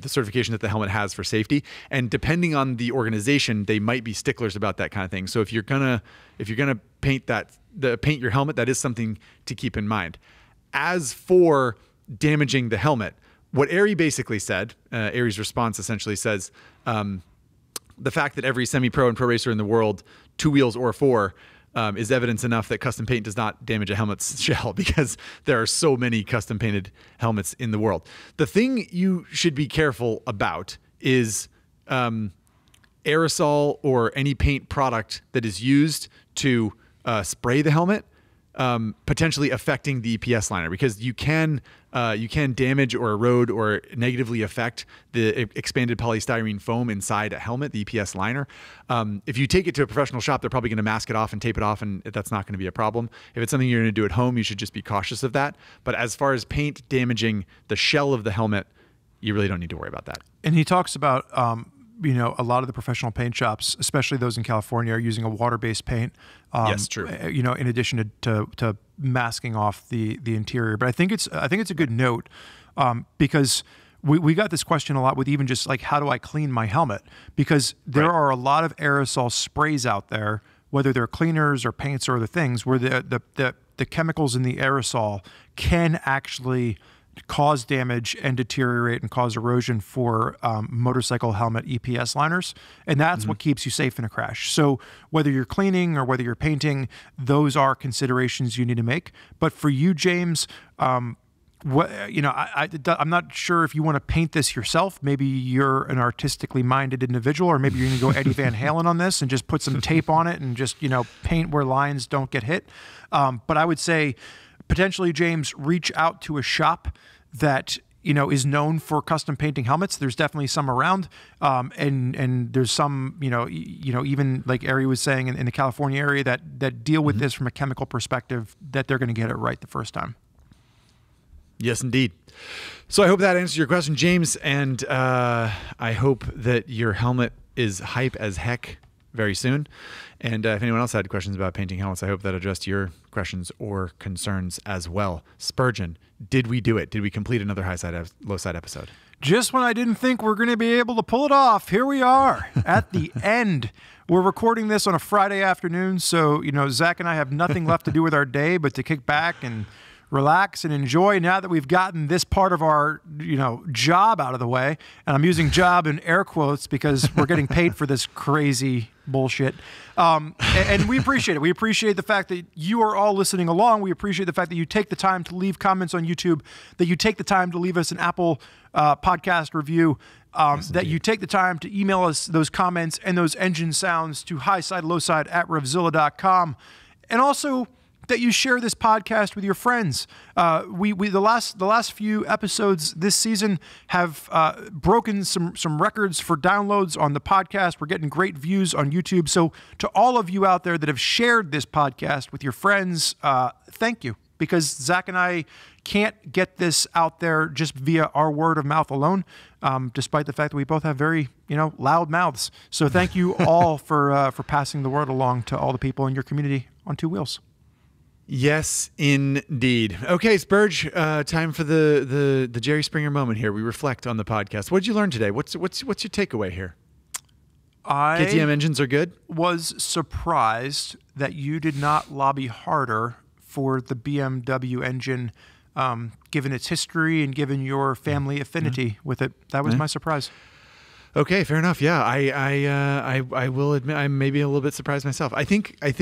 B: certification that the helmet has for safety. And depending on the organization, they might be sticklers about that kind of thing. So if you're gonna paint your helmet, that is something to keep in mind. As for damaging the helmet, what Ari basically said, Ari's response essentially says, the fact that every semi-pro and pro racer in the world, 2 wheels or 4, is evidence enough that custom paint does not damage a helmet's shell, because there are so many custom painted helmets in the world. The thing you should be careful about is aerosol or any paint product that is used to spray the helmet, potentially affecting the EPS liner, because you can damage or erode or negatively affect the expanded polystyrene foam inside a helmet, the EPS liner. If you take it to a professional shop, they're probably going to mask it off and tape it off, and that's not going to be a problem. If it's something you're going to do at home, you should just be cautious of that. But as far as paint damaging the shell of the helmet, you really don't need to worry about that.
A: And he talks about a lot of the professional paint shops, especially those in California, are using a water-based paint.
B: Yes, true.
A: In addition to masking off the interior. But I think it's a good note, because we got this question a lot with even just like, how do I clean my helmet? Because there are a lot of aerosol sprays out there, whether they're cleaners or paints or other things, where the chemicals in the aerosol can actually cause damage and deteriorate and cause erosion for motorcycle helmet EPS liners. And that's what keeps you safe in a crash. So whether you're cleaning or whether you're painting, those are considerations you need to make. But for you, James, I'm not sure if you want to paint this yourself. Maybe you're an artistically minded individual, or maybe you're going to go Eddie Van Halen on this and just put some tape on it and just, paint where lines don't get hit. But I would say, potentially, James, reach out to a shop that is known for custom painting helmets. There's definitely some around, and there's some even like Ari was saying in the California area that deal with this from a chemical perspective, that they're going to get it right the first time.
B: Yes, indeed. So I hope that answers your question, James, and I hope that your helmet is hype as heck very soon. And if anyone else had questions about painting helmets, I hope that addressed your questions or concerns as well. Spurgeon, did we do it? Did we complete another Highside Lowside episode?
A: Just when I didn't think we're going to be able to pull it off, here we are at the end. We're recording this on a Friday afternoon, so Zach and I have nothing left to do with our day but to kick back and relax and enjoy now that we've gotten this part of our job out of the way. And I'm using job in air quotes because we're getting paid for this crazy bullshit. And we appreciate it. We appreciate the fact that you are all listening along. We appreciate the fact that you take the time to leave comments on YouTube, that you take the time to leave us an Apple podcast review, that you take the time to email us those comments and those engine sounds to highsidelowside@RevZilla.com. And also that you share this podcast with your friends. The last few episodes this season have broken some records for downloads on the podcast. We're getting great views on YouTube. So to all of you out there that have shared this podcast with your friends, thank you. Because Zach and I can't get this out there just via our word of mouth alone, despite the fact that we both have very, loud mouths. So thank you all for passing the word along to all the people in your community on 2 wheels.
B: Yes, indeed. Okay, Spurg, time for the Jerry Springer moment here. We reflect on the podcast. What did you learn today? What's your takeaway here? KTM engines are good?
A: Was surprised that you did not lobby harder for the BMW engine, given its history and given your family affinity with it. That was my surprise.
B: Okay, fair enough. Yeah, I will admit I'm maybe a little bit surprised myself. I think I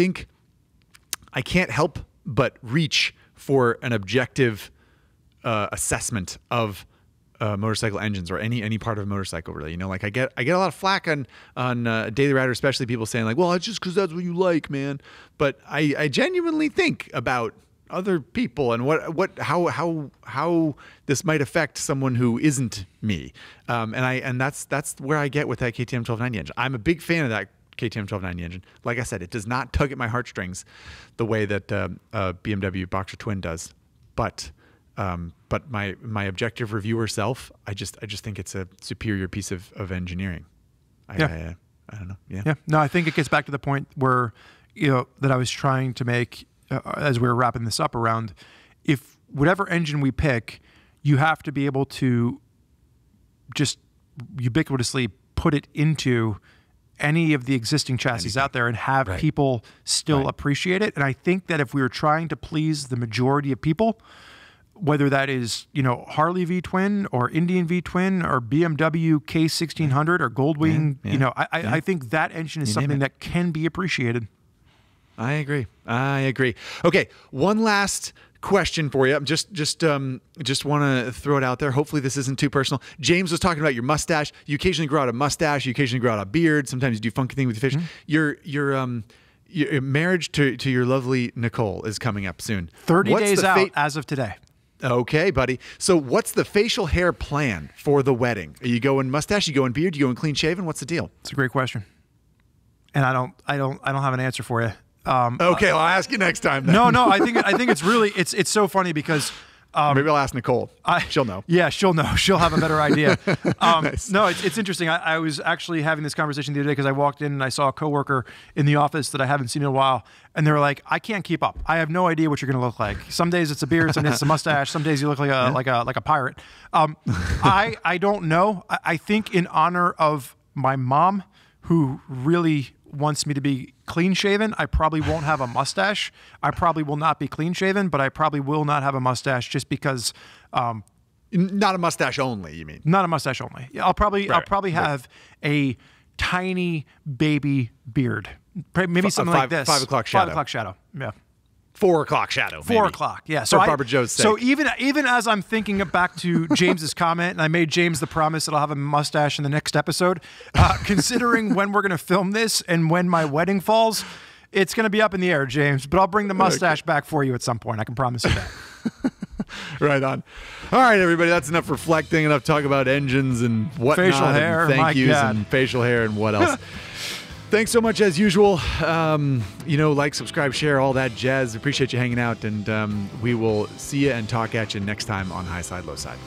B: can't help but reach for an objective assessment of motorcycle engines or any part of a motorcycle, really. You know, like I get a lot of flack on Daily Rider, especially people saying like, well, it's just because that's what you like, man. But I genuinely think about other people and how this might affect someone who isn't me. And that's where I get with that KTM 1290 engine. I'm a big fan of that KTM 1290 engine. Like I said, it does not tug at my heartstrings the way that BMW Boxer Twin does. But my objective reviewer self, I just think it's a superior piece of engineering. I don't know. Yeah.
A: No, I think it gets back to the point where, that I was trying to make as we were wrapping this up around, if whatever engine we pick, you have to be able to just ubiquitously put it into any of the existing chassis out there and have people still appreciate it. And I think that if we were trying to please the majority of people, whether that is, Harley V-twin or Indian V-twin or BMW K1600 or Goldwing, I think that engine is something that can be appreciated.
B: I agree. Okay, one last question for you. Just want to throw it out there. Hopefully this isn't too personal. James was talking about your mustache. You occasionally grow out a mustache. You occasionally grow out a beard. Sometimes you do funky things with your fish. Your marriage to your lovely Nicole is coming up soon.
A: 30 days out as of today.
B: Okay, buddy. So what's the facial hair plan for the wedding? Are you going mustache? You going beard? You going clean shaven? What's the deal?
A: It's a great question, and I don't have an answer for you.
B: Okay, I'll ask you next time then.
A: No. I think it's really it's so funny because
B: maybe I'll ask Nicole. She'll know.
A: Yeah, she'll know. She'll have a better idea.
B: Nice.
A: No, it's interesting. I was actually having this conversation the other day because I walked in and I saw a coworker in the office that I haven't seen in a while, and they were like, "I can't keep up. I have no idea what you're going to look like. Some days it's a beard, some days it's a mustache, some days you look like a pirate." I don't know. I think in honor of my mom, who really wants me to be clean shaven, I probably won't have a mustache. I probably will not be clean shaven, but I probably will not have a mustache just because.
B: Not a mustache only, you mean?
A: Not a mustache only. I'll probably have a tiny baby beard, maybe something like this.
B: 5 o'clock shadow.
A: 5 o'clock shadow. Yeah.
B: 4 o'clock shadow.
A: 4 o'clock. Yeah.
B: So Barbara Joe's sake.
A: So even as I'm thinking back to James's comment, and I made James the promise that I'll have a mustache in the next episode, considering when we're going to film this and when my wedding falls, it's going to be up in the air, James. But I'll bring the mustache back for you at some point. I can promise you that.
B: Right on. All right, everybody. That's enough reflecting. Enough talk about engines and whatnot.
A: Facial hair.
B: And thank yous and facial hair and what else. Thanks so much as usual. Like, subscribe, share, all that jazz. Appreciate you hanging out, and we will see you and talk at you next time on Highside, Lowside.